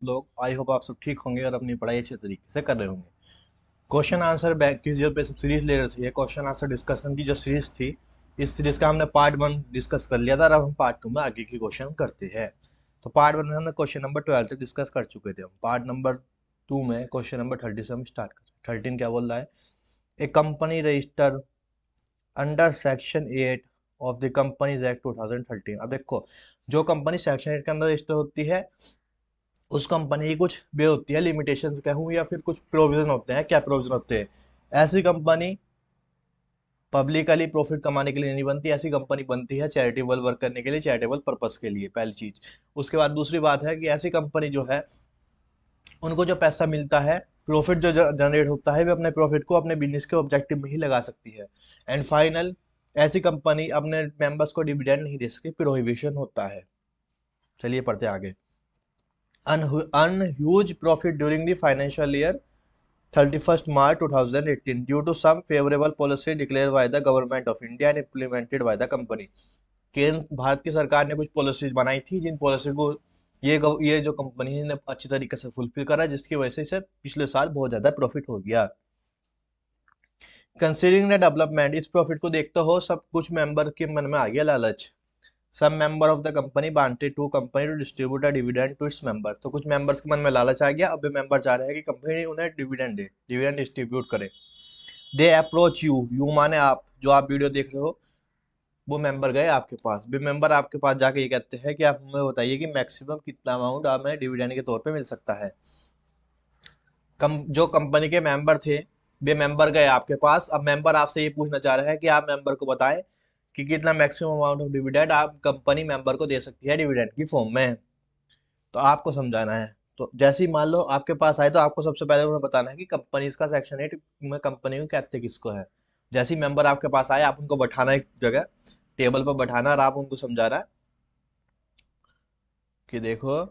लोग। I hope आप सब ठीक होंगे और अपनी पढ़ाई अच्छे तरीके से कर रहे होंगे। क्वेश्चन आंसर बैक की जो पे सीरीज ले रहे थे, ये क्वेश्चन आंसर डिस्कशन की जो सीरीज थी, इस सीरीज का हमने पार्ट 1 डिस्कस कर लिया था और अब हम पार्ट 2 में आगे की क्वेश्चन करते हैं। तो पार्ट 1 में हमने क्वेश्चन नंबर 12 तक डिस्कस कर चुके थे। हम पार्ट नंबर 2 में क्वेश्चन नंबर 30 से हम स्टार्ट कर। 13 क्या बोल रहा है? A company register under section 8 of the companies act 2013। अब देखो, जो कंपनी सेक्शन 8 के अंदर रजिस्टर होती है, उस कंपनी की कुछ वे होती है, लिमिटेशंस कहूँ या फिर कुछ प्रोविजन होते हैं। क्या प्रोविजन होते हैं? ऐसी कंपनी पब्लिकली प्रॉफिट कमाने के लिए नहीं बनती, ऐसी कंपनी बनती है चैरिटेबल वर्क करने के लिए, चैरिटेबल पर्पस के लिए, पहली चीज। उसके बाद दूसरी बात है कि ऐसी कंपनी जो है, उनको जो पैसा मिलता है, प्रॉफिट जो जनरेट होता है, वे अपने प्रॉफिट को अपने बिजनेस के ऑब्जेक्टिव में ही लगा सकती है। एंड फाइनल, ऐसी कंपनी अपने मेंबर्स को डिविडेंड नहीं दे सकती, प्रोहिबिशन होता है। चलिए पढ़ते आगे। Unhuge profit during the financial year 31st March 2018 due to some favorable policy declared by the government of India and implemented by the company। केंद्र भारत की सरकार ने कुछ पॉलिसीज बनाई थी, जिन पॉलिसी को ये जो कंपनी है ने अच्छी तरीके से फुलफिल करा, जिसकी वजह से इसे पिछले साल बहुत ज्यादा प्रॉफिट हो गया। कंसीडरिंग द डेवलपमेंट, इस प्रॉफिट को देखते हो सब कुछ मेंबर के मन में आ गया लालच। सब member of the company wanted to company to distribute a dividend to its member. तो कुछ मेंबर्स के मन में लालच आ गया, अब मेंबर चाह रहे हैं कि कंपनी उन्हें डिविडेंड दे, डिविडेंड डिस्ट्रीब्यूट करे। दे अप्रोच यू, यू माने आप, जो आप वीडियो देख रहे हो, वो मेंबर गए आपके पास। भी मेंबर आपके पास जाके ये कहते हैं कि आप हमें बताइए कि मैक्सिमम कितना अमाउंट हमें डिविडेंड के तौर पे मिल सकता है। जो कंपनी के मेंबर थे, वे मेंबर गए आपके पास। अब मेंबर आपसे ये पूछना चाह रहे हैं कि आप मेंबर को बताएं कि कितना मैक्सिमम अमाउंट ऑफ डिविडेंड आप कंपनी मेंबर को दे सकती है डिविडेंड की फॉर्म में। तो आपको समझाना है। तो जैसे ही मान लो आपके पास आए, तो आपको सबसे पहले उन्हें बताना है कि कंपनी इसका सेक्शन 8 में कंपनी को कहते किसको है। जैसे ही मेंबर आपके पास आए, आप उनको बैठाना एक जगह, टेबल पर बैठाना, और आप उनको समझाना है कि देखो,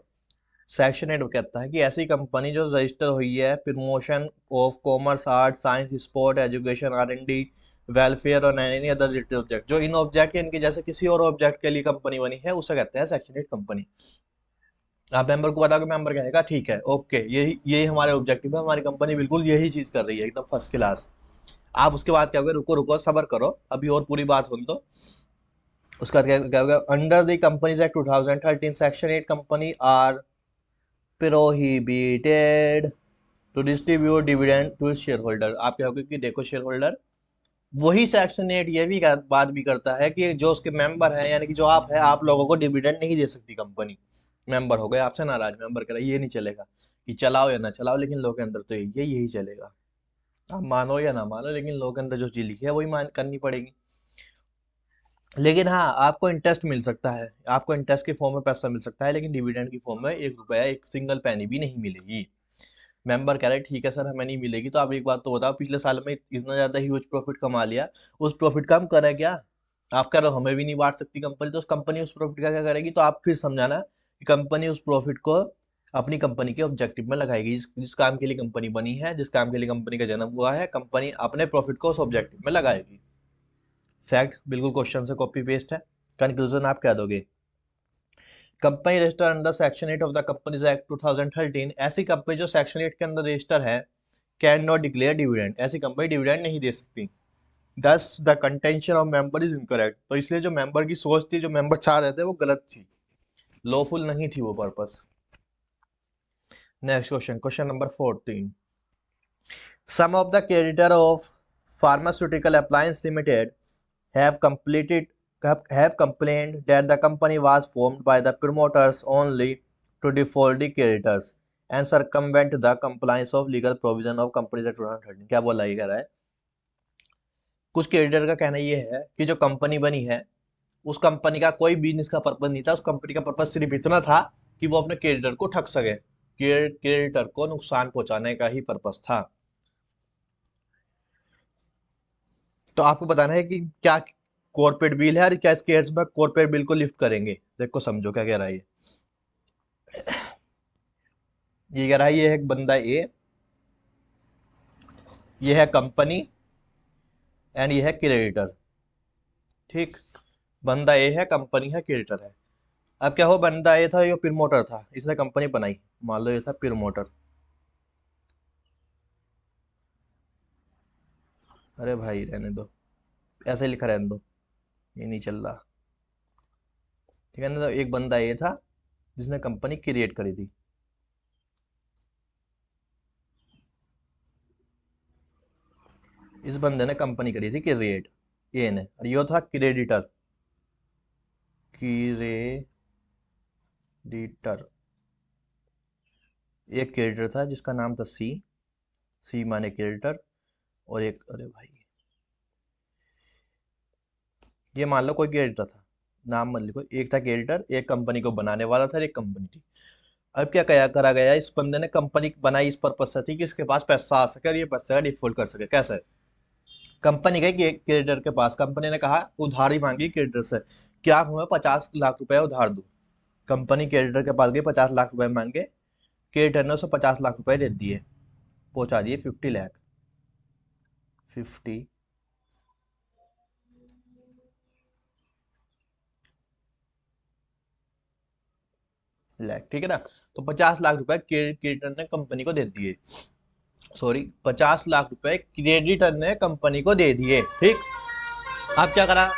सेक्शन 8 कहता है कि ऐसी कंपनी जो रजिस्टर हुई है promotion of commerce, art, science, sport, education, R&D, welfare और एनी अदर रिलेटेड ऑब्जेक्ट, जो इन ऑब्जेक्ट इनके जैसे किसी और ऑब्जेक्ट के लिए कंपनी बनी है, उसे कहते हैं सेक्शन 8 कंपनी। आप मेंबर को बताओगे, मेंबर कहेगा ठीक है, ओके, यही यही हमारे ऑब्जेक्टिव है, हमारी कंपनी बिल्कुल यही चीज कर रही है, एकदम फर्स्ट क्लास। आप उसके बाद क्या होगा, रुको रुको सबर करो, अभी और पूरी बात होने दो। उसके बाद क्या होगा, under the companies act 2013 section 8 company are prohibited to distribute dividend to shareholder. आप क्या होगा कि देखो शेयर होल्डर, वही सेक्शन 8 ये भी बात भी करता है कि जो उसके मेंबर है, यानी कि जो आप है, आप लोगों को डिविडेंड नहीं दे सकती कंपनी। मेंबर हो गए आपसे नाराज, मेंबर कह रहा है ये नहीं चलेगा, कि चलाओ या ना चलाओ, लेकिन लोग के अंदर तो यही चलेगा। आप मानो या ना मानो, लेकिन लोग के अंदर जो चीज लिखी है वही मान करनी पड़ेगी। लेकिन हाँ, आपको इंटरेस्ट मिल सकता है, आपको इंटरेस्ट के फॉर्म में पैसा मिल सकता है, लेकिन डिविडेंड की फॉर्म में 1 रुपया, एक सिंगल पैनी भी नहीं मिलेगी। मेंबर कह रहे ठीक है सर, हमें नहीं मिलेगी। तो आप एक बात तो बताओ, पिछले साल में इतना ज्यादा ह्यूज प्रॉफिट कमा लिया, उस प्रॉफिट का हम करें क्या? आप कह रहे हो हमें भी नहीं बांट सकती कंपनी, तो उस कंपनी उस प्रॉफिट का क्या करेगी? तो आप फिर समझाना कि कंपनी उस प्रॉफिट को अपनी कंपनी के ऑब्जेक्टिव में लगाएगी। जिस काम के लिए कंपनी बनी है, जिस काम के लिए कंपनी का जन्म हुआ है, कंपनी अपने प्रॉफिट को उस ऑब्जेक्टिव में लगाएगी। फैक्ट बिल्कुल क्वेश्चन से कॉपी पेस्ट है। कंक्लूजन आप कह दोगे, company register under section 8 of the companies act 2013, ऐसी कंपनी जो सेक्शन 8 के अंदर रजिस्टर है, कैन नॉट डिक्लेयर डिविडेंड, ऐसी कंपनी डिविडेंड नहीं दे सकती। दस the contention of member is incorrect, तो इसलिए जो मेंबर की सोच थी, जो मेंबर चाह रहे थे, वो गलत थी, लॉफुल नहीं थी वो purpose. Next question, question number 14। Some of the creditor of pharmaceutical appliance limited have completed have complained that the company was formed by the promoters only to default the creditors and circumvent the compliance of legal provision of Companies Act 2013। क्या बोला, ये कह रहा है कुछ creditor का कहना ये है कि जो कंपनी बनी है, उस कंपनी का कोई बिजनेस का पर्पज नहीं था, उस कंपनी का पर्पज सिर्फ इतना था कि वो अपने क्रेडिटर को ठग सके, क्रेडिटर को नुकसान पहुंचाने का ही पर्पज था। तो आपको बताना है कि क्या कॉर्पोरेट बिल है, और क्या इस केस में कॉर्पोरेट बिल को लिफ्ट करेंगे। देखो समझो क्या कह रहा है ये कह रहा है, ये है एक बंदा ए, ये है कंपनी, एंड ये है क्रेडिटर। ठीक, बंदा ए है, कंपनी है, क्रेडिटर है। अब क्या हो, बंदा ये था, ये प्रमोटर था, इसने कंपनी बनाई, मान लो ये था प्रमोटर। अरे भाई रहने दो, ऐसे ही लिखा रहने दो, ये नहीं चल रहा। ठीक है ना, तो एक बंदा ये था जिसने कंपनी क्रिएट करी थी। इस बंदे ने कंपनी करी थी क्रिएट, ये ने, और ये था क्रेडिटर, क्रेडिटर। एक क्रेडिटर था जिसका नाम था सी, सी माने क्रेडिटर। और एक, अरे भाई, ये मान लो कोई क्रेडिटर था, नाम मत लिखो, एक था क्रेडिटर, एक कंपनी को बनाने वाला था, एक कंपनी थी। अब क्या कया करा गया, इस बंदे ने कंपनी बनाई इस पर्पज से थी कि इसके पास पैसा आ सके और ये पैसे का डिफॉल्ट कर सके। कैसे? कंपनी गई क्रेडिटर के पास, कंपनी ने कहा, उधारी मांगी क्रेडिटर से, क्या आप हमें 50 लाख रुपए उधार दो। कंपनी क्रेडिटर के पास गई, 50 लाख रुपए मांगे, क्रेडिटर ने उसे 50 लाख रुपए दे दिए, पहुंचा दिए 50 लाख। 50 लाख, ठीक है ना। तो 50 लाख रुपए क्रेडिटर ने कंपनी को दे दिए, सॉरी, 50 लाख रुपए क्रेडिटर ने कंपनी को दे दिए, ठीक। अब क्या करा,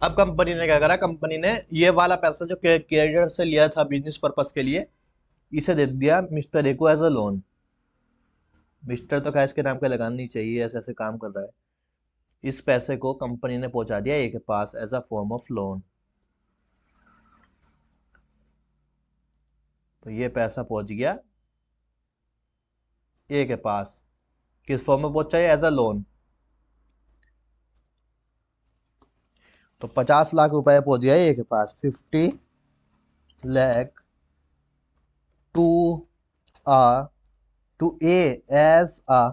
अब कंपनी ने क्या करा, कंपनी ने ये वाला पैसा जो क्रेडिटर से लिया था बिजनेस पर्पस के लिए, इसे दे दिया मिस्टर ए को एज अ लोन। मिस्टर तो क्या इसके नाम पे लगाना नहीं चाहिए, ऐसे ऐसे काम कर रहा है। इस पैसे को कंपनी ने पहुंचा दिया ए के पास as a form of loan. तो ये पैसा पहुंच गया ए के पास, किस फॉर्म में पहुंचा है, एज अ लोन। तो 50 लाख रुपए पहुंच गया ए के पास, 50 lakh to uh to A as a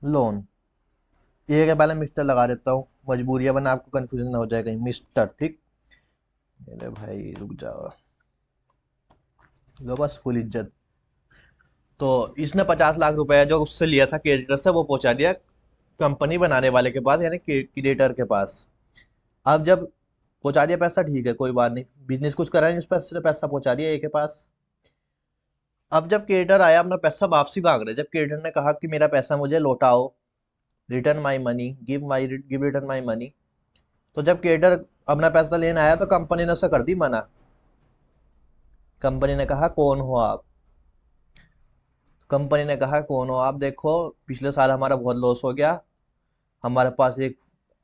loan. A के पहले मिस्टर लगा देता हूँ, मजबूरी है, वरना आपको कंफ्यूजन ना हो जाए कहीं, मिस्टर, ठीक। अरे भाई रुक जाओ, लो बस फुल इज्जत। तो इसने 50 लाख रुपए जो उससे लिया था क्रेडिटर से, वो पहुंचा दिया कंपनी बनाने वाले के पास, यानी क्रिएटर के पास। अब जब पहुंचा दिया पैसा, ठीक है, कोई बात नहीं, बिजनेस कुछ करा नहीं, उस पैसे से पैसा पहुंचा दिया ए के पास। अब जब क्रिएटर आया अपना पैसा वापसी मांग रहे, जब क्रिएटर ने कहा कि मेरा पैसा मुझे लौटाओ, return my money, give return my money, तो जब क्रिएटर अपना पैसा लेने आया तो कंपनी ने उसे कर दी मना। कंपनी ने कहा कौन हो आप, कंपनी ने कहा कौन हो आप, देखो पिछले साल हमारा बहुत लॉस हो गया, हमारे पास एक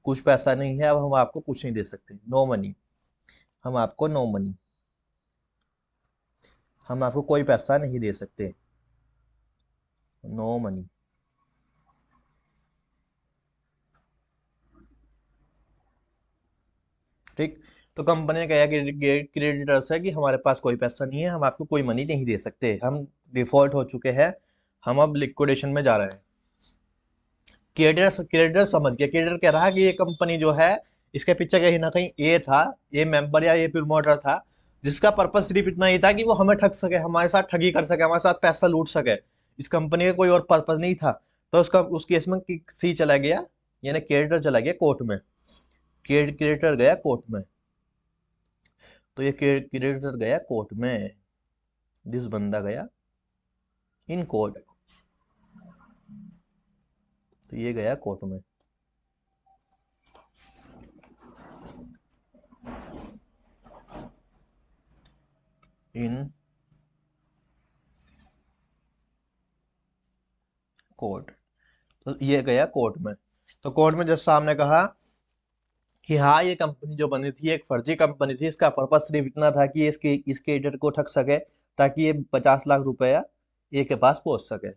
कुछ पैसा नहीं है, अब हम आपको कुछ नहीं दे सकते, नो मनी, हम आपको नो मनी, हम आपको कोई पैसा नहीं दे सकते, नो मनी। ठीक। तो कंपनी ने कहा कि क्रेडिटर से कि हमारे पास कोई पैसा नहीं है, हम आपको कोई मनी नहीं दे सकते, हम डिफॉल्ट हो चुके हैं, हम अब लिक्विडेशन में जा रहे हैं। क्रेडिटर क्रेडिटर समझ गया, क्रेडिटर कह रहा है कि ये कंपनी जो है, इसके पीछे कहीं ना कहीं ए था, ये मेंबर या ये प्रमोटर था, जिसका पर्पस सिर्फ इतना ही था कि वो हमें ठग सके, हमारे साथ ठगी कर सके, हमारे साथ पैसा लूट सके। इस कंपनी का कोई और पर्पस नहीं था। तो उसका उस केस में सी चला गया, यानी क्रेडिटर चला गया कोर्ट में, क्रेडिटर गया कोर्ट में। तो ये क्रेडिटर गया कोर्ट में, दिस बंदा गया इन कोर्ट। तो ये गया कोर्ट में, इन कोर्ट। तो ये गया कोर्ट में। तो कोर्ट में जज साहब ने कहा कि हाँ, ये कंपनी जो बनी थी एक फर्जी कंपनी थी, इसका पर्पस सिर्फ इतना था कि इसके एडिटर को ठग सके, ताकि ये 50 लाख रुपया ए के पास पहुंच सके,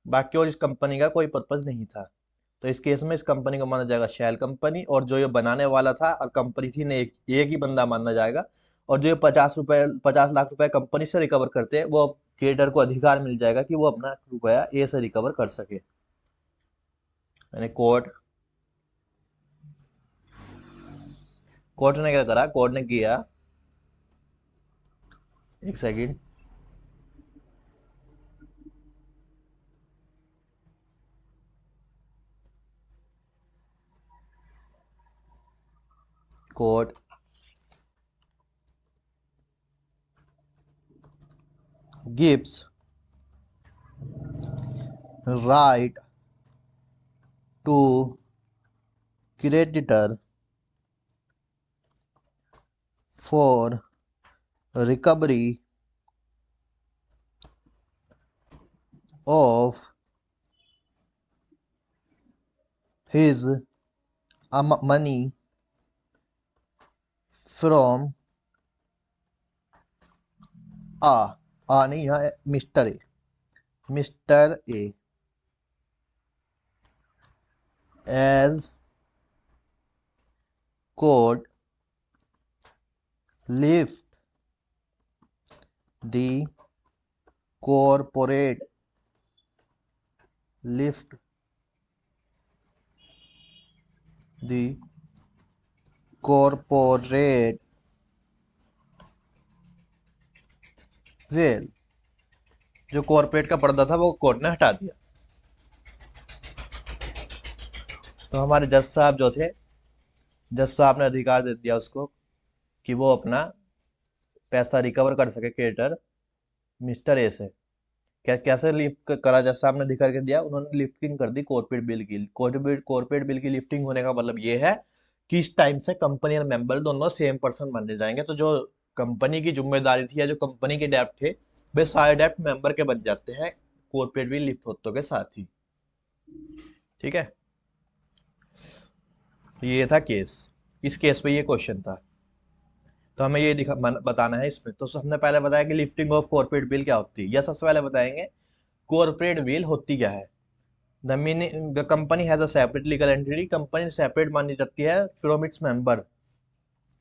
बाकी और इस कंपनी का कोई पर्पस नहीं था। तो इस केस में इस कंपनी को माना जाएगा शैल कंपनी, और जो ये बनाने वाला था और कंपनी थी ने एक ही बंदा माना जाएगा। और जो ये 50 लाख रुपए कंपनी से रिकवर करते हैं, वो क्रिएटर को अधिकार मिल जाएगा कि वो अपना रुपया ए से रिकवर कर सके। यानी कोर्ट ने क्या करा, कोर्ट ने किया, एक second, gives right to creditor for recovery of his money from नहीं, यहाँ mister A as court lift the corporate lift the corporate veil, जो कॉर्पोरेट का पर्दा था वो कोर्ट ने हटा दिया। तो हमारे जज साहब जो थे, जज साहब ने अधिकार दे दिया उसको कि वो अपना पैसा रिकवर कर सके क्रेडिटर मिस्टर ए से। कैसे लिफ्ट करा जज साहब ने अधिकार के दिया, उन्होंने लिफ्टिंग कर दी कॉर्पोरेट बिल की। कॉर्पोरेट बिल की लिफ्टिंग होने का मतलब ये है कि इस टाइम से कंपनी और मेंबर दोनों सेम पर्सन बनने जाएंगे। तो जो कंपनी की जिम्मेदारी थी या जो कंपनी के डेप्ट थे वे सारे डेप्ट मेंबर के बन जाते हैं कॉर्पोरेट बिल लिफ्ट होते के साथ ही। ठीक है, ये था केस। इस केस पे ये क्वेश्चन था, तो हमें ये बताना है इसमें। तो हमने पहले बताया कि लिफ्टिंग ऑफ कॉर्पोरेट बिल क्या होती है, या सबसे पहले बताएंगे कॉर्पोरेट बिल होती क्या है। The meaning the company has a separate legal entity, company separate मानी जाती है फ्रॉम इट्स मेंबर।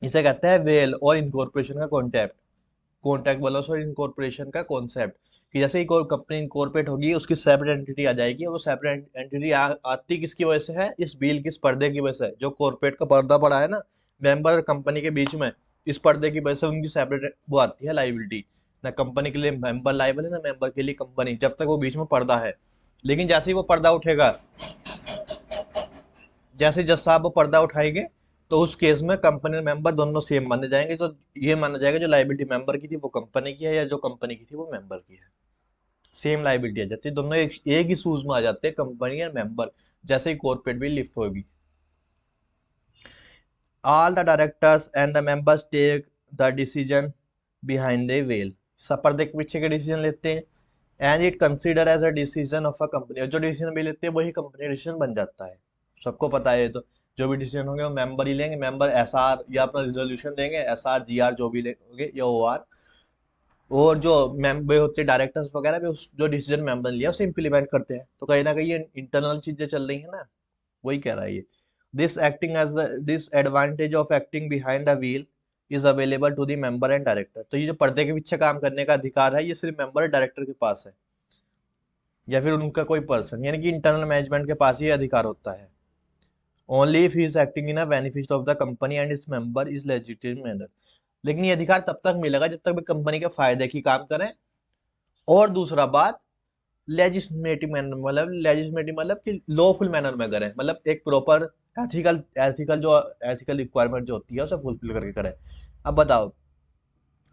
इसे कहते हैं वेल और इनकॉर्पोरेशन का कॉन्ट्रैक्ट बोलो सो इनकॉर्पोरेशन का कॉन्सेप्ट, कि जैसे ही कोई कंपनी इनकॉर्पोरेट होगी उसकी सेपरेट एंटिटी आ जाएगी। और वो सेपरेट एंटिटी आती किसकी वजह से है, इस बिल के इस पर्दे की वजह से। जो कॉर्पोरेट का पर्दा पड़ा है ना मेंबर और कंपनी के बीच में, इस पर्दे की वजह से उनकी सेपरेट वो आती है लाइबिलिटी। ना कंपनी के लिए मेंबर लाइबल है, ना मेंबर के लिए कंपनी, जब तक वो बीच में पर्दा है। लेकिन जैसे ही वो पर्दा उठेगा, जैसे जज साहब वो पर्दा उठाएंगे, तो उस केस में कंपनी और मेंबर दोनों सेम माने जाएंगे। तो ये माना जाएगा जो लाइबिलिटी मेंबर की थी वो कंपनी की है, या जो कंपनी की थी वो मेंबर की है। सेम लाइबिलिटी आ जाती है, दोनों एक ही सूज में आ जाते हैं, कंपनी और मेंबर, जैसे ही कॉर्पोरेट भी लिफ्ट होगी। All the directors and the members take the decision behind the veil, सब पर्दे के पीछे के डिसीजन लेते हैं। And it consider as a decision of a company, और जो डिसीजन भी लेते हैं वही कंपनी डिसीजन बन जाता है। सबको पता है, तो जो भी डिसीजन होंगे वो मेंबर ही लेंगे। मेंबर एसआर या अपना रिजोल्यूशन देंगे, एसआर जीआर जो भी लेंगे या ओआर। और जो मेंबर होते हैं डायरेक्टर्स वगैरह भी उस जो डिसीजन मेंबर लिया उसे इम्प्लीमेंट करते हैं। तो कहीं ना कहीं ये इंटरनल चीजें चल रही है ना, वही कह रहा है ये। This advantage of acting behind the wheel is available to the member and director. तो ये जो पर्दे के पीछे काम करने का अधिकार है ये सिर्फ मेंबर और डायरेक्टर के पास है, या फिर उनका कोई पर्सन, यानी कि इंटरनल मैनेजमेंट के पास ही अधिकार होता है। Only if he is acting in a benefit of the company and its member is legitimate manner. लेकिन ये अधिकार तब तक मिलेगा जब तक भी कंपनी के फायदे की काम करें। और दूसरा बात, लेजिस्लेटिव मैनर, मतलब लेजिस्लेटिव मतलब कि लॉफुल मैनर में करें, मतलब एक प्रॉपर एथिकल रिक्वायरमेंट जो होती है उसे फुलफिल करके करें। अब बताओ,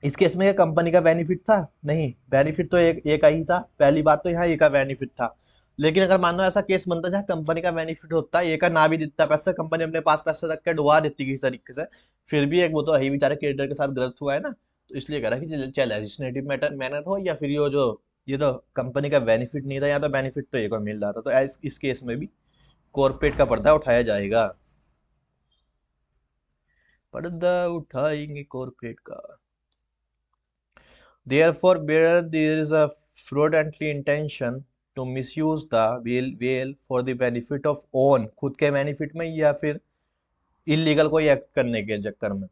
इस केस में कंपनी का बेनिफिट था? नहीं, बेनिफिट तो एक का ही था। पहली बात तो यहाँ एक का बेनिफिट था। लेकिन अगर मान लो ऐसा केस बनता जहाँ कंपनी का बेनिफिट होता, एक का ना भी देता पैसा, कंपनी अपने पास पैसा रख के डुबा देती किसी तरीके से, फिर भी एक वो तो है ही बेचारे क्रेडिटर के साथ गलत हुआ है ना। तो इसलिए कह रहा है कि चाहे लेजिस्लेटिव मैटर हो या फिर ये तो कंपनी का बेनिफिट नहीं था, या तो बेनिफिट तो एक को मिल रहा था। तो इस केस में भी कॉर्पोरेट का पर्दा उठाया जाएगा। पर्दा उठाएंगे कॉर्पोरेट का। Therefore, where there is a fraudulently intention to misuse the will for the benefit of own, खुद के बेनिफिट में या फिर इलीगल कोई एक्ट करने के चक्कर में,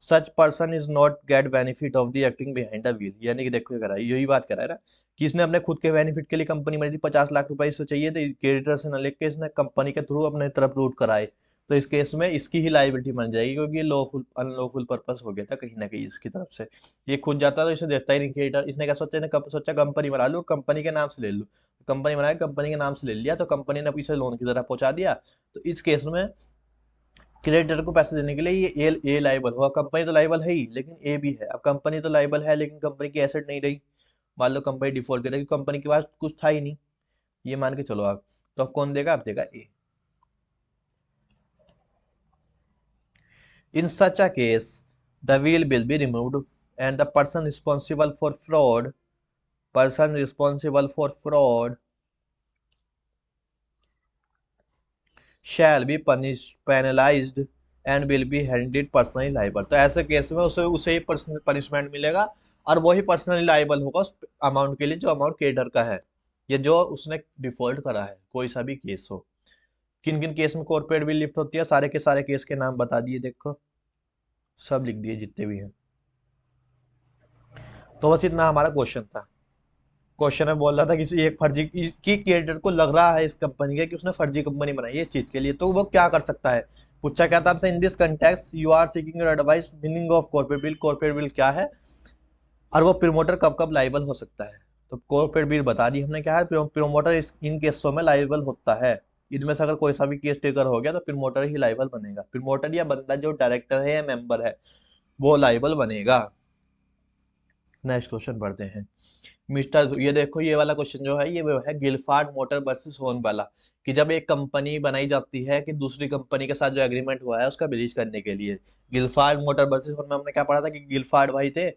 such person is not get benefit of the acting behind the wheel. यानी कि देखो क्या यही बात कर रहा है ना कि इसने अपने खुद के बेनिफिट के लिए कंपनी में 50 लाख रुपए इससे चाहिए थे, क्रेडिटर से न लेके इसने कंपनी के थ्रू अपने तरफ रूट कराए। तो इस केस में इसकी ही लाइबिलिटी बन जाएगी, क्योंकि ये लॉफुल अनलॉफुल पर्पस हो गया था कहीं ना कहीं इसकी तरफ से। ये खुद जाता तो इसे देता ही नहीं क्रेडिटर। इसने क्या सोचा, सोचा कंपनी बना लूँ, कंपनी के नाम से ले लूँ। कंपनी बनाया, कंपनी के नाम से ले लिया, तो कंपनी ने पीछे लोन की तरह पहुंचा दिया। तो इस केस में क्रेडिटर को पैसे देने के लिए ये ए लाइबल हुआ। कंपनी तो लाइबल है ही, लेकिन ए भी है। अब कंपनी तो लाइबल है लेकिन कंपनी की एसेट नहीं रही, मान लो कंपनी डिफॉल्ट करेगी, कंपनी के पास कुछ था ही नहीं, ये मान के चलो आप, तो अब कौन देगा? आप देगा A. In such a case the will be removed and the person responsible for fraud shall be punished penalized and will be held personally liable। तो ऐसे केस में उसे उसे ही पर्सनल पनिशमेंट मिलेगा और वही पर्सनली लाइबल होगा उस अमाउंट के लिए जो अमाउंट क्रेडिटर का है, ये जो उसने डिफॉल्ट करा है, कोई सा भी केस हो। किन किन केस में कॉर्पोरेट बिल लिफ्ट होती है, सारे के सारे केस के नाम बता दिए, देखो सब लिख दिए जितने भी हैं। तो बस इतना हमारा क्वेश्चन था। क्वेश्चन में बोल रहा था किसी एक फर्जी की क्रिएटर को लग रहा है इस कंपनी के कि उसने फर्जी कंपनी बनाई है इस चीज के लिए, तो वो क्या कर सकता है? पूछा क्या था हमसे, in this context you are seeking your advice, meaning of corporate veil क्या है और वो प्रमोटर कब कब लाइबल हो सकता है। तो कॉर्पोरेट बिल बता दी हमने क्या है, प्रमोटर इन केसों में लाइबल होता है। इनमें से अगर कोई सा भी केस ट्रिगर हो गया तो प्रमोटर ही लाइबल बनेगा, प्रमोटर या बंदा जो डायरेक्टर है या मेंबर है वो लाइबल बनेगा। नेक्स्ट क्वेश्चन पढ़ते हैं। मिस्टर, ये देखो ये वाला क्वेश्चन जो है ये वो है गिलफार्ड मोटर वर्सेस होन वाला, कि जब एक कंपनी बनाई जाती है कि दूसरी कंपनी के साथ जो एग्रीमेंट हुआ है उसका ब्रीच करने के लिए। गिलफार्ड मोटर वर्सेस होन में हमने क्या पढ़ा था कि गिलफार्ड भाई थे,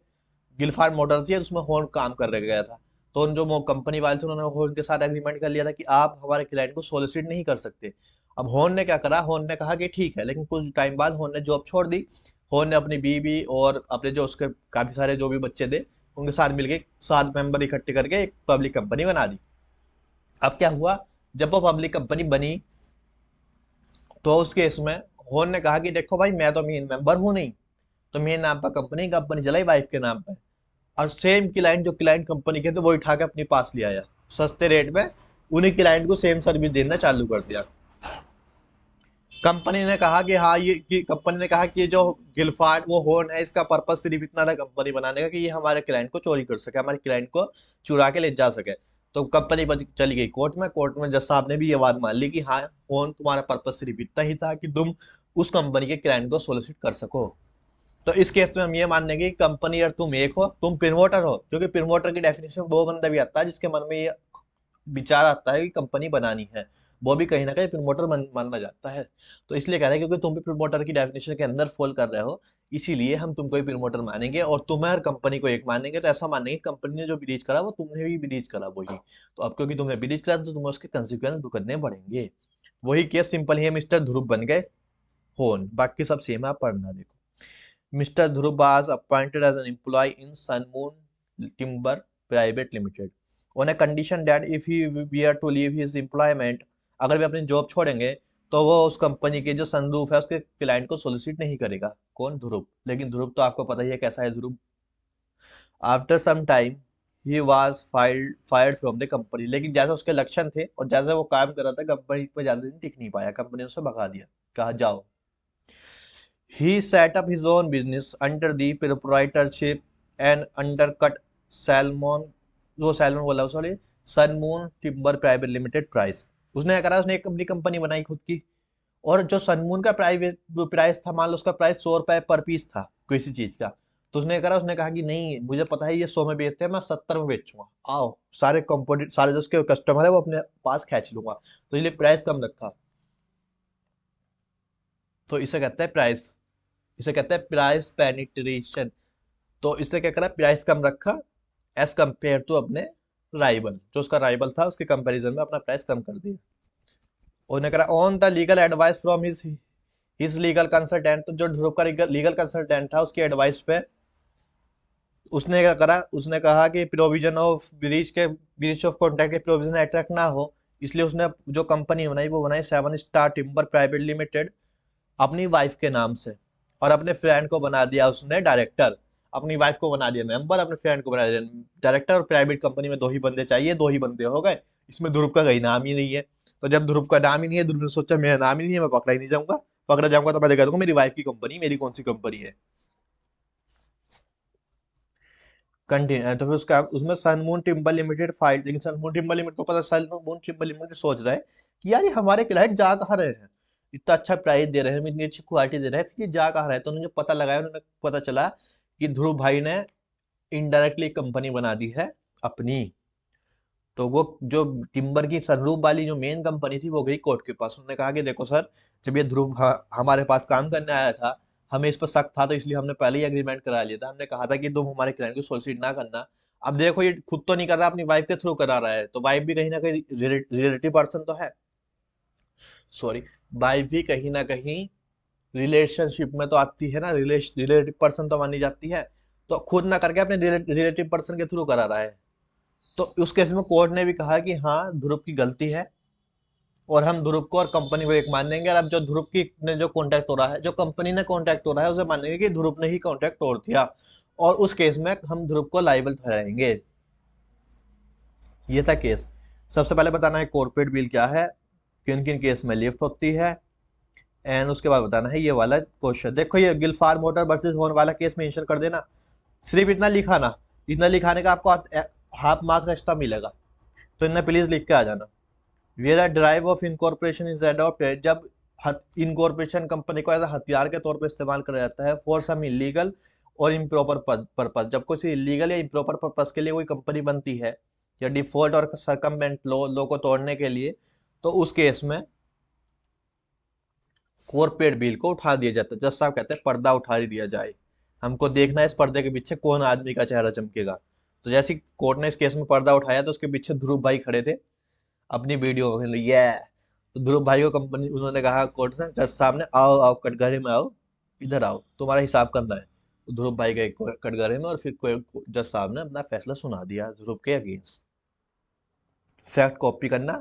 गिलफार्ड मोटर थी, उसमें होन काम कर गया था। तो उन जो कंपनी वाले थे उन्होंने होन के साथ एग्रीमेंट कर लिया था कि आप हमारे क्लाइंट को सोलिसिट नहीं कर सकते। अब होन ने क्या करा, होन ने कहा कि ठीक है, लेकिन कुछ टाइम बाद होन ने जॉब छोड़ दी। होन ने अपनी बीवी और अपने जो उसके काफी सारे जो भी बच्चे थे उनके साथ मिलके 7 मेंबर इकट्ठे करके एक पब्लिक कंपनी बना दी। अब क्या हुआ, जब वो पब्लिक कंपनी बनी तो उस केस में होन ने कहा कि देखो भाई मैं तो मेन मेंबर हूं नहीं, तो मेरे नाम पर कंपनी कंपनी चलाई वाइफ के नाम पे। और सेम क्लाइंट जो क्लाइंट कंपनी के थे वो उठा के अपने पास ले आया सस्ते रेट में, उन्हीं क्लाइंट को सेम सर्विस देना चालू कर दिया। कंपनी ने कहा कि हाँ ये कि कंपनी ने कहा कि ये जो गिलफार्ड वो होन है इसका पर्पज सिर्फ इतना था कंपनी बनाने का कि ये हमारे क्लाइंट को चोरी कर सके, हमारे क्लाइंट को चुरा के ले जा सके। तो कंपनी चली गई कोर्ट में, कोर्ट में जज साहब ने भी ये बात मान ली कि हाँ होन तुम्हारा पर्पज सिर्फ इतना ही था कि तुम उस कंपनी के क्लाइंट को सोलिसिट कर सको। तो इस केस में हम ये मान लेंगे कि कंपनी और तुम एक हो, तुम प्रमोटर हो, क्योंकि प्रमोटर की डेफिनेशन वो बंदा भी आता है जिसके मन में ये विचार आता है कि कंपनी बनानी है, वो भी कहीं ना कहीं प्रमोटर मानना जाता है। तो इसलिए कह रहे हैं क्योंकि तुम भी प्रमोटर की डेफिनेशन के अंदर फॉल कर रहे हो, इसीलिए हम तुमको ही प्रमोटर मानेंगे और तुम्हें और कंपनी को एक मानेंगे। तो ऐसा मानेंगे कंपनी ने जो ब्रीच करा वो तुमने भी ब्रीच करा वही, तो अब क्योंकि तुमने ब्रीच करा तो तुम्हें उसके कंसिक्वेंस भुगतने पड़ेंगे। वही केस सिंपल ही है, मिस्टर ध्रुव बन गए होन, बाकी सब सेम है, आप पढ़ना देखो। Mr. Dhruv was appointed as an employee in Sun Moon Timber Private Limited on a condition that if he were to leave his employment, अगर वे अपनी जॉब छोड़ेंगे तो वो उस कंपनी के जो सनरूफ है उसके क्लाइंट को सोलिसिट नहीं करेगा। कौन? ध्रुव। लेकिन ध्रुव तो आपको पता ही है कैसा है Dhruv. After some time he was fired from the company, लेकिन जैसे उसके लक्षण थे और जैसे वो काम कर रहा था कंपनी में ज्यादा दिन टिक नहीं पाया, कंपनी ने उसे भगा दिया, कहा जाओ। He set up his own business under the proprietorship and undercut Salmon, वो सैलमन बोला sorry, सनमून timber private limited price. उसने क्या करा, उसने एक अपनी कंपनी बनाई खुद की, और जो सनमून का प्राइवेट प्राइस था, मान लो उसका प्राइस 100 रुपए पर पीस था किसी चीज का, तो उसने करा, उसने कहा कि नहीं मुझे पता है ये 100 में बेचते हैं, मैं 70 में बेचूंगा, आओ सारे कंपोनेंट सारे जो उसके कस्टमर है वो अपने पास खींच लूंगा, तो इसलिए प्राइस कम रखा। तो इसे कहता है प्राइस, इसे कहते हैं प्राइस पेनिट्रेशन। तो इसने क्या करा, प्राइस कम रखा एज कंपेयर टू अपने राइवल, जो उसका राइवल था उसके कंपैरिजन में अपना प्राइस कम कर दिया। उसने करा on the legal advice from his legal consultant, तो जो ध्रुव का लीगल कंसल्टेंट था उसकी एडवाइस पे उसने क्या करा, उसने कहा कि provision of breach of contract के प्रोविजन अट्रैक्ट ना हो, इसलिए उसने जो कंपनी बनाई वो बनाई 7 स्टार टिम्बर प्राइवेट लिमिटेड अपनी वाइफ के नाम से, और अपने फ्रेंड को बना दिया उसने डायरेक्टर। अपनी वाइफ को बना दिया मेंबर, अपने फ्रेंड को बना दिया डायरेक्टर। और प्राइवेट कंपनी में 2 ही बंदे चाहिए, 2 ही बंदे हो गए, इसमें ध्रुव का कहीं नाम ही नहीं है। तो जब ध्रुव का नाम ही नहीं है, ध्रुव ने सोचा मेरा नाम ही नहीं है, मैं पकड़ा ही नहीं जाऊंगा, पकड़ा जाऊंगा तो मैं देखा दूंगा मेरी वाइफ की कंपनी, मेरी कौन सी कंपनी है। कंटिन्यू, तो फिर उसका उसमें सनमून टिम्बर लिमिटेड फाइल, लेकिन सनमून टिम्बर लिमिटेड को पता, सनमून टिम्बर लिमिटेड सोच रहा है कि यार ये हमारे क्लाइंट जा कहाँ रहे हैं, इतना अच्छा प्राइस दे रहे हैं, इतनी अच्छी क्वालिटी दे रहे हैं, फिर ये जा कहाँ रहे हैं। तो उन्होंने पता लगाया, उन्होंने पता चला कि ध्रुव भाई ने इनडायरेक्टली कंपनी बना दी है अपनी। तो वो जो टिम्बर की सनरूफ वाली जो मेन कंपनी थी वो गई कोर्ट के पास। उन्होंने कहा कि देखो सर, जब ये ध्रुव हमारे पास काम करने आया था, हमें इस पर शक था, तो इसलिए हमने पहले ही एग्रीमेंट करा लिया था। हमने कहा था कि तुम हमारे क्लाइंट को सोलिसिट ना करना। अब देखो ये खुद तो नहीं कर रहा, अपनी वाइफ के थ्रू करा रहा है, तो वाइफ भी कहीं ना कहीं रिलेटिव पर्सन तो है। सॉरी, वाइफ भी कहीं ना कहीं रिलेशनशिप में तो आती है ना, रिलेटिव पर्सन तो मानी जाती है। तो खुद ना करके अपने रिलेटिव पर्सन के थ्रू करा रहा है। तो उस केस में कोर्ट ने भी कहा कि हाँ, ध्रुव की गलती है, और हम ध्रुव को और कंपनी को एक मानेंगे। और अब जो ध्रुव की ने जो कॉन्टैक्ट हो रहा है, जो कंपनी ने कॉन्टैक्ट हो रहा है, उसे मानेंगे कि ध्रुव ने ही कॉन्टैक्ट तोड़ दिया, और उस केस में हम ध्रुव को लाइबल ठहराएंगे। ये था केस। सबसे पहले बताना है कॉर्पोरेट बिल क्या है, किन किन केस में लिफ्ट होती है, एंड उसके बाद बताना है ये वाला क्वेश्चन। देखो ये गिल्फार मोटर वर्सेस हॉर्न वाला केस मेंशन कर देना। सिर्फ इतना लिखाना, इतना लिखाने का आपको हाफ मार्क्स एक्स्ट्रा मिलेगा, तो इतना प्लीज लिख के आ जाना। Where drive of incorporation is adopted, जब इनकॉर्पोरेशन कंपनी को एज हथियार के तौर पर इस्तेमाल करा जाता है for some illegal or improper purpose. जब कुछ इलीगल या इम्प्रॉपर पर्पस के लिए कोई कंपनी बनती है, या डिफॉल्ट और सरकमवेंट लॉ को तोड़ने के लिए, तो उस केस में कॉर्पोरेट बिल को उठा दिया जाता है। जज साहब कहते हैं पर्दा उठा ही दिया जाए, हमको देखना है इस पर्दे के पीछे कौन आदमी का चेहरा चमकेगा। तो जैसे कोर्ट ने इस केस में पर्दा उठाया, तो उसके पीछे ध्रुव भाई खड़े थे अपनी वीडियो में, ये तो ध्रुव भाई को कंपनी, उन्होंने कहा कोर्ट ने, जज साहब ने, आओ आओ कटघरे में आओ, इधर आओ, तुम्हारा हिसाब करना है। तो ध्रुव भाई गए कटघरे में, और फिर जज साहब ने अपना फैसला सुना दिया ध्रुव के अगेंस्ट। फैक्ट कॉपी करना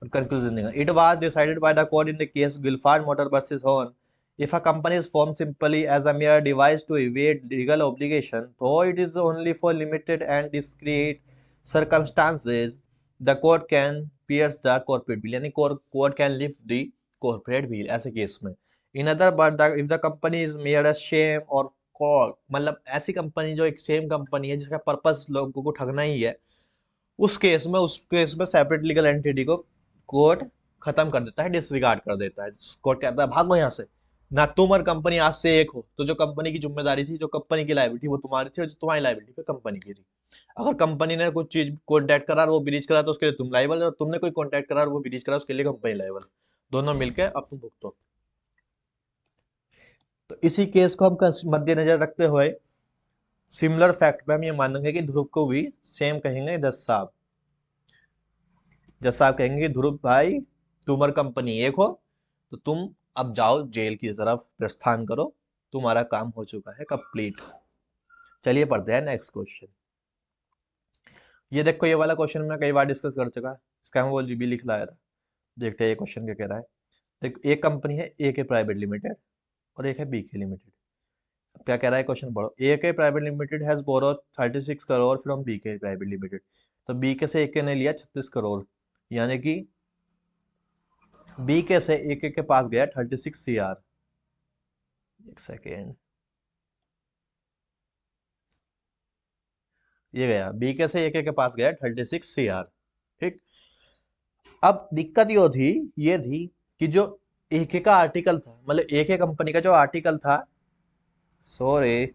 और कंक्लूजन देना। It was decided by the court in the case Gilford motor versus Horne, if a company is formed simply as a mere device to evade legal obligation, though it is only for limited and discrete circumstances, the court can pierce the corporate bill, यानी court can lift the corporate bill ऐसे case में। in other words, if the company is mere a shame or call, मतलब ऐसी company जो एक same company है जिसका purpose लोगों को ठगना ही है, उस केस में सेपरेट लीगल एंटिटी को कोर्ट खत्म कर देता है, डिसरिगार्ड कर देता है। कोर्ट कहता है भागो यहाँ से, ना तुम और कंपनी आज से एक हो। तो जो कंपनी की जिम्मेदारी थी, जो कंपनी की लायबिलिटी, वो तुम्हारी थी, और जो तुम्हारी लायबिलिटी पे कंपनी की थी। अगर कंपनी ने कुछ चीज कॉन्टैक्ट करा और वो ब्रीच करा, तो उसके लिए तुम लायबल, और तुमने कोई कॉन्टैक्ट करा और वो ब्रीच करा, उसके लिए कंपनी लायबल। दोनों मिलकर अब तुम भुगतो। तो इसी केस को हम मद्देनजर रखते हुए सिमिलर फैक्ट पे हम ये मानेंगे कि ध्रुव को भी सेम कहेंगे जज साहब। जज साहब कहेंगे कि ध्रुव भाई, तुम और कंपनी एक हो, तो तुम अब जाओ जेल की तरफ प्रस्थान करो, तुम्हारा काम हो चुका है कंप्लीट। चलिए पढ़ते हैं नेक्स्ट क्वेश्चन। ये देखो, ये वाला क्वेश्चन मैं कई बार डिस्कस कर चुका है, इसका मैं वो भी लिख लाया था। देखते हैं ये क्वेश्चन क्या कह रहा है। देखो, एक कंपनी है ए के प्राइवेट लिमिटेड, और एक है बी के लिमिटेड। अब क्या कह रहा है क्वेश्चन पढ़ो। A K private limited has borrow 36 crore from B K private limited. तो बी के से ए के ने लिया 36 करोड़, यानी कि बी के से ए के पास गया 36 CR। एक सेकेंड, ये गया बी के से ए के पास गया 36 CR। ठीक। अब दिक्कत ये थी कि जो ए का आर्टिकल था, मतलब ए कंपनी का जो आर्टिकल था, सॉरी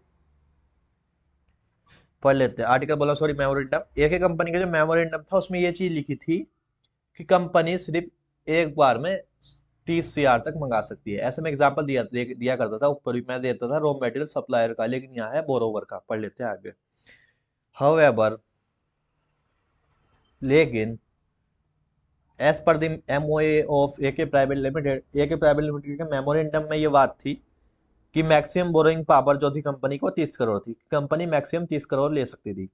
पढ़ लेते हैं आर्टिकल, बोला सॉरी, मेमोरेंडम। ए कंपनी का जो मेमोरेंडम था, उसमें ये चीज लिखी थी कि कंपनी सिर्फ एक बार में 30 CR तक मंगा सकती है। ऐसे में एग्जांपल दिया करता था, ऊपर भी मैं देता था रॉ मटेरियल सप्लायर का, लेकिन यहाँ है बोरोवर का। पढ़ लेते हैं आगे। हाउएवर, लेकिन as per the MOA of A K private limited, A K private limited के मेमोरेंडम में ये बात थी कि मैक्सिमम बोरोइंग पावर जो थी कंपनी को 30 करोड़ थी। कंपनी मैक्सिमम 30 करोड़ ले सकती थी।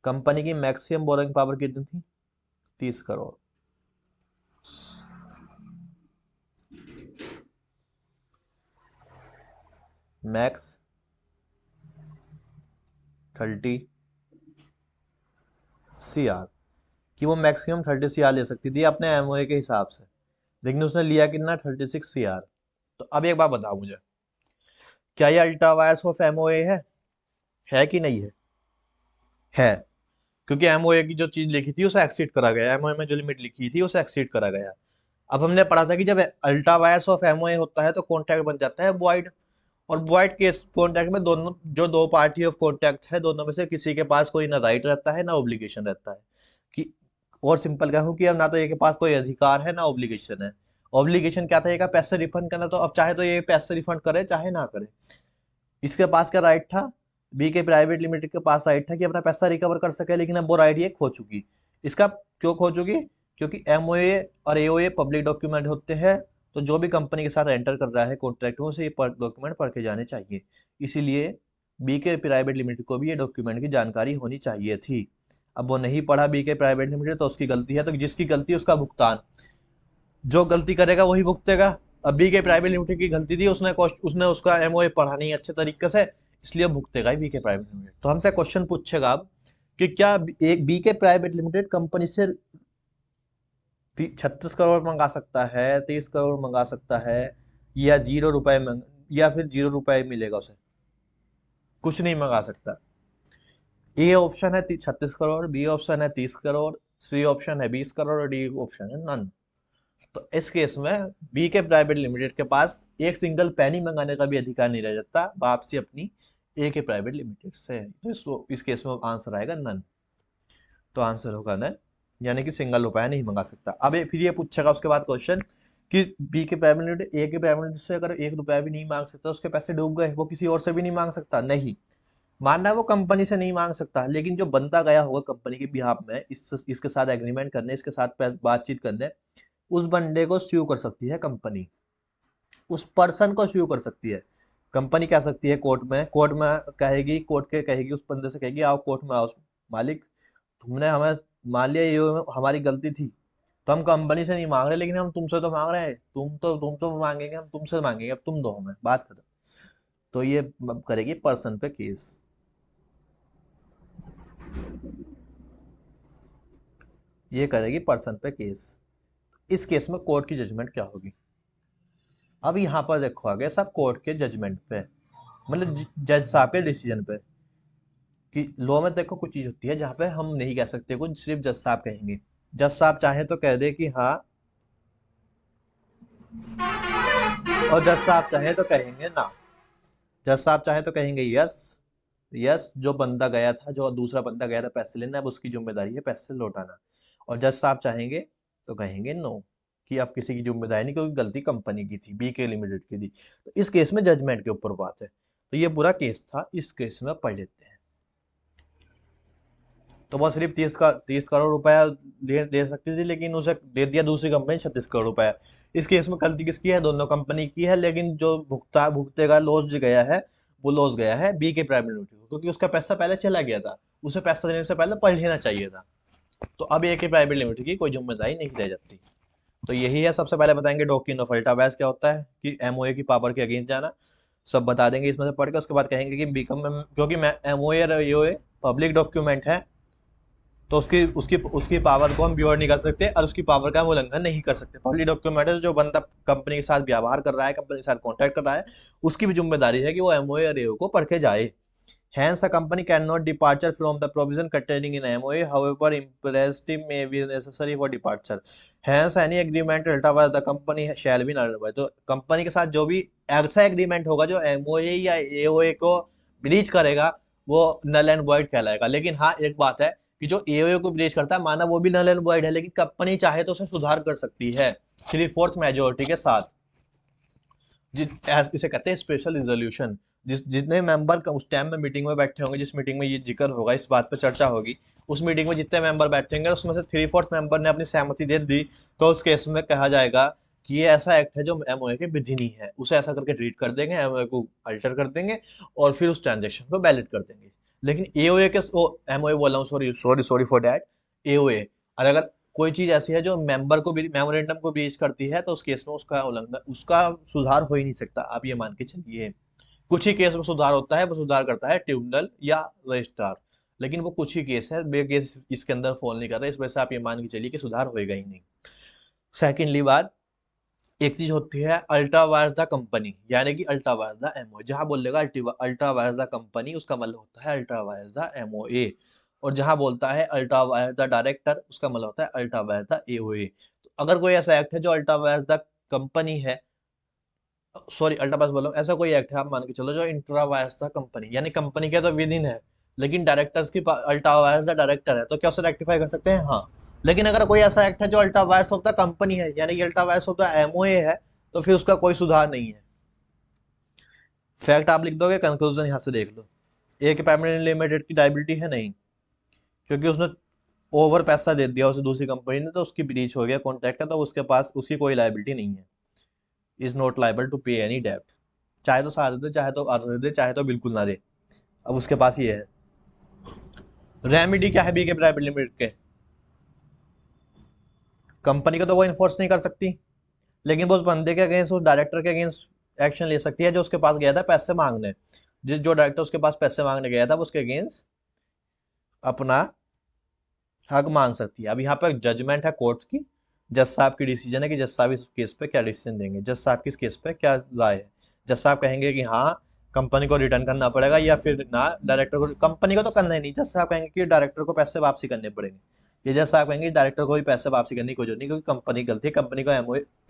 कंपनी की मैक्सिमम बोरोइंग पावर कितनी थी? 30 करोड़। मैक्स 30 CR, कि वो मैक्सिमम 30 CR ले सकती थी अपने MOA के हिसाब से, लेकिन उसने लिया कितना? 36 CR। तो अब एक बात बताओ मुझे, क्या ये अल्ट्रा वायर्स ऑफ MOA है कि नहीं है? है, क्योंकि MOA की जो चीज लिखी थी उसे एक्सीड करा गया, MOA में जो लिमिट लिखी थी उसे एक्सीड करा गया। अब हमने पढ़ा था कि जब अल्ट्रा वायर्स ऑफ MOA होता है तो कॉन्ट्रैक्ट बन जाता है वॉइड, और वॉइड केस कॉन्ट्रैक्ट में दोनों जो दो पार्टी ऑफ कॉन्ट्रैक्ट है, दोनों में से किसी के पास कोई ना राइट रहता है ना ऑब्लिगेशन रहता है कि, और सिंपल कहूँ कि अब ना तो ये के पास कोई अधिकार है ना ऑब्लिगेशन है। ऑब्लिगेशन क्या था, ये का पैसे रिफंड करना, तो अब चाहे तो ये पैसे रिफंड करे चाहे ना करे। इसके पास क्या राइट था, बी के प्राइवेट लिमिटेड के पास राइट था कि अपना पैसा रिकवर कर सके, लेकिन अब वो राइट ये खो चुकी। इसका क्यों खो चुकी, क्योंकि एमओए और एओए पब्लिक डॉक्यूमेंट होते हैं, तो जो भी कंपनी के साथ एंटर कर रहा है कॉन्ट्रैक्ट में, उसे ये डॉक्यूमेंट पढ़ के जाने चाहिए। इसीलिए बी के प्राइवेट लिमिटेड को भी ये डॉक्यूमेंट की जानकारी होनी चाहिए थी। अब वो नहीं पढ़ा बी के प्राइवेट लिमिटेड, तो उसकी गलती है, तो जिसकी गलती है उसका भुगतान, जो गलती करेगा वही भुगतेगा। अब बी के प्राइवेट लिमिटेड की गलती थी, उसने उसका एमओए पढ़ा नहीं अच्छे तरीके से, इसलिए भुगतेगा ही बी के प्राइवेट लिमिटेड। तो हमसे क्वेश्चन पूछेगा अब कि क्या एक B K private limited company से 36 करोड़ मंगा सकता है, 30 करोड़ मंगा सकता है, या 0 रुपए या फिर 0 रुपए मिलेगा उसे, कुछ नहीं मंगा सकता। ए ऑप्शन है 36 करोड़, बी ऑप्शन है 30 करोड़, सी ऑप्शन है 20 करोड़ और डी ऑप्शन है नन। तो इस केस में बी के प्राइवेट लिमिटेड के पास एक सिंगल पैनी मंगाने का भी अधिकार नहीं रह जाता वापसी अपनी ए के प्राइवेट लिमिटेड से। तो इस केस में आंसर आएगा नन। तो आंसर होगा नन, यानी कि सिंगल रुपया नहीं मंगा सकता। अब फिर ये पूछेगा उसके बाद क्वेश्चन कि B K private limited A K private limited से अगर 1 रुपया भी नहीं मांग सकता, उसके पैसे डूब गए, वो किसी और से भी नहीं मांग सकता? नहीं, मानना है वो कंपनी से नहीं मांग सकता, लेकिन जो बंदा गया होगा कंपनी के बिहाफ में इसके साथ एग्रीमेंट करने, इसके साथ बातचीत करने, उस बंदे को स्यू कर सकती है कंपनी, उस पर्सन को स्यू कर सकती है कंपनी। कह सकती है कोर्ट में कहेगी, कोर्ट के कहेगी उस बंदे से, कहेगी आओ कोर्ट में आओ मालिक, तुमने हमें, मान लिया ये हमारी गलती थी, तो हम कंपनी से नहीं मांग रहे, लेकिन हम तुमसे तो मांग रहे हैं, तुम तो मांगेंगे, हम तुमसे मांगेंगे, अब तुम दो हमें, बात खत्म। तो ये करेगी पर्सन पे केस, ये करेगी पर्सन पे केस। इस केस में कोर्ट की जजमेंट क्या होगी? अब यहाँ पर देखो आगे सब कोर्ट के जजमेंट पे, मतलब जज साहब के डिसीजन पे, कि लॉ में देखो कुछ चीज होती है जहाँ पे हम नहीं कह सकते कुछ, सिर्फ जज साहब कहेंगे। जज साहब चाहे तो कह दे कि हाँ, और जज साहब चाहे तो कहेंगे ना। जज साहब चाहे तो कहेंगे यस, यस जो बंदा गया था, जो दूसरा बंदा गया था पैसे लेने, अब उसकी जिम्मेदारी है पैसे लौटाना। और जज साहब चाहेंगे तो कहेंगे नो, कि अब किसी की जिम्मेदारी नहीं, क्योंकि गलती कंपनी की थी, बी के लिमिटेड की थी। तो इस केस में जजमेंट के ऊपर बात है। तो ये पूरा केस था, इस केस में पढ़ लेते हैं। तो वो सिर्फ 30 करोड़ रुपया दे सकती थी, लेकिन उसे दे दिया दूसरी कंपनी 36 करोड़ रुपया। इस केस में गलती किसकी है? दोनों कंपनी की है, लेकिन जो भुगतेगा लॉस जो गया है, वो लॉस गया है बी के प्राइवेट लिमिटेड को, क्योंकि उसका पैसा पहले चला गया था, उसे पैसा देने से पहले पढ़ लेना चाहिए था। तो अब ए के प्राइवेट लिमिटेड की कोई जिम्मेदारी नहीं रह जाती। तो यही है, सबसे पहले बताएंगे डॉक्ट्रिन ऑफ अल्टा वायर्स क्या होता है, कि एमओए की पावर के अगेंस्ट जाना, सब बता देंगे इसमें से पढ़ के। उसके बाद कहेंगे कि बीकम में, क्योंकि मैं एमओए और एओए पब्लिक डॉक्यूमेंट है, तो उसकी उसकी उसकी पावर को हम व्योर नहीं कर सकते, और उसकी पावर का हम उल्लंघन नहीं कर सकते। पब्लिक डॉक्यूमेंट है, जो बंदा कंपनी के साथ व्यवहार कर रहा है, कंपनी के साथ कॉन्टैक्ट कर रहा है, उसकी भी जिम्मेदारी है कि वो एमओए और एओ को पढ़ के जाए। Hence, a company cannot departure from the provision containing in MOA. However, imperative may be necessary for departure. Hence, any agreement otherwise the company shall be nulled. तो कंपनी के साथ जो भी ऐसा एग्रीमेंट होगा जो एमओए या एओए को ब्रीच करेगा, वो नल एंड वॉइड कहलाएगा। लेकिन हाँ, एक बात है कि जो एओए को ब्रीच करता है, माना वो भी नल एंड वॉइड है, लेकिन कंपनी चाहे तो उसे सुधार कर सकती है 3/4 मेजोरिटी के साथ। इसे कहते हैं स्पेशल रिजोल्यूशन। जितने मेंबर उस टाइम में मीटिंग में बैठे होंगे, जिस मीटिंग में ये जिक्र होगा, इस बात पर चर्चा होगी, उस मीटिंग में जितने मेंबर बैठे होंगे, उसमें से 3/4 मेंबर ने अपनी सहमति दे दी, तो उस केस में कहा जाएगा कि ये ऐसा एक्ट है जो एमओए के विधि नहीं है, उसे ऐसा करके ट्रीट कर देंगे, एमओए को अल्टर कर देंगे, और फिर उस ट्रांजेक्शन को वैलिड कर देंगे। लेकिन एओए के, एमओए बोला हूँ, sorry sorry sorry for that, AOA, और अगर कोई चीज ऐसी है जो मेंबर को भी मेमोरेंडम को ब्रीच करती है, तो उस केस में उसका उल्लंघन, उसका सुधार हो ही नहीं सकता। आप ये मान के चलिए, कुछ ही केस में सुधार होता है, वो सुधार करता है ट्रिब्यूनल या रजिस्ट्रार, लेकिन वो कुछ ही केस है, बे केस इसके अंदर फॉल नहीं कर रहा, इस वजह से आप ये मान के चलिए कि सुधार होएगा ही नहीं। सेकेंडली बात, एक चीज होती है अल्ट्रा वायर्स द कंपनी, यानी कि अल्ट्रा वायर्स द एमओए। जहां बोलेगा अल्ट्रा वायर्स द कंपनी, उसका मतलब होता है अल्ट्रा वायर्स द एमओए। और जहां बोलता है अल्ट्रा वायर्स द डायरेक्टर, उसका मतलब होता है अल्ट्रा वायर्स द एओए। तो अगर कोई ऐसा एक्ट है जो अल्ट्रा वायर्स द कंपनी है, सॉरी अल्ट्रा वायरस बोलो, ऐसा कोई एक्ट है आप मान के चलो जो इंट्रा वायरस था कंपनी, यानी कंपनी के तो विद इन है, लेकिन डायरेक्टर्स की अल्ट्रा वायरस का डायरेक्टर है, तो क्या उसे रेक्टिफाई कर सकते हैं? हाँ। लेकिन अगर कोई ऐसा एक्ट है जो ultra vires of the company है, यानी कि ultra vires of the MOA है, तो फिर उसका कोई सुधार नहीं है। फैक्ट आप लिख दोगे, कंक्लूजन यहाँ से देख लो। एक प्राइमरी लिमिटेड की लायबिलिटी है नहीं, क्योंकि उसने ओवर पैसा दे दिया उसे दूसरी कंपनी ने, तो उसकी ब्रीच हो गया कॉन्ट्रैक्ट का, तो उसके पास उसकी कोई लायबिलिटी नहीं है। इज नॉट लाइबल टू पे एनी डेब्ट। चाहे तो सारे दे, चाहे तो आधे दे, चाहे तो बिल्कुल ना दे, अब उसके पास ये है। रेमेडी क्या है बी के प्राइवेट लिमिटेड के? कंपनी को तो वो इन्फोर्स नहीं कर सकती, लेकिन वो उस बंदे के अगेंस्ट, उस डायरेक्टर के अगेंस्ट एक्शन ले सकती है जो उसके पास गया था पैसे मांगने। जिस जो डायरेक्टर उसके पास पैसे मांगने गया था, वो उसके अगेंस्ट अपना हक मांग सकती है। अब यहाँ पर जजमेंट है कोर्ट की, जज साहब की डिसीजन है कि जज साहब इस केस पे क्या डिसीजन देंगे, जज साहब की इस केस पे क्या राय है। जज साहब कहेंगे कि हाँ कंपनी को रिटर्न करना पड़ेगा, या फिर ना डायरेक्टर को, कंपनी को तो करना ही नहीं, जज साहब कहेंगे कि डायरेक्टर को पैसे वापसी करने पड़ेंगे। ये जज साहब कहेंगे डायरेक्टर को भी पैसे वापसी करने की कोई जरूरत नहीं, क्योंकि कंपनी गलती है, कंपनी को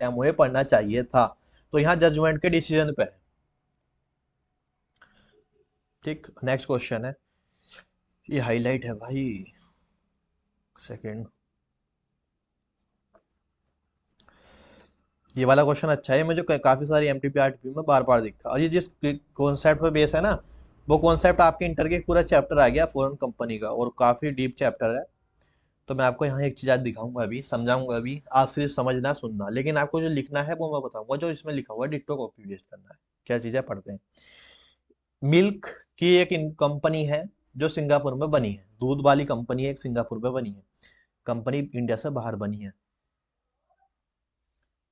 एमओए पढ़ना चाहिए था। तो यहाँ जजमेंट के डिसीजन पे है। ठीक, नेक्स्ट क्वेश्चन है, ये हाईलाइट है भाई, सेकेंड। ये वाला क्वेश्चन अच्छा है, मुझे काफी सारी एमटीपी आरटीपी में बार बार दिखा, और ये जिस कॉन्सेप्ट पे बेस है ना, वो कॉन्सेप्ट आपके इंटर के पूरा चैप्टर आ गया फॉरेन कंपनी का, और काफी डीप चैप्टर है। तो मैं आपको यहाँ एक चीज आज दिखाऊंगा, अभी समझाऊंगा, अभी आप सिर्फ समझना सुनना, लेकिन आपको जो लिखना है वो मैं बताऊंगा, जो इसमें लिखा हुआ है डिट्टो कॉपी पेस्ट करना है। क्या चीजें पढ़ते हैं। मिल्क की एक कंपनी है जो सिंगापुर में बनी है, दूध वाली कंपनी है, एक सिंगापुर में बनी है, कंपनी इंडिया से बाहर बनी है।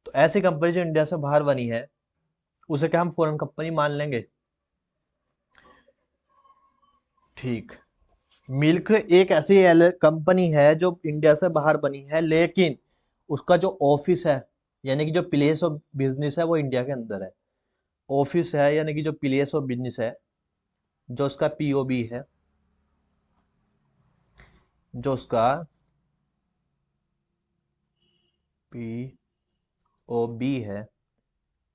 तो ऐसी कंपनी जो इंडिया से बाहर बनी है, उसे क्या हम फॉरेन कंपनी मान लेंगे? ठीक। मिल्क एक ऐसी कंपनी है जो इंडिया से बाहर बनी है, लेकिन उसका जो ऑफिस है, यानी कि जो प्लेस ऑफ बिजनेस है, वो इंडिया के अंदर है। ऑफिस है यानी कि जो प्लेस ऑफ बिजनेस है, जो उसका पीओबी है, जो उसका पीओबी है,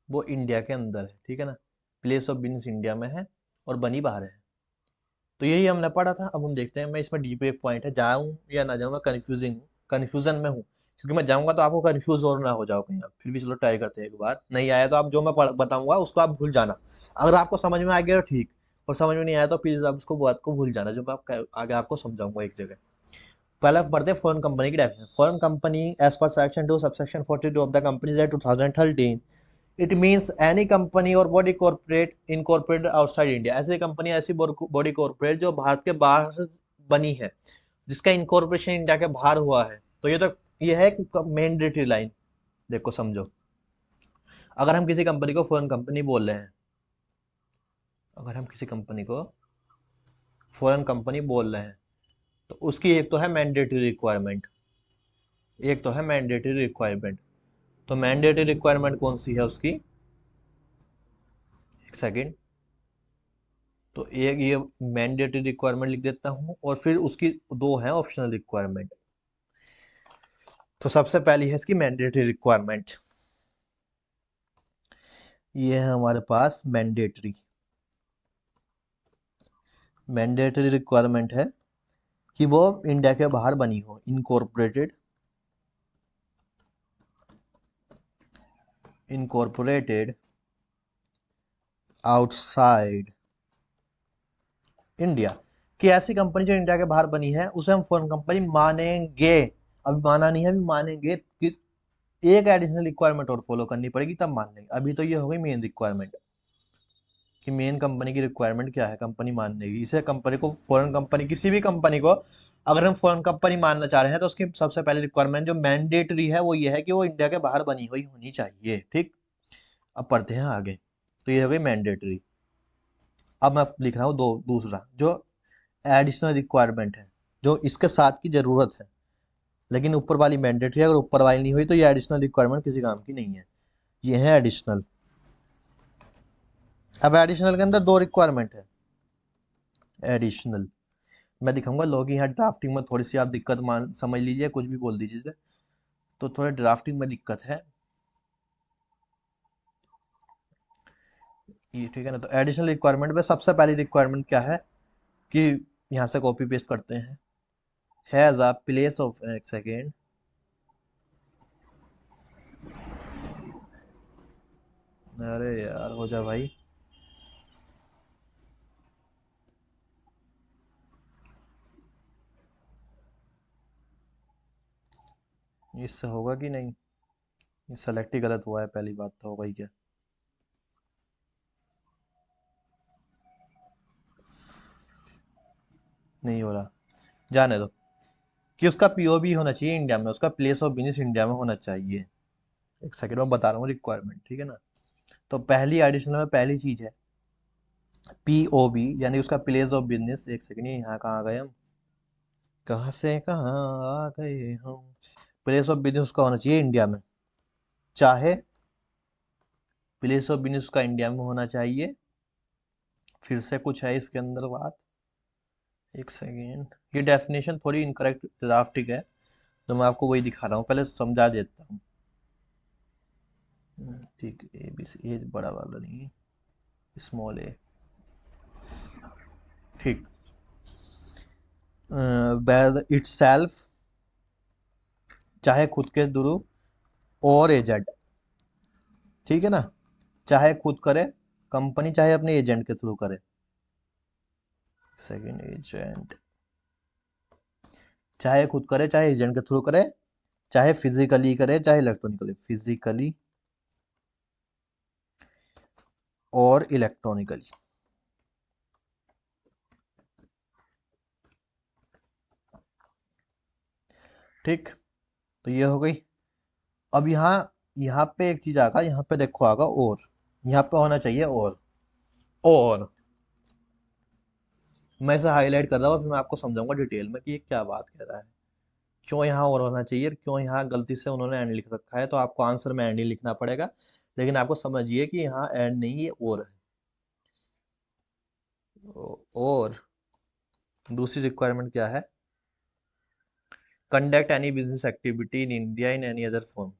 वो इंडिया के अंदर है, ठीक है ना। प्लेस ऑफ बिजनेस इंडिया में है और बनी बाहर है। तो यही हमने पढ़ा था। अब हम देखते हैं, मैं इसमें डीप एक पॉइंट है, जाऊं या ना जाऊं, मैं कंफ्यूजिंग हूँ, कन्फ्यूजन में हूँ, क्योंकि मैं जाऊंगा तो आपको कंफ्यूज और ना हो जाओ कहीं आप। फिर भी चलो ट्राई करते हैं एक बार, नहीं आया तो आप जो मैं बताऊंगा उसको आप भूल जाना। अगर आपको समझ में आ गया तो ठीक, और समझ में नहीं आया तो प्लीज आप उसको बात को भूल जाना, जो मैं आगे आपको समझाऊंगा एक जगह। पहले पढ़ते हैं फॉरेन कंपनी की definition. Foreign company as per section 2 subsection 42 of the companies act 2013, it means any company or body corporate incorporated outside India. ऐसी कंपनी, ऐसी बॉडी कॉर्पोरेट जो भारत के बाहर बनी है, जिसका इनकॉर्पोरेशन इंडिया के बाहर हुआ है। तो ये है मैंडेटरी लाइन। देखो समझो, अगर हम किसी कंपनी को फॉरेन कंपनी बोल रहे हैं, अगर हम किसी कंपनी को फॉरेन कंपनी बोल रहे हैं, तो उसकी एक तो है मैंडेटरी रिक्वायरमेंट, एक तो है मैंडेटरी रिक्वायरमेंट। तो मैंडेटरी रिक्वायरमेंट कौन सी है उसकी? एक सेकेंड। तो एक ये मैंडेटरी रिक्वायरमेंट लिख देता हूं, और फिर उसकी दो है ऑप्शनल रिक्वायरमेंट। तो सबसे पहली है इसकी मैंडेटरी रिक्वायरमेंट, ये है हमारे पास मैंडेटरी। मैंडेटरी रिक्वायरमेंट है कि वो इंडिया के बाहर बनी हो, इनकॉर्पोरेटेड, इनकॉर्पोरेटेड आउटसाइड इंडिया। कि ऐसी कंपनी जो इंडिया के बाहर बनी है, उसे हम फॉरेन कंपनी मानेंगे। अभी माना नहीं है, अभी मानेंगे कि एक एडिशनल रिक्वायरमेंट और फॉलो करनी पड़ेगी, तब मान लेंगे। अभी तो ये हो गई मेन रिक्वायरमेंट, कि मेन कंपनी की रिक्वायरमेंट क्या है कंपनी मानने की। इसे कंपनी को, फॉरेन कंपनी, किसी भी कंपनी को अगर हम फॉरेन कंपनी मानना चाह रहे हैं, तो उसकी सबसे पहले रिक्वायरमेंट जो मैंडेटरी है वो ये है कि वो इंडिया के बाहर बनी हुई होनी चाहिए। ठीक, अब पढ़ते हैं आगे। तो ये हो गई मैंडेटरी। अब मैं लिख रहा हूँ दूसरा जो एडिशनल रिक्वायरमेंट है, जो इसके साथ की जरूरत है, लेकिन ऊपर वाली मैंडेटरी है, अगर ऊपर वाली नहीं हुई तो ये एडिशनल रिक्वायरमेंट किसी काम की नहीं है। ये है एडिशनल। अब एडिशनल के अंदर दो रिक्वायरमेंट है एडिशनल। मैं दिखाऊंगा लोग, यहाँ ड्राफ्टिंग में थोड़ी सी आप दिक्कत मान समझ लीजिए, कुछ भी बोल दीजिए, तो थोड़ा ड्राफ्टिंग में दिक्कत है। ये ठीक है ना। तो एडिशनल रिक्वायरमेंट में सबसे पहली रिक्वायरमेंट क्या है कि यहाँ से कॉपी पेस्ट करते हैं, हैज अ प्लेस ऑफ, एक सेकेंड, अरे यार हो जा भाई, इससे होगा कि नहीं, ये सेलेक्ट ही गलत हुआ है, पहली बात तो होगा ही क्या। नहीं हो रहा, जाने दो। कि उसका पीओबी होना चाहिए इंडिया में, उसका प्लेस ऑफ बिजनेस इंडिया में होना चाहिए। एक सेकंड में बता रहा हूँ रिक्वायरमेंट, ठीक है ना। तो पहली एडिशनल में पहली चीज है पीओबी, यानी उसका प्लेस ऑफ बिजनेस। एक सेकंड, यहाँ कहाँ आ गए हम, कहाँ से कहाँ आ गए हम। प्लेस ऑफ बिजनेस उसका होना चाहिए इंडिया में, चाहे प्लेस ऑफ बिजनेस उसका इंडिया में होना चाहिए। फिर से कुछ है इसके अंदर बात, एक सेकेंड, ये डेफिनेशन थोड़ी इनकरेक्ट ड्राफ्टिंग है, तो मैं आपको वही दिखा रहा हूँ, पहले समझा देता हूँ। ठीक, ए बी सी, ए बड़ा वाला नहीं, स्मॉल ए, ठीक। बाय इटसेल्फ, चाहे खुद के थ्रू, और एजेंट, ठीक है ना, चाहे खुद करे कंपनी, चाहे अपने एजेंट के थ्रू करे। सेकंड, एजेंट, चाहे खुद करे चाहे एजेंट के थ्रू करे, चाहे फिजिकली करे चाहे इलेक्ट्रॉनिकली, फिजिकली और इलेक्ट्रॉनिकली, ठीक। तो ये हो गई। अब यहाँ यहाँ पे एक चीज आगा, यहाँ पे देखो आगा और, यहाँ पे होना चाहिए और मैं इसे हाईलाइट कर रहा हूँ, फिर मैं आपको समझाऊंगा डिटेल में कि ये क्या बात कह रहा है, क्यों यहाँ और होना चाहिए, क्यों यहाँ गलती से उन्होंने एंड लिख रखा है। तो आपको आंसर में एंड ही लिखना पड़ेगा, लेकिन आपको समझिए कि यहाँ एंड नहीं, ये और है। और दूसरी रिक्वायरमेंट क्या है, conduct any business activity in India in any other form.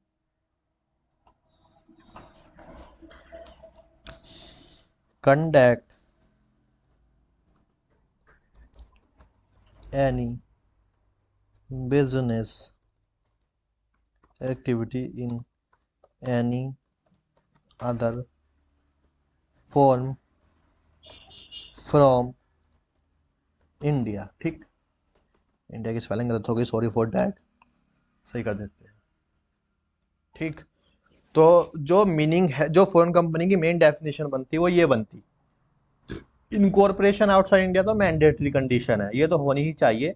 Conduct any business activity in any other form from India, ठीक। इंडिया की स्पेलिंग गलत हो गई, सॉरी फॉर दैट, सही कर देते हैं, ठीक। तो जो मीनिंग है, जो फॉरेन कंपनी की मेन डेफिनेशन बनती है वो ये बनती, इनकॉर्पोरेशन आउटसाइड इंडिया तो मैंडेटरी कंडीशन है, ये तो होनी ही चाहिए।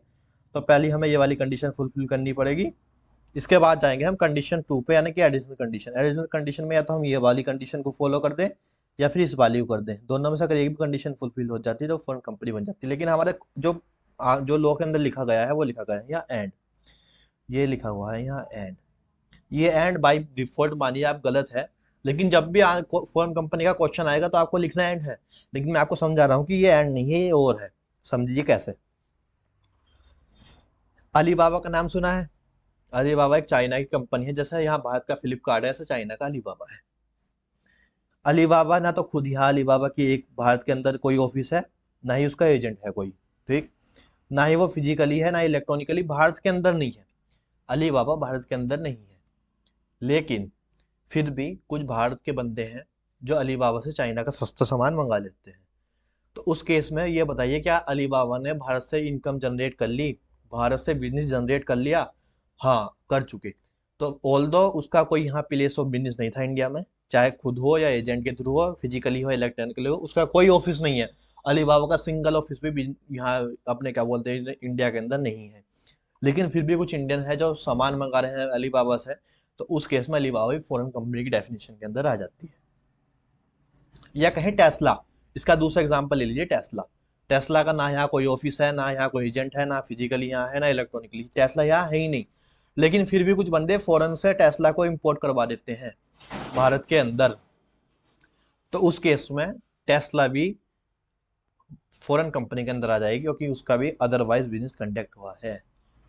तो पहली हमें ये वाली कंडीशन फुलफिल करनी पड़ेगी। इसके बाद जाएंगे हम कंडीशन 2 पे, यानी कि एडिशनल कंडीशन। एडिशनल कंडीशन में या तो हम ये वाली कंडीशन को फॉलो कर दें या फिर इस वाली को कर दें, दोनों में से अगर एक भी कंडीशन फुलफिल हो जाती है तो फॉरेन कंपनी बन जाती है। लेकिन हमारे जो लॉ के अंदर लिखा गया है वो लिखा गया है यहाँ एंड, ये लिखा हुआ है यहाँ एंड। ये एंड बाय डिफॉल्ट मानिए आप गलत है, लेकिन जब भी फॉरेन कंपनी का क्वेश्चन आएगा तो आपको लिखना एंड है। लेकिन मैं आपको समझा रहा हूँ कि ये एंड नहीं है, ये और है। समझिए कैसे। अलीबाबा का नाम सुना है? अलीबाबा एक चाइना की कंपनी है, जैसे यहाँ भारत का फ्लिपकार्ट है, ऐसे चाइना का अलीबाबा है। अलीबाबा ना तो खुद यहाँ अलीबाबा की एक भारत के अंदर कोई ऑफिस है, ना ही उसका एजेंट है कोई, ठीक। ना ही वो फिजिकली है, ना इलेक्ट्रॉनिकली भारत के अंदर नहीं है। अलीबाबा भारत के अंदर नहीं है, लेकिन फिर भी कुछ भारत के बंदे हैं जो अलीबाबा से चाइना का सस्ता सामान मंगा लेते हैं। तो उस केस में ये बताइए, क्या अलीबाबा ने भारत से इनकम जनरेट कर ली, भारत से बिजनेस जनरेट कर लिया? हाँ, कर चुके। तो ऑल दो उसका कोई यहाँ प्लेस ऑफ बिजनेस नहीं था इंडिया में, चाहे खुद हो या एजेंट के थ्रू हो, फिजिकली हो इलेक्ट्रॉनिकली हो, उसका कोई ऑफिस नहीं है। अलीबाबा का सिंगल ऑफिस भी यहाँ अपने क्या बोलते हैं इंडिया के अंदर नहीं है। लेकिन फिर भी कुछ इंडियन है जो सामान मंगा रहे हैं अलीबाबा से, तो उस केस में अलीबाबा भी फॉरेन कंपनी की डेफिनेशन के अंदर आ जाती है। या कहें टेस्ला, इसका दूसरा एग्जांपल ले लीजिए, टेस्ला। टेस्ला का ना यहाँ कोई ऑफिस है, ना यहाँ कोई एजेंट है, ना फिजिकली यहाँ है, ना इलेक्ट्रॉनिकली, टेस्ला यहाँ है ही नहीं। लेकिन फिर भी कुछ बंदे फॉरेन से टेस्ला को इंपोर्ट करवा देते हैं भारत के अंदर, तो उस केस में टेस्ला भी फॉरेन कंपनी के अंदर आ जाएगी, क्योंकि उसका भी अदरवाइज बिजनेस कंडक्ट हुआ है।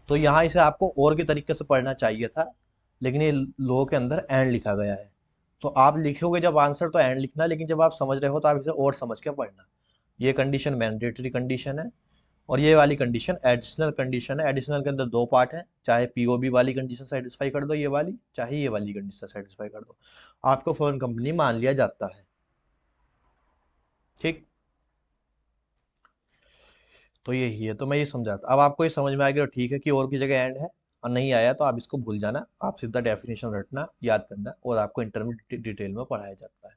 तो यहाँ इसे आपको और के तरीके से पढ़ना चाहिए था, लेकिन ये लो के अंदर एंड लिखा गया है। तो आप लिखोगे जब आंसर तो एंड लिखना, लेकिन जब आप समझ रहे हो तो आप इसे और समझ के पढ़ना। ये कंडीशन मैंडेटरी कंडीशन है और ये वाली कंडीशन एडिशनल कंडीशन है। एडिशनल के अंदर दो पार्ट है, चाहे पीओबी वाली कंडीशन सेटिस्फाई कर दो ये वाली, चाहे ये वाली कंडीशन सेटिस्फाई कर दो, आपको फॉरेन कंपनी मान लिया जाता है। ठीक, तो यही है। तो मैं ये समझाता, अब आपको ये समझ में आ गया तो ठीक है कि और की जगह एंड है, और नहीं आया तो आप इसको भूल जाना, आप सीधा डेफिनेशन रटना, याद करना, और आपको इंटरमीडिएट डिटेल में पढ़ाया जाता है।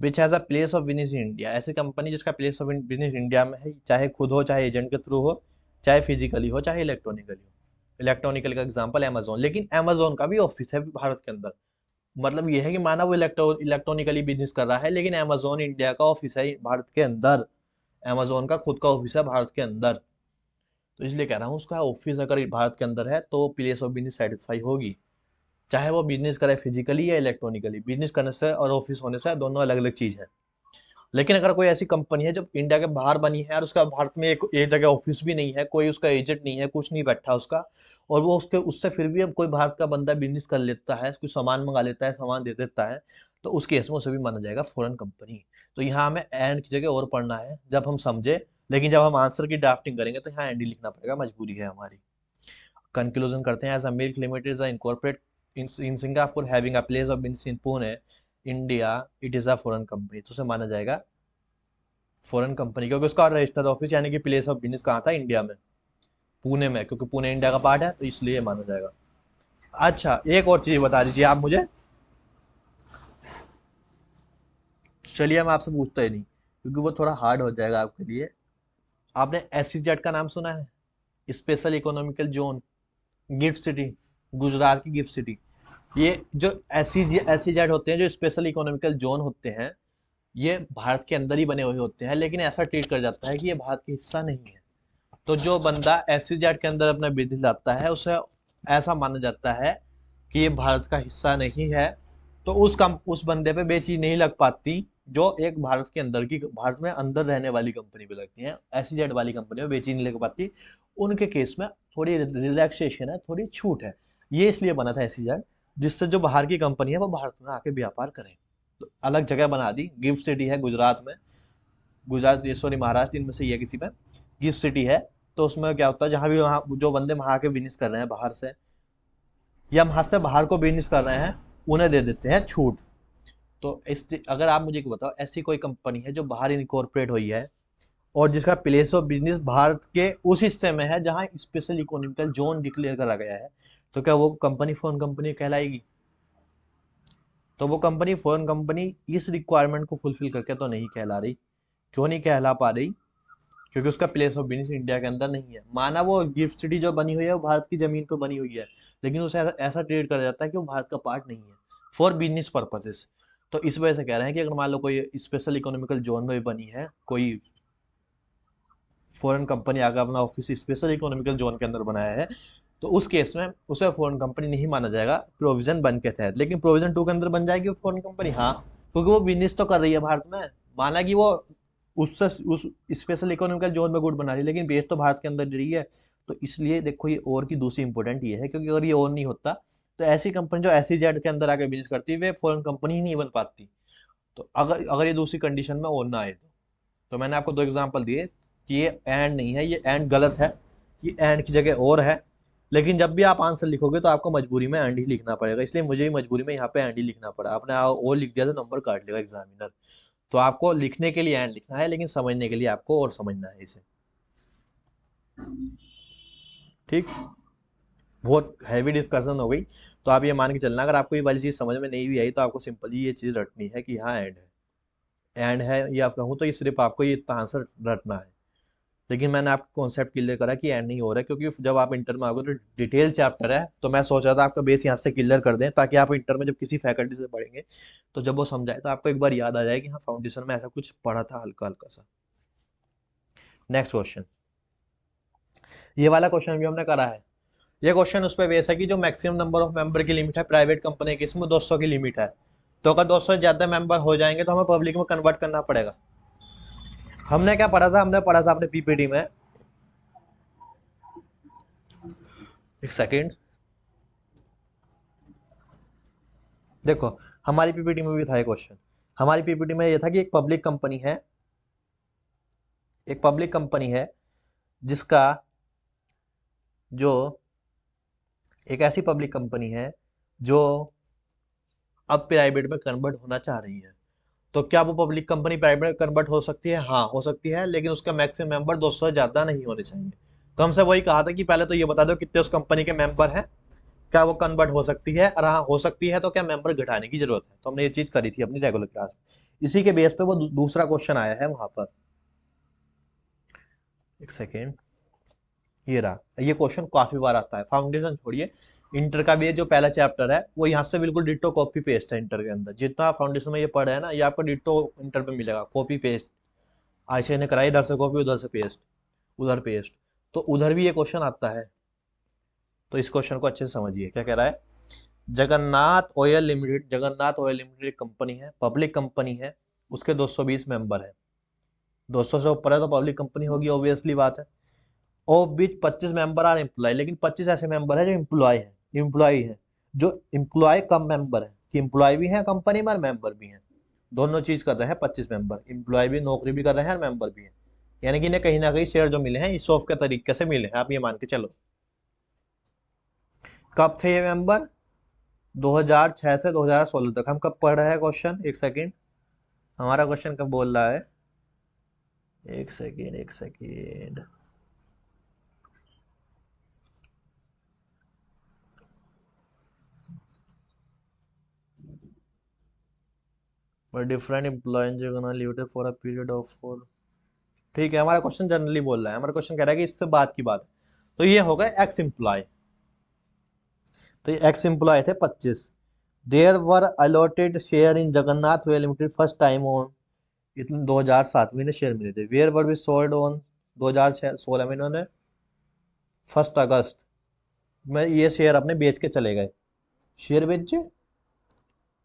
Which has a place of business in India, ऐसी कंपनी जिसका प्लेस ऑफ बिजनेस इंडिया में है, चाहे खुद हो, चाहे एजेंट के थ्रू हो, चाहे फिजिकली हो, चाहे इलेक्ट्रॉनिकली हो। इलेक्ट्रॉनिकल का एग्जांपल अमेजोन, लेकिन अमेजोन का भी ऑफिस है भारत के अंदर। मतलब ये है कि माना वो इलेक्ट्रॉनिकली बिजनेस कर रहा है, लेकिन अमेजोन इंडिया का ऑफिस है भारत के अंदर, अमेजोन का खुद का ऑफिस है भारत के अंदर। तो इसलिए कह रहा हूँ उसका ऑफिस अगर भारत के अंदर है तो प्लेस ऑफ बिजनेस सेटिस्फाई होगी, चाहे वो बिजनेस करे फिजिकली या इलेक्ट्रॉनिकली। बिजनेस करने से और ऑफिस होने से दोनों अलग अलग चीज है। लेकिन अगर कोई ऐसी कंपनी है जो इंडिया के बाहर बनी है और उसका भारत में एक जगह ऑफिस भी नहीं है, कोई उसका एजेंट नहीं है, कुछ नहीं बैठा उसका, और वो उसके उससे फिर भी अब कोई भारत का बंदा बिजनेस कर लेता है, कुछ सामान मंगा लेता है, सामान दे देता है, तो उस केस में उसे भी माना जाएगा फॉरेन कंपनी। तो यहाँ हमें एंड की जगह और पढ़ना है जब हम समझे, लेकिन जब हम आंसर की ड्राफ्टिंग करेंगे तो यहाँ एंड ही लिखना पड़ेगा, मजबूरी है हमारी। कंक्लूजन करते हैं, as a milk limited is incorporate in Singapore having a place of business in Pune India, it is a foreign company, तो उसे माना जाएगा फॉरेन कंपनी, क्योंकि उसका रजिस्टर्ड ऑफिस यानी कि प्लेस ऑफ बिजनेस कहाँ था, इंडिया में, पुणे में, क्योंकि पुणे इंडिया का पार्ट है तो इसलिए माना जाएगा। अच्छा, एक और चीज बता दीजिए आप मुझे, चलिए मैं आपसे पूछता ही नहीं क्योंकि वो थोड़ा हार्ड हो जाएगा आपके लिए। आपने एसईजेड का नाम सुना है, special economical zone, gift city, Gujarat की गिफ्ट सिटी। ये जो एसईजेड होते हैं, जो स्पेशल इकोनॉमिकल जोन होते हैं, ये भारत के अंदर ही बने हुए होते हैं, लेकिन ऐसा ट्रीट कर जाता है कि ये भारत का हिस्सा नहीं है। तो जो बंदा एसईजेड के अंदर अपना बिजनेस लाता है उसे ऐसा माना जाता है कि ये भारत का हिस्सा नहीं है, तो उस बंदे पे बेची नहीं लग पाती, जो एक भारत के अंदर की, भारत में अंदर रहने वाली कंपनी पे लगती है, एसईजेड वाली कंपनी में बेची नहीं लग पाती। उनके केस में थोड़ी रिलैक्सेशन है, थोड़ी छूट है। ये इसलिए बना था एसईजेड, जिससे जो बाहर की कंपनी है वो भारत में आके व्यापार करें। तो अलग जगह बना दी, गिफ्ट सिटी है गुजरात में, गुजरात ये सॉरी महाराष्ट्र, इनमें से ही है किसी में गिफ्ट सिटी है। तो उसमें क्या होता है, जहाँ भी वहाँ जो बंदे वहाँ के बिजनेस कर रहे हैं बाहर से, या वहाँ से बाहर को बिजनेस कर रहे हैं, उन्हें दे देते हैं छूट। तो इस अगर आप मुझे बताओ ऐसी कोई कंपनी है जो बाहर इनकॉर्पोरेट हुई है और जिसका प्लेस ऑफ बिजनेस भारत के उस हिस्से में है जहाँ स्पेशल इकोनॉमिकल जोन डिक्लेयर करा गया है, तो क्या वो कंपनी फॉरेन कंपनी कहलाएगी? तो वो कंपनी फॉरेन कंपनी इस रिक्वायरमेंट को फुलफिल करके तो नहीं कहला रही। क्यों नहीं कहला पा रही? क्योंकि उसका प्लेस ऑफ बिजनेस इंडिया के अंदर नहीं है। माना वो गिफ्ट सिटी जो बनी हुई है वो भारत की जमीन पर बनी हुई है, लेकिन उसे ऐसा ट्रीट करा जाता है कि वो भारत का पार्ट नहीं है फॉर बिजनेस पर्पसेस। तो इस वजह से कह रहे हैं कि अगर मान लो कोई स्पेशल इकोनॉमिकल जोन में भी बनी है कोई फॉरेन कंपनी, आकर अपना ऑफिस स्पेशल इकोनॉमिकल जोन के अंदर बनाया है, तो उस केस में उसे फॉरेन कंपनी नहीं माना जाएगा प्रोविजन वन के तहत। लेकिन प्रोविजन टू के अंदर बन जाएगी वो फॉरेन कंपनी, हाँ, क्योंकि वो बिजनेस तो कर रही है भारत में। माना कि वो उससे उस स्पेशल इकोनॉमिकल जोन में गुड बना रही है, लेकिन बेस तो भारत के अंदर रही है। तो इसलिए देखो ये और की दूसरी इंपॉर्टेंट ये है, क्योंकि अगर ये और नहीं होता तो ऐसी कंपनी जो एसईजेड के अंदर आके बिजनेस करती है वे फॉरेन कंपनी ही नहीं बन पाती। तो अगर अगर ये दूसरी कंडीशन में और ना आए तो मैंने आपको दो एग्जांपल दिए कि ये एंड नहीं है, ये एंड गलत है, ये एंड की जगह और है। लेकिन जब भी आप आंसर लिखोगे तो आपको मजबूरी में एंड ही लिखना पड़ेगा, इसलिए मुझे भी मजबूरी में यहाँ पे एंड ही लिखना पड़ा। आपने और लिख दिया तो नंबर काट लेगा एग्जामिनर। तो आपको लिखने के लिए एंड लिखना है, लेकिन समझने के लिए आपको और समझना है इसे। ठीक, बहुत हैवी डिस्कशन हो गई। तो आप ये मान के चलना, अगर आपको ये वाली चीज़ समझ में नहीं भी आई तो आपको सिंपली ये चीज़ रटनी है कि हाँ एंड है, ये आप कहूँ तो ये सिर्फ आपको ये आंसर रटना है। लेकिन मैंने आपको कॉन्सेप्ट क्लियर करा कि एंड नहीं हो रहा है, क्योंकि जब आप इंटर में आओगे तो डिटेल चैप्टर है, तो मैं सोच रहा था आपका बेस यहाँ से क्लियर कर दें, ताकि आप इंटर में जब किसी फैकल्टी से पढ़ेंगे तो जब वो समझाए तो आपको एक बार याद आ जाए कि हाँ फाउंडेशन में ऐसा कुछ पढ़ा था हल्का हल्का सा। नेक्स्ट क्वेश्चन, ये वाला क्वेश्चन भी हमने करा है। ये क्वेश्चन उस पर बेस है कि जो मैक्सिमम नंबर ऑफ मेंबर की लिमिट है प्राइवेट कंपनी की, इसमें 200 की लिमिट है। तो अगर 200 से ज्यादा मेंबर हो जाएंगे तो हमें पब्लिक में कन्वर्ट करना पड़ेगा। हमने क्या पढ़ा था, हमने पढ़ा था अपने पीपीटी में, एक सेकेंड, देखो हमारी पीपीटी में भी था ये क्वेश्चन। हमारी पीपीटी में ये था कि एक पब्लिक कंपनी है जिसका जो एक ऐसी पब्लिक कंपनी है जो अब प्राइवेट में कन्वर्ट होना चाह रही है। तो क्या वो पब्लिक कंपनी प्राइवेट में कन्वर्ट हो सकती है? हाँ हो सकती है, लेकिन उसका मैक्सिमम मेंबर 200 से ज्यादा नहीं होने चाहिए। तो हमसे वही कहा था कि पहले तो ये बता दो कितने उस कंपनी के मेंबर हैं, क्या वो कन्वर्ट हो सकती है, और हाँ हो सकती है तो क्या मेंबर घटाने की जरूरत है। तो हमने ये चीज करी थी अपनी रेगुलर क्लास में। इसी के बेस पे वो दूसरा क्वेश्चन आया है वहां पर। एक सेकेंड, ये रहा। ये क्वेश्चन काफी बार आता है, फाउंडेशन छोड़िए, इंटर का भी ये जो पहला चैप्टर है वो यहाँ से बिल्कुल डिट्टो कॉपी पेस्ट है। इंटर के अंदर जितना फाउंडेशन में ये पढ़ा है ना, ये आपको डिट्टो इंटर पे मिलेगा, कॉपी पेस्ट। आयशा ने कराई, इधर से कॉपी उधर से पेस्ट, उधर पेस्ट। तो उधर भी ये क्वेश्चन आता है। तो इस क्वेश्चन को अच्छे से समझिए क्या कह रहा है। जगन्नाथ ऑयल लिमिटेड एक कंपनी है, पब्लिक कंपनी है, उसके 220 मेंबर है। 200 से ऊपर है तो पब्लिक कंपनी होगी, ऑब्वियसली बात है। Of which 25 member are employ, लेकिन 25 ऐसे मेंबर है जो एम्प्लॉय है। जो एम्प्लॉय कम मेंबर है, कि एम्प्लॉय भी है कंपनी में और मेंबर भी है, दोनों चीज कर रहे हैं। 25 मेंबर एम्प्लॉय भी नौकरी भी कर रहे हैं और मेंबर भी है, यानी कि इन्हें कहीं ना कहीं शेयर जो मिले हैं इस ऑफ के तरीके से मिले हैं, आप ये मान के चलो। कब थे ये मेंबर? 2006 से 2016 तक। हम कब पढ़ रहे हैं क्वेश्चन? एक सेकेंड, हमारा क्वेश्चन कब बोल रहा है? एक सेकेंड एक second, but different employ limited for a period of 4। ठीक है, हमारा क्वेश्चन जनरली बोल रहा है, हमारा क्वेश्चन कह रहा है कि इससे बात की बात है। तो ये होगा एक्स एम्प्लॉय। तो ये एक्स एम्प्लॉय थे 25। There were allotted share in Jagannath well limited first time on, इतने 2007 में इन्हें शेयर मिले थे। Where were be sold on 2016 में इन्होंने 1 अगस्त में ये शेयर अपने बेच के चले गए। शेयर बेचे,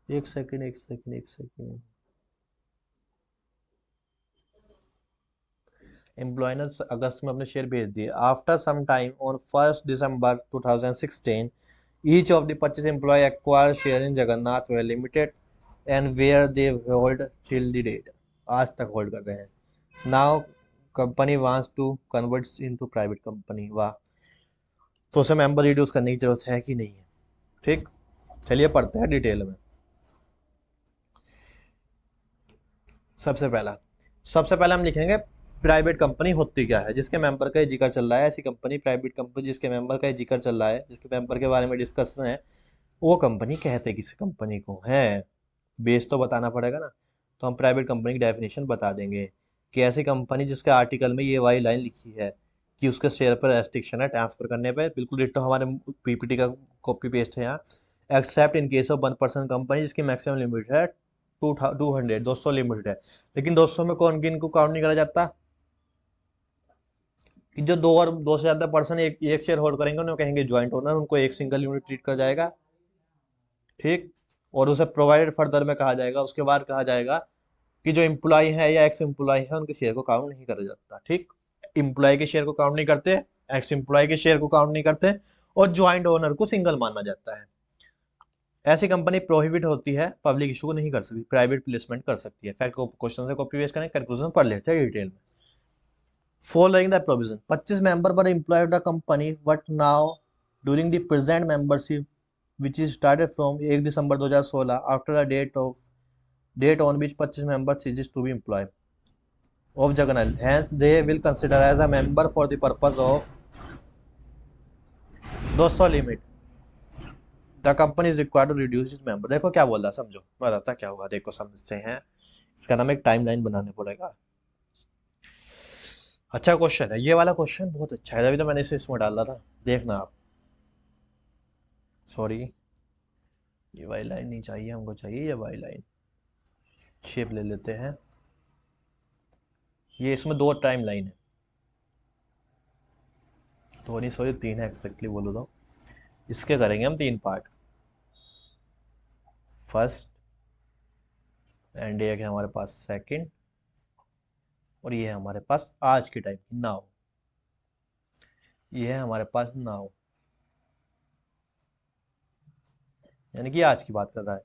एक सेकंड एक सेकंड एक सेकंड, एम्प्लॉय ने अगस्त में अपने शेयर बेच दिए। After some time on 1 December 2016 each of the 25 employ acquire share in Jagannath wear limited and where they hold till the date. आज तक होल्ड कर रहे हैं। Now company wants to convert into private company. वाह, तो उसे मेंबर रिड्यूस करने की जरूरत है कि नहीं है? ठीक, चलिए पढ़ते हैं डिटेल में। सबसे पहला सबसे पहले हम लिखेंगे प्राइवेट कंपनी होती क्या है, जिसके मेंबर का जिक्र चल रहा है। ऐसी कंपनी, प्राइवेट कंपनी जिसके मेंबर का जिक्र चल रहा है, जिसके मेंबर के बारे में डिस्कशन है, वो कंपनी कहते किस कंपनी को है। बेस तो बताना पड़ेगा ना। तो हम प्राइवेट कंपनी की डेफिनेशन बता देंगे कि ऐसी कंपनी जिसके आर्टिकल में ये वाली लाइन लिखी है कि उसके शेयर पर रेस्ट्रिक्शन है ट्रांसफर करने पे, बिल्कुल डिट्टो हमारे पीपीटी का कॉपी पेस्ट है यहाँ। Accept in case of 1% company जिसकी मैक्सिमम लिमिट है 200, 200 लिमिट है। लेकिन 200 में कौन किन को काउंट नहीं करा जाता? कि जो दो और दो से ज्यादा पर्सन एक शेयर होल्ड करेंगे उन्हें कहेंगे ज्वाइंट ओनर, उनको एक सिंगल यूनिट ट्रीट कर जाएगा। ठीक, और उसे प्रोवाइडेड फर्दर में कहा जाएगा, उसके बाद कहा जाएगा कि जो एम्प्लॉय है या एक्स एम्प्लॉय है उनके शेयर को काउंट नहीं करा जाता। ठीक, एम्प्लॉय के शेयर को काउंट नहीं करते, एक्स एम्प्लॉय के शेयर को काउंट नहीं करते, और ज्वाइंट ओनर को सिंगल माना जाता है। ऐसी कंपनी प्रोहिबिट होती है, पब्लिक इशू को नहीं कर सकती, प्राइवेट प्लेसमेंट कर सकती है। फैक्ट को क्वेश्चन से कॉपी पेस्ट करें, कंक्लूजन पढ़ लेते हैं डिटेल में। Following the provision, 25 members were employed of the company, but now during the present membership, which is started from 1 December 2016, after the date on which 25 members ceases to be employed of Jagannath, hence they will consider as a member for the purpose of 200 limit. The company is required to reduce its member। देखो क्या बोल रहा, समझो मैं बताता क्या हुआ, देखो समझते हैं। इसका नाम एक टाइमलाइन बनाने पड़ेगा। अच्छा क्वेश्चन है ये वाला, क्वेश्चन बहुत अच्छा है, अभी तो मैंने इसे इसमें डाला था, देखना आप। सॉरी, ये वाली लाइन नहीं चाहिए हमको, चाहिए ये वाली लाइन। शेप ले लेते हैं। ये इसमें 2 टाइम लाइन है, 2 नहीं सॉरी 3 है, एक्जैक्टली बोलो तो। इसके करेंगे हम 3 पार्ट। फर्स्ट एंड एक है हमारे पास सेकंड, और ये है हमारे पास आज के टाइम की नाउ। ये है हमारे पास नाउ। यानी कि आज की बात कर रहा है।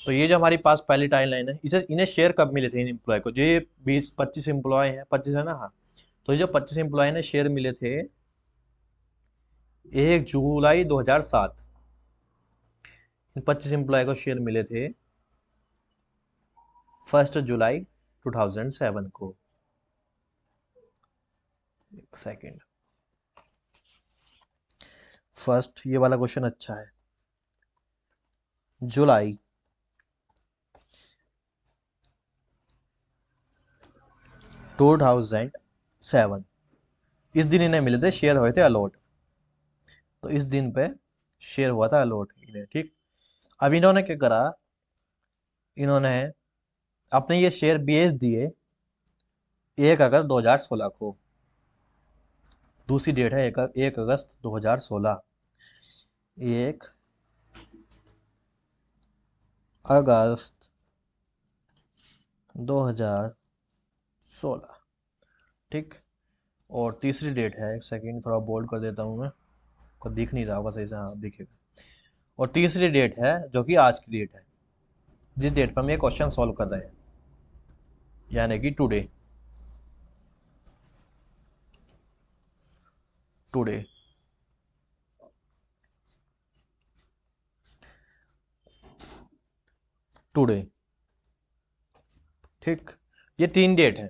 तो ये जो हमारी पास पहली टाइम लाइन है, इसे इन्हें शेयर कब मिले थे इन एम्प्लॉय को, जो ये 20-25 एम्प्लॉय हैं, 25 है ना, हाँ। तो ये जो 25 एम्प्लॉय ने शेयर मिले थे 1 जुलाई 2007, इन 25 एम्प्लॉय को शेयर मिले थे 1 जुलाई 2007 को। एक सेकेंड, फर्स्ट ये वाला क्वेश्चन अच्छा है। जुलाई 2007, इस दिन इन्हें मिले थे, शेयर हुए थे अलॉट। तो इस दिन पे शेयर हुआ था अलॉट इन्हें, ठीक। अब इन्होंने क्या करा, इन्होंने अपने ये शेयर बेच दिए 1 अगस्त 2016 को। दूसरी डेट है 1 अगस्त 2016। 1 अगस्त 2016, ठीक। और तीसरी डेट है, एक सेकेंड थोड़ा बोल्ड कर देता हूँ मैं, को दिख नहीं रहा होगा सही से, हाँ दिखेगा। और तीसरी डेट है जो कि आज की डेट है, जिस डेट पर हम ये क्वेश्चन सॉल्व कर रहे हैं, यानी कि टुडे। टुडे टुडे ठीक। ये 3 डेट है।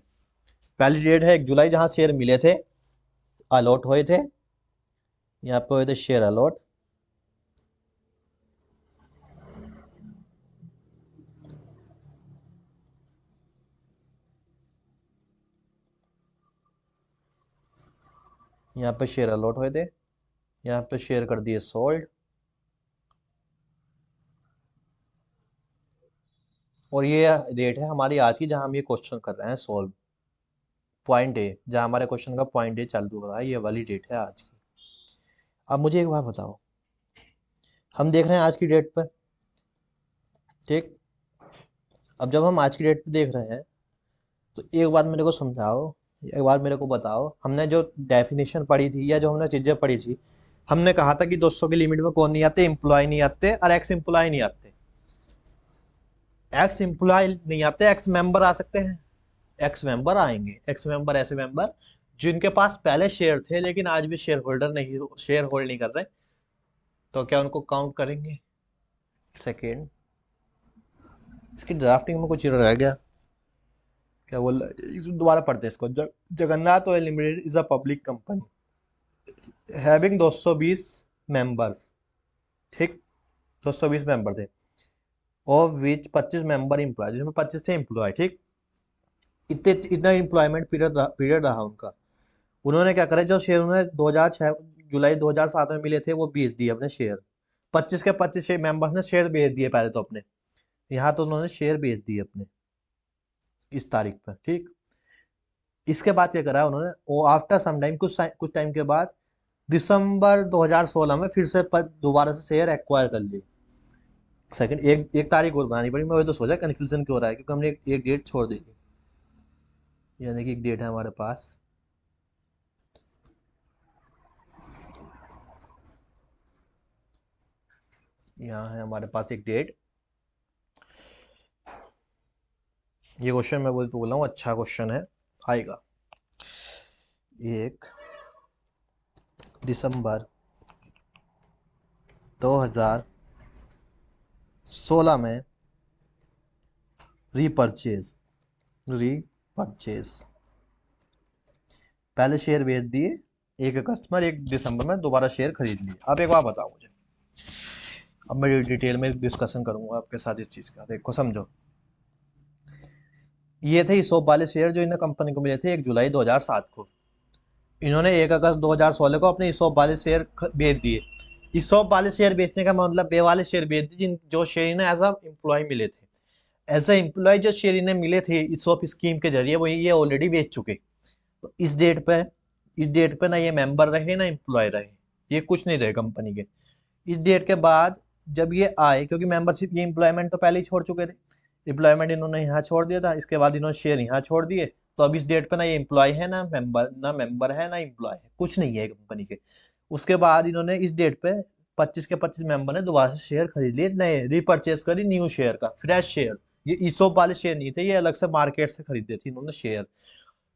पहली डेट है 1 जुलाई, जहां शेयर मिले थे, अलॉट हुए थे, यहाँ पे हुए थे शेयर अलॉट। यहाँ पे शेयर अलॉट हुए थे, यहाँ पे शेयर कर दिए सोल्ड। और ये डेट है हमारी आज की, जहां हम ये क्वेश्चन कर रहे हैं सॉल्व। पॉइंट ए, जहां हमारे क्वेश्चन का पॉइंट ए चालू हो रहा है, ये वाली डेट है आज की। अब मुझे एक बात बताओ, हम देख रहे हैं आज की डेट पर, ठीक। अब जब हम आज की डेट पे देख रहे हैं, तो एक बात मेरे को समझाओ, एक बार मेरे को बताओ, हमने जो डेफिनेशन पढ़ी थी या जो हमने चीजें पढ़ी थी, हमने कहा था कि 200 की लिमिट में कौन नहीं आते, एम्प्लॉय नहीं आते और एक्स एम्प्लॉय नहीं आते। एक्स एम्प्लॉय नहीं आते, एक्स मेंबर आ सकते हैं। एक्स मेंबर आएंगे। एक्स मेंबर ऐसे मेंबर जिनके पास पहले शेयर थे लेकिन आज भी शेयर होल्डर नहीं, शेयर होल्ड नहीं कर रहे, तो क्या उनको काउंट करेंगे। सेकेंड, इसकी ड्राफ्टिंग में कुछ रह गया, क्या बोल, दोबारा पढ़ते हैं इसको। Jagannath oil limited is a public company having 220 members, ठीक। 220 मेंबर थे, ऑफ विच 25 मेंबर एम्प्लॉय, जिसमें 25 थे एम्प्लॉय, ठीक। इतने इतना एम्प्लॉयमेंट पीरियड रहा उनका। उन्होंने क्या करा, जो शेयर उन्हें 2006 जुलाई 2007 में मिले थे, वो बेच दिए अपने शेयर। 25 के 25 मेंबर्स ने शेयर बेच दिए पहले तो अपने, यहाँ तो उन्होंने शेयर बेच दिए अपने इस तारीख पर, ठीक। इसके बाद क्या करा उन्होंने, वो आफ्टर सम टाइम, कुछ टाइम के बाद दिसंबर 2016 में फिर से दोबारा से शेयर एक्वायर कर लिए। सेकंड, एक तारीख और बनानी पड़ी। मैं वही तो सोचा कंफ्यूजन क्यों हो रहा है, क्योंकि हमने एक डेट छोड़ दी थी। यानी कि एक डेट है हमारे पास, यहाँ है हमारे पास एक डेट। ये क्वेश्चन मैं बोल रहा हूँ अच्छा क्वेश्चन है, आएगा। 1 दिसंबर 2016 में रीपरचेज, पहले शेयर बेच दिए, एक कस्टमर 1 दिसंबर में दोबारा शेयर खरीद लिए। अब एक बात बताओ मुझे, अब मैं डिटेल में डिस्कशन करूंगा आपके साथ इस चीज का, देखो समझो। ये थे ईसोप वाले शेयर जो इन्हें कंपनी को मिले थे 1 जुलाई 2007 को। इन्होंने 1 अगस्त 2016 को अपने ईसोप वाले शेयर बेच दिए। ईसोप वाले शेयर बेचने का मतलब बे वाले शेयर बेच दिए, जिन जो शेयर इन्हें एज अ एम्प्लॉय मिले थे। एज अ एम्प्लॉय जो शेयर इन्हें मिले थे ईसोप स्कीम के जरिए, वो ये ऑलरेडी बेच चुके। तो इस डेट पे ना ये मेंबर रहे ना एम्प्लॉय रहे, ये कुछ नहीं रहे कंपनी के। इस डेट के बाद जब ये आए, क्योंकि मेंबरशिप, ये एम्प्लॉयमेंट तो पहले ही छोड़ चुके थे, एम्प्लॉयमेंट इन्होंने यहाँ छोड़ दिया था, इसके बाद इन्होंने शेयर यहाँ छोड़ दिए। तो अब इस डेट पे ना ये एम्प्लॉय है ना मेंबर है ना एम्प्लॉय है, कुछ नहीं है कंपनी के। उसके बाद इन्होंने इस डेट पे 25 के 25 मेंबर ने दोबारा से शेयर खरीद लिए, नए रीपरचेज करी न्यू शेयर का फ्रेश शेयर। ये ईसोप वाले शेयर नहीं थे, ये अलग से मार्केट से खरीदे थे इन्होंने शेयर।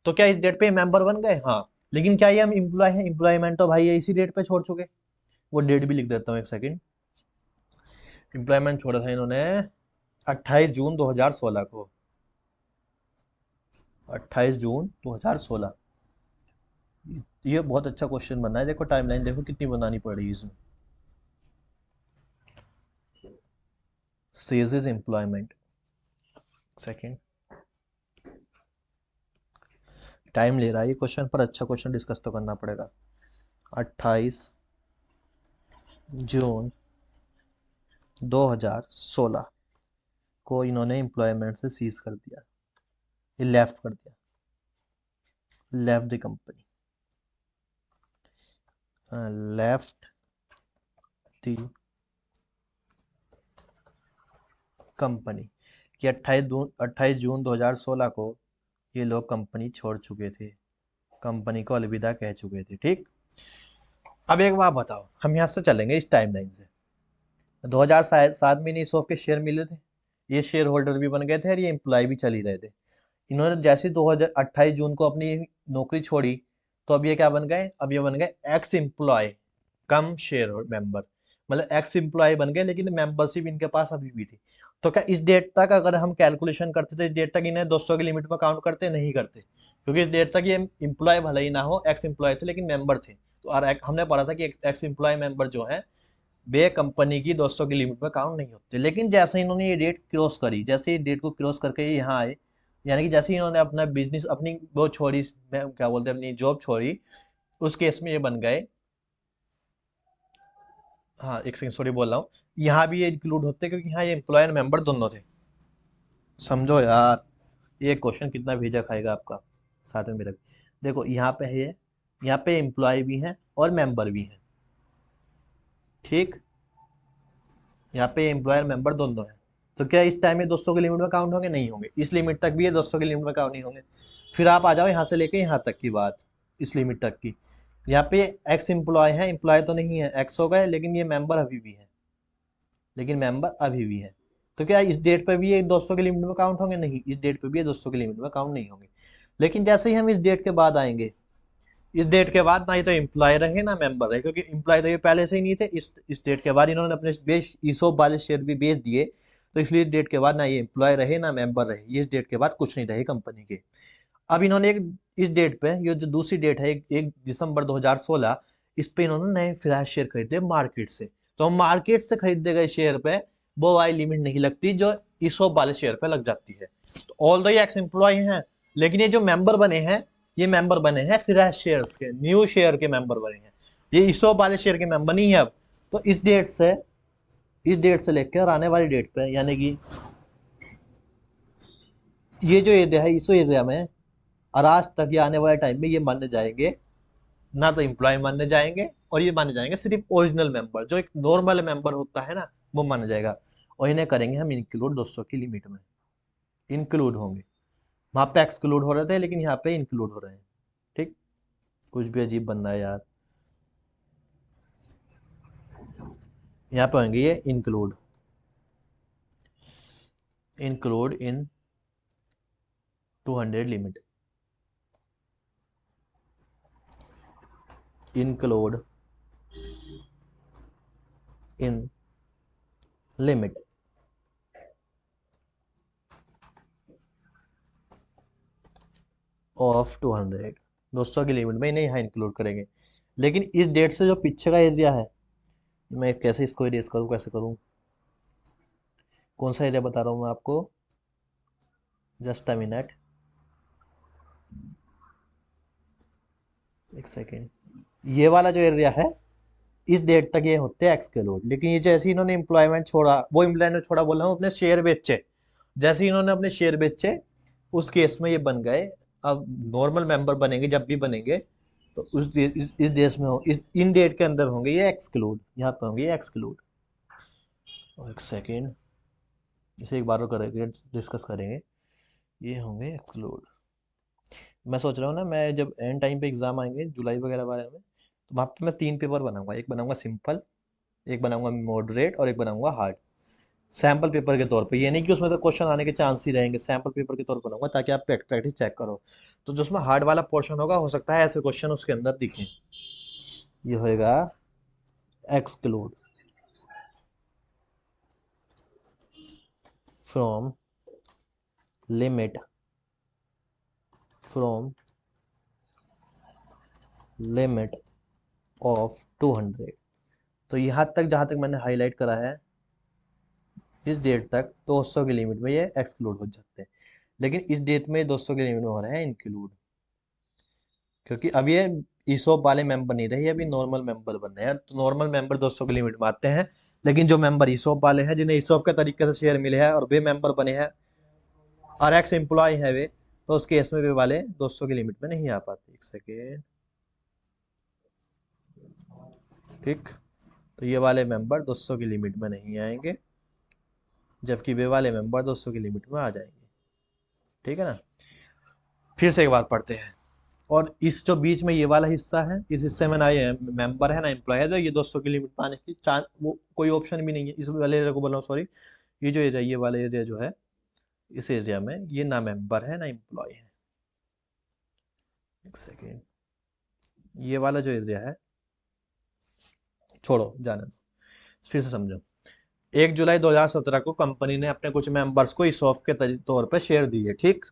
तो क्या इस डेट पे मेंबर बन गए? हाँ। लेकिन क्या ये हम इम्प्लॉय हैं? एम्प्लॉयमेंट तो भाई ये इसी डेट पे छोड़ चुके। वो डेट भी लिख देता हूँ, एक सेकंड। एम्प्लॉयमेंट छोड़ा था इन्होंने 28 जून 2016 को। 28 जून 2016। ये बहुत अच्छा क्वेश्चन बना है, देखो टाइमलाइन देखो कितनी बनानी पड़ी इसमें। Says employment, second. टाइम ले रहा है ये क्वेश्चन, पर अच्छा क्वेश्चन डिस्कस तो करना पड़ेगा। 28 जून 2016 को इन्होंने एम्प्लॉयमेंट से सीज कर दिया, ये लेफ्ट कर दिया, left the company, left the company. कि 28 जून 2016 को ये लोग कंपनी छोड़ चुके थे, कंपनी को अलविदा कह चुके थे। ठीक, अब एक बात बताओ, हम यहाँ से चलेंगे इस टाइमलाइन से। 2007 में इन्हें सॉफ्ट के शेयर मिले थे, ये शेयर होल्डर भी बन गए थे और ये एम्प्लॉय भी चल ही रहे थे। इन्होंने जैसे 2028 जून को अपनी नौकरी छोड़ी, तो अब ये क्या बन गए? अब ये बन गए एक्स एम्प्लॉय कम शेयर मेंबर। मतलब एक्स एम्प्लॉय बन गए, लेकिन मेंबरशिप इनके पास अभी भी थी। तो क्या इस डेट तक अगर हम कैलकुलेशन करते तो इस डेट तक इन्हें 200 की लिमिट में काउंट करते? नहीं करते, क्योंकि इस डेट तक ये एम्प्लॉय भले ही ना हो, एक्स एम्प्लॉय थे लेकिन मेंबर थे। तो और हमने पढ़ा था कि एक्स एम्प्लॉय मेंबर जो है वे कंपनी की 200 की लिमिट में काउंट नहीं होते। लेकिन जैसे इन्होंने ये डेट क्रॉस करी, जैसे ये डेट को क्रॉस करके ये यहाँ आए, यानी कि जैसे ही इन्होंने अपना बिजनेस, अपनी वो छोड़ी, क्या बोलते हैं, अपनी जॉब छोड़ी, उस केस में ये बन गए। हाँ एक सेकंड, सॉरी बोल रहा हूँ, यहाँ भी ये इंक्लूड होते क्योंकि यहाँ ये एम्प्लॉय एंड मेंबर दोनों थे। समझो यार, ये क्वेश्चन कितना भेजा खाएगा आपका, साथ में मेरा भी। देखो यहाँ पे है ये, यहाँ पे एम्प्लॉय भी हैं और मेंबर भी हैं। ठीक, यहाँ पे एम्प्लॉयर मेंबर दोनों हैं। तो क्या इस टाइम में 200 की लिमिट में काउंट होंगे? नहीं होंगे। इस लिमिट तक भी ये 200 की लिमिट में काउंट नहीं होंगे। फिर आप आ जाओ यहाँ से लेके यहाँ तक की बात, इस लिमिट तक की। यहाँ पे एक्स एम्प्लॉय है, एम्प्लॉय तो नहीं है, एक्स हो गए, लेकिन ये मेंबर अभी भी है, लेकिन मेंबर अभी भी है। तो क्या इस डेट पे भी ये 200 की लिमिट में काउंट होंगे? नहीं, इस डेट पे भी ये 200 की लिमिट में काउंट नहीं होंगे। लेकिन जैसे ही हम इस डेट के बाद आएंगे, इस डेट के बाद ना ही तो एम्प्लॉय रहे ना मेंबर रहे, क्योंकि एम्प्लॉय तो ये पहले से ही नहीं थे। इस डेट के बाद इन्होंने अपने बेच ईसोप वाले शेयर भी बेच दिए, तो इसलिए डेट के बाद ना ये एम्प्लॉय रहे ना मेंबर रहे, ये इस डेट के बाद कुछ नहीं रहे कंपनी के। अब इन्होंने एक इस डेट पे, ये जो दूसरी डेट है 1 दिसंबर 2016, इस पे इन्होंने नए फ्लैश शेयर खरीदे मार्केट से। तो मार्केट से खरीदे गए शेयर पे वो वाली लिमिट नहीं लगती जो ईसोप वाले शेयर पे लग जाती है। तो ऑल दो ये एक्स एम्प्लॉय हैं, लेकिन ये जो मेंबर बने हैं, ये मेंबर बने हैं फ्रेश शेयर्स के, न्यू शेयर के मेंबर बने हैं। ये ईसोप वाले शेयर के मेंबर नहीं है अब। तो इस डेट से लेकर आने वाली डेट पे, यानी कि ये जो एरिया है, इस एरिया में और आज तक ये आने वाले टाइम में ये माने जाएंगे ना, तो एम्प्लॉय माने जाएंगे, और ये माने जाएंगे सिर्फ ओरिजिनल मेंबर, जो एक नॉर्मल मेंबर होता है ना, वो माना जाएगा। और इन्हें करेंगे हम इंक्लूड 200 की लिमिट में, इंक्लूड होंगे। वहां पे एक्सक्लूड हो रहे थे, लेकिन यहाँ पे इंक्लूड हो रहे हैं। ठीक, कुछ भी अजीब बनना है यार। यहाँ पे होंगे ये include, include in 200 limit, include in limit of 200, 200 की लिमिट में इन्हें यहाँ इंक्लूड करेंगे। लेकिन इस डेट से जो पीछे का एरिया है, मैं कैसे इसको इरेज करूँ, कैसे करूँ? कौन सा एरिया बता रहा हूँ मैं आपको, जस्ट अ मिनट, एक सेकेंड। ये वाला जो एरिया है, इस डेट तक ये होते हैं एक्सक्लूड। लेकिन ये जैसे इन्होंने एम्प्लॉयमेंट छोड़ा, वो एम्प्लॉयमेंट छोड़ा बोल रहा हूँ, अपने शेयर बेचे, जैसे इन्होंने अपने शेयर बेचे, उस केस में ये बन गए। अब नॉर्मल मेंबर बनेंगे जब भी बनेंगे, तो इस देश में हो, इन डेट के अंदर होंगे ये एक्सक्लूड, यहाँ पे होंगे ये एक्सक्लूड। एक सेकेंड, इसे एक बार और करेंगे, डिस्कस करेंगे। ये होंगे एक्सक्लूड। मैं सोच रहा हूँ ना, मैं जब एंड टाइम पे एग्जाम आएंगे जुलाई वगैरह वाले में, तो वहाँ पे मैं 3 पेपर बनाऊंगा। एक बनाऊंगा सिंपल, एक बनाऊंगा मॉडरेट और एक बनाऊंगा हार्ड, सैम्पल पेपर के तौर पे। ये नहीं कि उसमें तो क्वेश्चन आने के चांस ही रहेंगे, सैम्पल पेपर के तौर पर बनाऊंगा ताकि आप प्रैक्टिस चेक करो। तो जो उसमें हार्ड वाला पोर्शन होगा, हो सकता है ऐसे क्वेश्चन उसके अंदर दिखें। ये होएगा exclude from limit from limit of 200। तो यहाँ तक जहाँ तक मैंने हाईलाइट करा है, इस डेट तक 200 की लिमिट में ये एक्सक्लूड हो जाते हैं, लेकिन इस डेट में 200 की लिमिट में हो रहे हैं इंक्लूड, क्योंकि अब ये ईसोप वाले मेंबर नहीं रहे, अभी नॉर्मल मेंबर बन रहे हैं। तो नॉर्मल मेंबर 200 की लिमिट में आते हैं, लेकिन जो मेंबर ईसोप वाले हैं, जिन्हें ईसोप के तरीके से शेयर मिले हैं और वे मेंबर बने हैं और एक्स एम्प्लॉय है वे, तो उस केस में वे वाले 200 की लिमिट में नहीं आ पाते। एक सेकेंड, ठीक। तो ये वाले मेंबर 200 की लिमिट में नहीं आएंगे, जबकि वे वाले मेंबर 200 की लिमिट में आ जाएंगे। ठीक है ना। फिर से एक बार पढ़ते हैं। और इस जो बीच में ये वाला हिस्सा है, इस हिस्से में ना ये मेंबर है ना एम्प्लॉय है, जो ये 200 की लिमिट पाने की चांस, वो कोई ऑप्शन भी नहीं है। इस वाले एरिया को बोल रहा हूँ, सॉरी, ये जो एरिया, ये वाला एरिया जो है, इस एरिया में ये ना मेंबर है ना एम्प्लॉय है। एक सेकेंड, ये वाला जो एरिया है, छोड़ो, जाने दो, फिर से समझो। 1 जुलाई 2017 को कंपनी ने अपने कुछ मेंबर्स को ईसॉफ के तौर पर शेयर दिए, ठीक।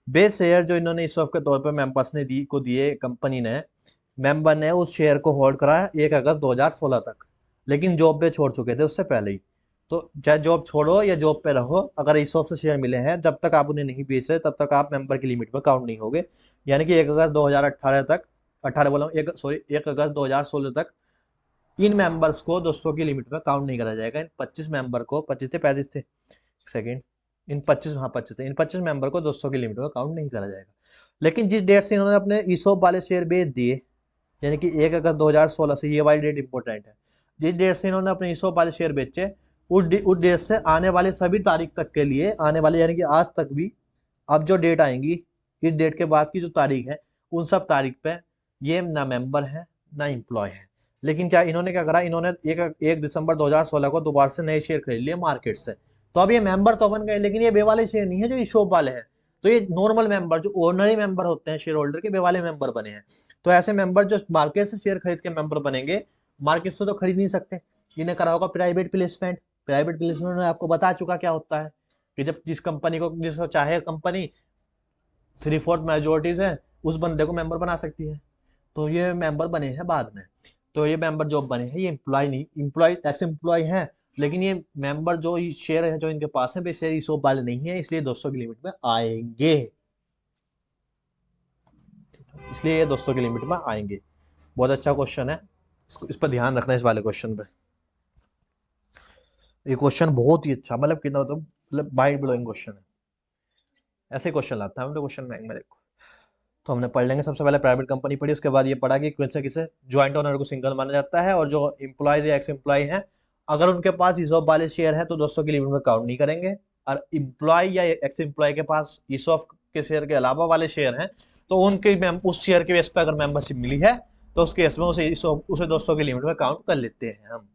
बे शेयर जो इन्होंने ईसॉफ के तौर पर मेंबर्स ने दिए कंपनी ने, मेंबर ने उस शेयर को होल्ड करा 1 अगस्त 2016 तक, लेकिन जॉब पे छोड़ चुके थे उससे पहले ही। तो चाहे जॉब छोड़ो या जॉब पे रहो, अगर ईसॉप से शेयर मिले हैं, जब तक आप उन्हें नहीं बेच रहे तब तक आप मेंबर की लिमिट में काउंट नहीं होगे। यानी कि 1 अगस्त 2018 तक, 18 बोला हूँ, 1 अगस्त 2016 तक इन मेंबर्स को 200 की लिमिट में काउंट नहीं करा जाएगा। इन 25 मेंबर को, 25 थे 35 थे, सेकेंड, इन 25, हाँ 25 थे, इन 25 मेंबर को 200 की लिमिट में काउंट नहीं करा जाएगा। लेकिन जिस डेट से इन्होंने अपने ईसॉप वाले शेयर बेच दिए, यानी कि 1 अगस्त 2016 से, ये वाली डेट इंपॉर्टेंट है, जिस डेट से इन्होंने अपने ईसॉप वाले शेयर बेचे, उस डेट से आने वाले सभी तारीख तक के लिए, आने वाले यानी कि आज तक भी, अब जो डेट आएंगी, इस डेट के बाद की जो तारीख है, उन सब तारीख पे ये ना मेंबर है ना एम्प्लॉय है। लेकिन क्या इन्होंने क्या करा, इन्होंने 1 दिसंबर 2016 को दोबारा से नए शेयर खरीद लिए मार्केट से। तो अब ये मेंबर तो बन गए, लेकिन ये बे वाले शेयर नहीं है जो ईसॉप वाले हैं। तो ये नॉर्मल मेंबर, जो ऑर्डिनरी मेंबर होते हैं शेयर होल्डर के, बे वाले मेंबर बने हैं। तो ऐसे मेंबर जो मार्केट से शेयर खरीद के मेंबर बनेंगे, मार्केट से तो खरीद नहीं सकते, इन्हें करा होगा प्राइवेट प्लेसमेंट। प्राइवेट प्लेसमेंट में आपको बता चुका क्या होता है, कि जब जिस कंपनी को, जिसको चाहे कंपनी 3/4 मेजोरिटीज है, उस बंदे को मेंबर बना सकती है। तो ये मेंबर बने हैं बाद में। तो ये मेंबर जो बने हैं, ये एम्प्लॉय नहीं, एम्प्लॉय एक्स एम्प्लॉय है, लेकिन ये मेंबर जो शेयर है जो इनके पास है, वे शेयर ईसॉप वाले नहीं है, इसलिए 200 की लिमिट में आएंगे। इसलिए ये 200 की लिमिट में आएंगे। बहुत अच्छा क्वेश्चन है, इस पर ध्यान रखना, इस वाले क्वेश्चन पे। ये क्वेश्चन बहुत ही अच्छा, मतलब कितना, मतलब माइंड ब्लोइंग क्वेश्चन है। ऐसे क्वेश्चन लाता है हम लोग क्वेश्चन बैंक में, देखो। तो हमने पढ़ लेंगे, सबसे पहले प्राइवेट कंपनी पढ़ी, उसके बाद ये पढ़ा कि किसे किसे ज्वाइंट ओनर को सिंगल माना जाता है, और जो एम्प्लॉयज या एक्स एम्प्लॉय हैं, अगर उनके पास ईसॉप वाले शेयर है तो 200 की लिमिट में काउंट नहीं करेंगे। और एम्प्लॉय या एक्स एम्प्लॉय के पास ईसॉप के शेयर के अलावा वाले शेयर हैं, तो उनके उस शेयर के बेस पर अगर मेंबरशिप मिली है, तो उस केस में उसे 200 की लिमिट में काउंट कर लेते हैं हम।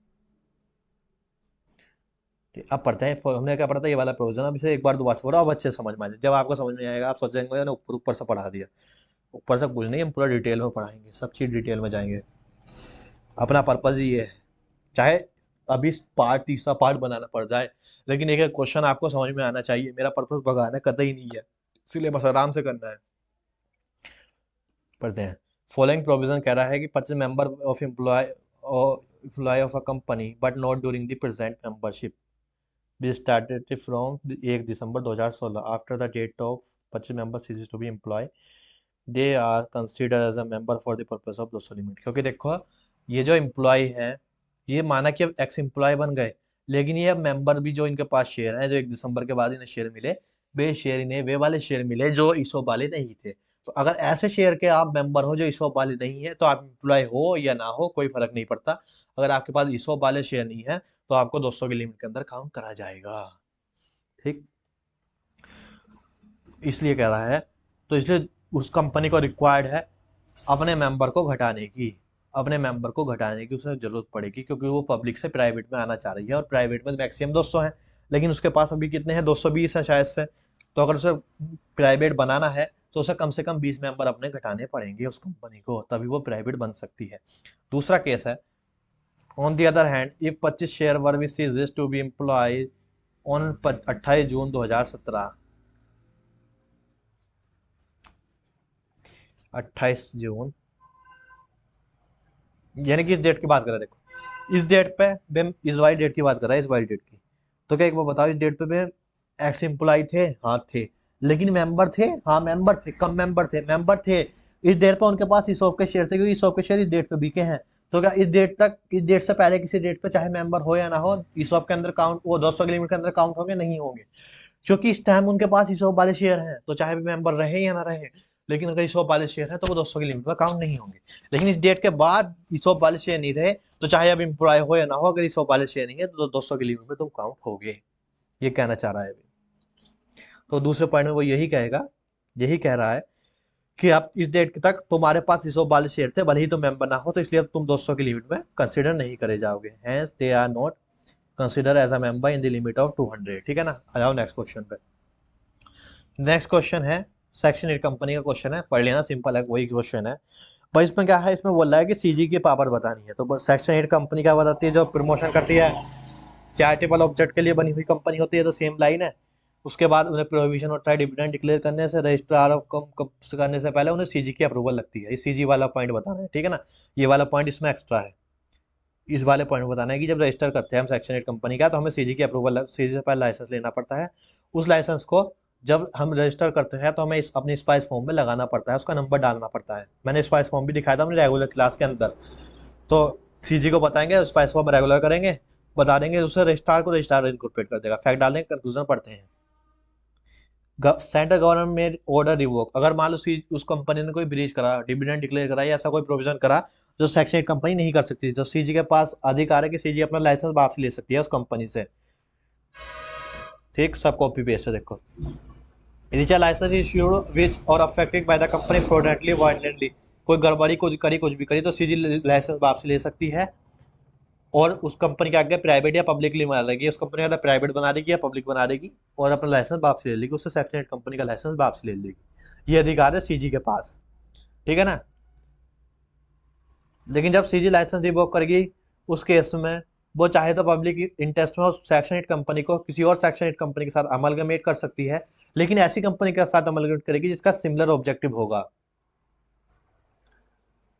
अब पढ़ते हैं, हमने क्या पढ़ा था, ये वाला प्रोविजन। अब इसे एक बार दोबारा से पढ़ो, अब अच्छे से समझ में आ जाए। जब आपको समझ में आएगा, आप सोचेंगे ना ऊपर ऊपर से पढ़ा दिया। ऊपर से कुछ नहीं, हम पूरा डिटेल में पढ़ाएंगे, सब चीज़ डिटेल में जाएंगे। अपना पर्पज ही ये है, चाहे अभी पार्ट, तीसरा पार्ट बनाना पड़ जाए, लेकिन एक एक क्वेश्चन आपको समझ में आना चाहिए। मेरा पर्पज भगाना कतई नहीं है, इसलिए बस आराम से करना है। पढ़ते हैं। फॉलोइंग प्रोविजन कह रहा है कि 25 member of employ of a company but not during the present membership be started from 1 December 2016 after the date of 25 members ceases to be employed, they are considered as a member for the purpose of 200 limit. क्योंकि देखो, ये जो employ है, ये माना कि अब x employ बन गए, लेकिन ये अब मेंबर भी जो इनके पास शेयर है, जो 1 दिसंबर के बाद इन्हें शेयर मिले, वे वाले शेयर मिले जो ईसॉप वाले नहीं थे। तो अगर ऐसे शेयर के आप मेंबर हो जो ईसॉप वाले नहीं है, तो आप एम्प्लॉय हो या ना हो कोई फर्क नहीं पड़ता। अगर आपके पास ईसॉप वाले शेयर नहीं है, तो आपको 200 की लिमिट के अंदर काउंट करा जाएगा, ठीक। इसलिए कह रहा है, तो इसलिए उस कंपनी को रिक्वायर्ड है अपने मेंबर को घटाने की। अपने मेंबर को घटाने की उसे जरूरत पड़ेगी, क्योंकि वो पब्लिक से प्राइवेट में आना चाह रही है और प्राइवेट में मैक्सिमम 200 है, लेकिन उसके पास अभी कितने हैं, 220 है शायद से। तो अगर उसे प्राइवेट बनाना है तो उसे कम से कम 20 मेंबर अपने घटाने पड़ेंगे उस कंपनी को, तभी वो प्राइवेट बन सकती है। दूसरा केस है, on the other hand if 25 share were be seized to be employ on 28 June 2017, 28 जून यानी कि इस डेट की बात कर रहा है, देखो इस डेट पे इस वाली डेट की बात कर रहा है, इस वाली डेट की। तो क्या एक बार बताओ, इस डेट पे एक्स एम्प्लॉय थे, हाँ थे, लेकिन मेंबर थे, हाँ मेंबर थे, कम मेंबर थे, मेंबर थे। इस डेट पे उनके पास ईसॉप के शेयर थे, क्योंकि ईसॉप के शेयर इस डेट पे बिके हैं। तो क्या इस डेट तक, इस डेट से पहले किसी डेट पे चाहे मेंबर हो या ना हो, ईसॉप के अंदर काउंट, वो 200 के लिमिट के अंदर काउंट होंगे, नहीं होंगे, क्योंकि इस टाइम उनके पास ईसॉप वाले शेयर हैं, तो चाहे भी मेंबर रहे या ना रहे, लेकिन अगर ईसॉप वाले शेयर है तो वो 200 की लिमिट में काउंट नहीं होंगे। लेकिन इस डेट के बाद ईसॉप वाले शेयर नहीं रहे, तो चाहे अब एम्प्लॉय हो या ना हो, अगर ईसॉप वाले शेयर नहीं है तो 200 की लिमिट में तुम काउंट होगे, ये कहना चाह रहा है अभी। तो दूसरे पॉइंट में वो यही कहेगा, यही कह रहा है कि आप इस डेट तक तुम्हारे पास ईसॉप वाले शेयर थे, भले ही तुम मेंबर ना हो, तो इसलिए अब तुम 200 की लिमिट में कंसिडर नहीं करे जाओगे, hence they are not consider as a member in the limit of 200। ठीक है ना, आ जाओ नेक्स्ट क्वेश्चन पे। नेक्स्ट क्वेश्चन है सेक्शन 8 कंपनी का क्वेश्चन है, पढ़ लेना, सिंपल है, वही क्वेश्चन है। पर इसमें क्या है, इसमें बोल रहा है कि सीजी की पावर बतानी है। तो सेक्शन 8 कंपनी क्या बताती है, जो प्रमोशन करती है, चैरिटेबल ऑब्जेक्ट के लिए बनी हुई कंपनी होती है, तो सेम लाइन है। उसके बाद उन्हें प्रोविजन होता है डिविडेंड डिक्लेयर करने से, रजिस्ट्रार ऑफ कम करने से पहले उन्हें सीजी की अप्रूवल लगती है। ये सीजी वाला पॉइंट बताना है, ठीक है ना, ये वाला पॉइंट इसमें एक्स्ट्रा है। इस वाले पॉइंट में बताना है कि जब रजिस्टर करते हैं हम सेक्शन 8 कंपनी का, तो हमें सीजी की अप्रूवल, सीजी से पहले लाइसेंस लेना पड़ता है। उस लाइसेंस को जब हम रजिस्टर करते हैं तो हमें अपने स्पाइस फॉर्म में लगाना पड़ता है, उसका नंबर डालना पड़ता है। मैंने स्पाइस फॉर्म भी दिखाया था अपने रेगुलर क्लास के अंदर। तो सीजी को बताएंगे, स्पाइस फॉर्म रेगुलर करेंगे, बता देंगे, उससे रजिस्ट्रार को रजिस्ट्रार इनकॉर्पोरेट कर देगा, फैक्ट डाल देंगे, कंक्लूजन पढ़ते हैं। सेंट्रल गवर्नमेंट ऑर्डर रिवोक, अगर मान लो उस कंपनी ने कोई ब्रीच करा, डिविडेंड डिक्लेयर करा या ऐसा कोई प्रोविजन करा जो सेक्शन 8 कंपनी नहीं कर सकती, तो सीजी के पास अधिकार है कि सीजी अपना लाइसेंस वापस ले सकती है उस कंपनी से। ठीक, सब कॉपी पेस्ट है, देखो। इनिशियल लाइसेंस इश्यूड विच और affected by the company fraudulently violently, कोई गड़बड़ी कुछ करी, कुछ भी करी, तो सीजी लाइसेंस वापस ले सकती है, और उस कंपनी के आगे प्राइवेट या पब्लिकली बना देगी, उस कंपनी का प्राइवेट बना देगी या पब्लिक बना देगी, और अपना लाइसेंस वापस ले लेगी, उससे सेक्शन 8 कंपनी का लाइसेंस वापस ले लेगी। ये अधिकार है सीजी के पास, ठीक है ना। लेकिन जब सीजी लाइसेंस रिवोक करेगी, उस केस में वो चाहे तो पब्लिक इंटरेस्ट में उस सेक्शन 8 कंपनी को किसी और सेक्शन 8 कंपनी के साथ अमलगमेट कर सकती है, लेकिन ऐसी कंपनी के साथ अमलगमेट करेगी जिसका सिमिलर ऑब्जेक्टिव होगा।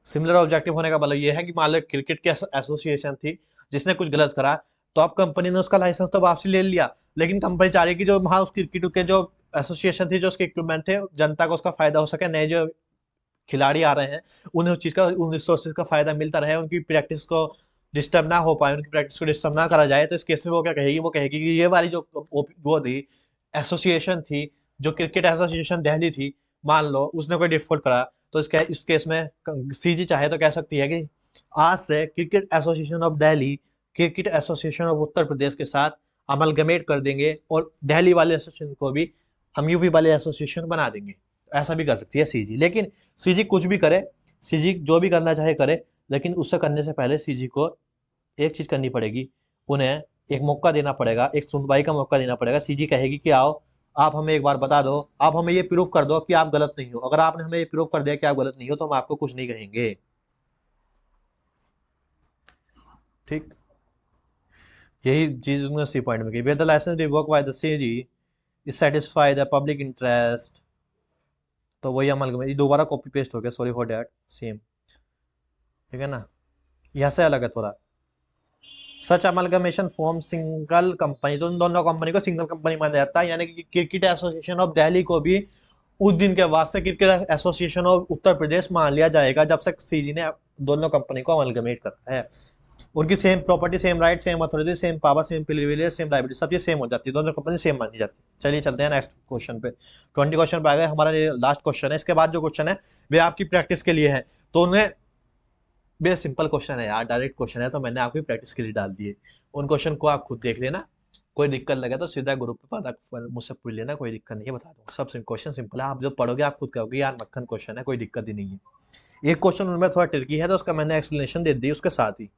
सिमिलर ऑब्जेक्टिव होने का मतलब ये है कि मान लो क्रिकेट की एसोसिएशन थी जिसने कुछ गलत करा, तो अब कंपनी ने उसका लाइसेंस तो वापसी ले लिया, लेकिन कंपनी चाह रही है कि जो वहाँ उस क्रिकेट के जो एसोसिएशन थी, जो उसके इक्विपमेंट थे, जनता को उसका फायदा हो सके, नए जो खिलाड़ी आ रहे हैं उन्हें उस चीज का, उन रिसोर्सेज का फायदा मिलता रहे, उनकी प्रैक्टिस को डिस्टर्ब ना हो पाए, उनकी प्रैक्टिस को डिस्टर्ब ना करा जाए। तो इस केस में वो क्या कहेगी, वो कहेगी कि ये वाली जो वो थी, एसोसिएशन थी, जो क्रिकेट एसोसिएशन दिल्ली थी, मान लो उसने कोई डिफॉल्ट करा, तो इस केस में सीजी चाहे तो कह सकती है कि आज से cricket association of Delhi cricket association of Uttar Pradesh के साथ अमलगमेट कर देंगे, और दिल्ली वाले एसोसिएशन को भी हम यूपी वाले एसोसिएशन बना देंगे। ऐसा भी कर सकती है सीजी। लेकिन सीजी कुछ भी करे, सीजी जो भी करना चाहे करे, लेकिन उससे करने से पहले सीजी को एक चीज करनी पड़ेगी, उन्हें एक मौका देना पड़ेगा, एक सुनवाई का मौका देना पड़ेगा। सीजी कहेगी कि आओ, आप हमें एक बार बता दो, आप हमें ये प्रूफ कर दो कि आप गलत नहीं हो। अगर आपने हमें ये प्रूफ कर दिया कि आप गलत नहीं हो, तो हम आपको कुछ नहीं कहेंगे। ठीक, यही चीज उसने सी पॉइंट में की, where the licence revoke by the CG is satisfy the public interest. तो वही अमल में, ये दोबारा कॉपी पेस्ट हो गया, सॉरी फॉर डैट, सेम, ठीक है ना, यहाँ से अलग है थोड़ा। सच अमलगमेशन फॉर्म सिंगल कंपनी, तो उन दोनों कंपनी को सिंगल कंपनी माना जाता है, यानी कि क्रिकेट एसोसिएशन ऑफ दिल्ली को भी उस दिन के बाद से क्रिकेट एसोसिएशन ऑफ उत्तर प्रदेश मान लिया जाएगा, जब से सीजी ने दोनों कंपनी को अमलगमेट करा है। उनकी same property, same right, same authority, same power, same privilege, same liability, सब चीज सेम हो जाती है, दोनों कंपनी सेम मानी जाती है। चलिए चलते हैं नेक्स्ट क्वेश्चन पे। 20 क्वेश्चन पे आ गए, हमारा ये लास्ट क्वेश्चन है। इसके बाद जो क्वेश्चन है वे आपकी प्रैक्टिस के लिए है, तो उन्हें बे सिंपल क्वेश्चन है यार, डायरेक्ट क्वेश्चन है, तो मैंने आपकी प्रैक्टिस के लिए डाल दिए। उन क्वेश्चन को आप खुद देख लेना, कोई दिक्कत लगे तो सीधा ग्रुप पे पता मुझसे पूछ लेना, कोई दिक्कत नहीं है, बता दूंगा। सब क्वेश्चन सिंपल है, आप जो पढ़ोगे आप खुद कहोगे यार मक्खन क्वेश्चन है, कोई दिक्कत ही नहीं है। एक क्वेश्चन उनमें थोड़ा ट्रिकी है तो उसका मैंने एक्सप्लेनेशन दे दी उसके साथ ही।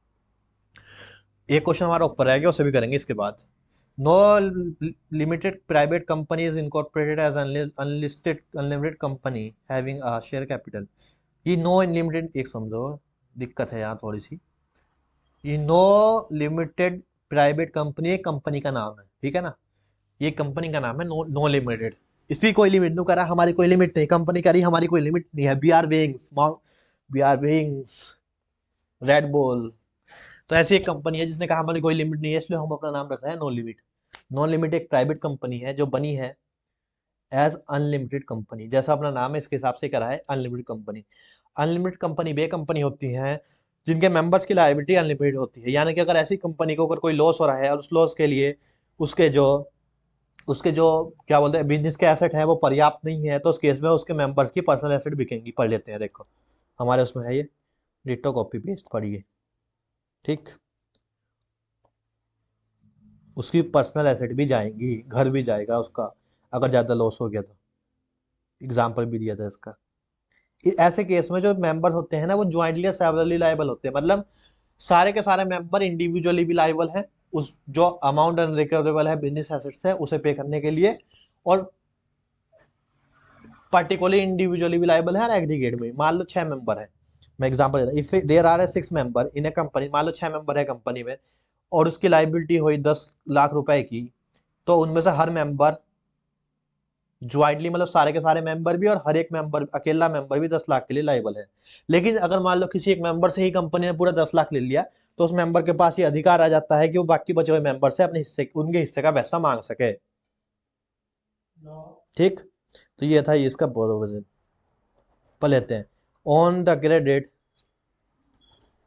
एक क्वेश्चन हमारा ऊपर रहेगा, उसे भी करेंगे इसके बाद। No limited private company is incorporated as unlisted unlimited company having a share capital. ये नो लिमिटेड, एक समझो दिक्कत है यहाँ थोड़ी सी। ये नो लिमिटेड प्राइवेट कंपनी एक कंपनी का नाम है, ठीक है ना, ये कंपनी का नाम है नो लिमिटेड। इसकी कोई लिमिट नहीं करा, हमारी कोई लिमिट नहीं, कंपनी करी हमारी कोई लिमिट नहीं है। B R wings Red Bull, तो ऐसी एक कंपनी है जिसने कहा हमारी कोई लिमिट नहीं है, इसलिए हम अपना नाम रख रहे हैं नो लिमिट। नो लिमिट एक प्राइवेट कंपनी है जो बनी है एज अनलिमिटेड कंपनी, जैसा अपना नाम है इसके हिसाब से करा है अनलिमिटेड कंपनी। अनलिमिटेड कंपनी वे कंपनी होती हैं जिनके मेंबर्स की लायबिलिटी अनलिमिटेड होती है, यानी कि अगर ऐसी कंपनी को अगर कोई लॉस हो रहा है और उस लॉस के लिए उसके जो क्या बोलते हैं बिजनेस के एसेट है वो पर्याप्त नहीं है, तो उस केस में उसके मेंबर्स की पर्सनल एसेट बिकेंगी। पढ़ लेते हैं, देखो हमारे उसमें है ये, डिटो कॉपी पेस्ट पढ़िए, ठीक। उसकी पर्सनल एसेट भी जाएंगी, घर भी जाएगा उसका, अगर ज़्यादा लॉस हो गया तो। एग्जाम्पल भी दिया था इसका। ऐसे केस में जो मेंबर्स होते हैं ना वो ज्वाइंटली या सेवरली लायबल होते हैं, मतलब सारे के सारे मेंबर इंडिविजुअली भी लायबल है उस जो अमाउंट अनरिकवरेबल है बिजनेस एसेट्स है उसे पे करने के लिए, और पर्टिकुलरली इंडिविजुअली भी लायबल है और एग्रीगेट में। मान लो 6 मेंबर है, मैं एग्जांपल देता हूँ, if there are 6 member in a company, मान लो 6 मेंबर है कंपनी में और उसकी लायबिलिटी हुई 10 लाख रुपए की, तो उनमें से हर मेंबर ज्वाइंटली मतलब सारे के सारे मेंबर भी और हर एक मेंबर अकेला मेंबर भी 10 लाख के लिए लायबल है। लेकिन अगर मान लो किसी एक मेंबर से ही कंपनी ने पूरा 10 लाख ले लिया, तो उस मेंबर के पास ये अधिकार आ जाता है कि वो बाकी बचे हुए मेंबर से अपने हिस्से उनके हिस्से का पैसा मांग सके, ठीक। तो ये था इसका प्रोविजन। पढ़ लेते हैं। On the credit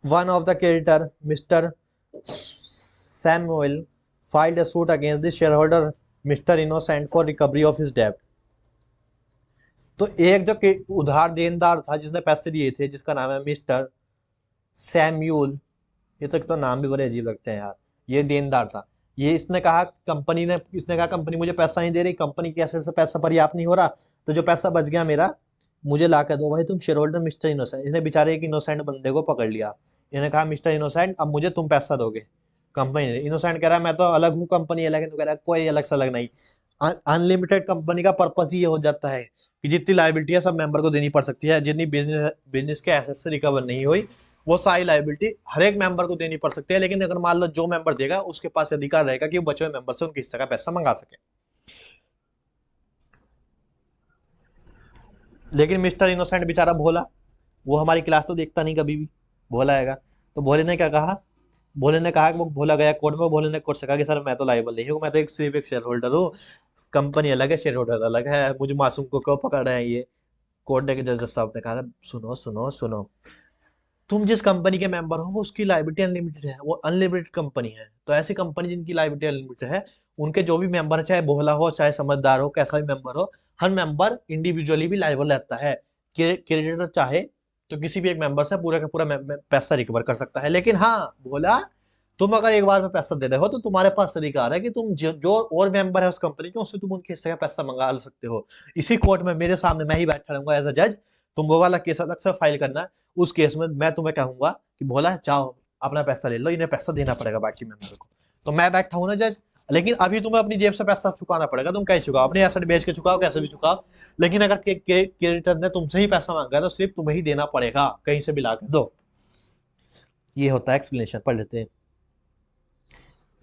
one of the creditor mister Samuel filed a suit against the shareholder Mr. Innocent for recovery of his debt। तो एक जो उधार देनदार था जिसने पैसे दिए थे, जिसका नाम है मिस्टर सैम्यूल, ये तो नाम भी बड़े अजीब लगते हैं यार, ये देनदार था। ये इसने कहा कंपनी मुझे पैसा नहीं दे रही, कंपनी के एसेट से पैसा पर्याप्त नहीं हो रहा, तो जो पैसा बच गया मेरा मुझे ला कर दो भाई तुम शेयर होल्डर मिस्टर इनोसेंट। इसने बेचारे एक इनोसेंट बंदे को पकड़ लिया, इन्हें कहा मिस्टर इनोसेंट अब मुझे तुम पैसा दोगे। कंपनी ने, इनोसेंट कह रहा है मैं तो अलग हूँ कंपनी अलग है, तो कह रहा है कोई अलग से अलग नहीं। अनलिमिटेड कंपनी का पर्पज ही ये हो जाता है कि जितनी लायबिलिटी है सब मेंबर को देनी पड़ सकती है, जितनी बिजनेस के एसेट से रिकवर नहीं हुई वो सारी लायबिलिटी हर एक मेंबर को देनी पड़ सकती है। लेकिन अगर मान लो जो मेंबर देगा उसके पास अधिकार रहेगा कि वो बचे हुए मेंबर से उनके हिस्से का पैसा मंगा सके। लेकिन मिस्टर इनोसेंट बेचारा भोला, वो हमारी क्लास तो देखता नहीं कभी भी, भोला आएगा। तो भोले ने क्या कहा, भोले ने कहा कि वो भोला गया कोर्ट में, भोले ने कोर्ट से कहा कि सर मैं तो लायबल नहीं हूँ, मैं तो सिर्फ एक शेयर होल्डर हूँ, कंपनी अलग है शेयर होल्डर अलग है, मुझे मासूम को क्यों पकड़ रहे हैं ये। कोर्ट के जज साहब ने कहा सुनो सुनो सुनो, तुम जिस कंपनी के मेंबर हो वो उसकी लायबिलिटी अनलिमिटेड है, वो अनलिमिटेड कंपनी है। तो ऐसी कंपनी जिनकी लायबिलिटी अनलिमिटेड है उनके जो भी मेंबर है, चाहे भोला हो चाहे समझदार हो कैसा भी मेंबर हो, हर मेंबर इंडिविजुअली भी लायबल रहता है। क्रेडिटर चाहे तो किसी भी एक मेंबर से पूरा का पूरा पैसा रिकवर कर सकता है। लेकिन हाँ भोला, तुम अगर एक बार में पैसा दे रहे हो तो तुम्हारे पास अधिकार है कि तुम जो और मेंबर है उस कंपनी के उससे तुम उनके हिस्से का पैसा मंगा सकते हो। इसी कोर्ट में मेरे सामने मैं ही बैठा रहूंगा एज अ जज, तुम वो वाला केस अलग से फाइल करना, उस केस में मैं तुम्हें कहूंगा कि भोला जाओ अपना पैसा ले लो, इन्हें पैसा देना पड़ेगा बाकी मेंबर को। तो मैं बैठा हूं ना जज, लेकिन अभी तुम्हें अपनी जेब से पैसा चुकाना पड़ेगा, तुम कैसे चुकाओ, अपने एसेट बेच के चुकाओ कैसे भी चुकाओ। लेकिन अगर क्रेडिटर ने तुमसे ही पैसा मांगा है तो सिर्फ तुम्हें ही देना पड़ेगा, कहीं से भी ला के दो। ये होता है एक्सप्लेनेशन। पढ़ लेते हैं।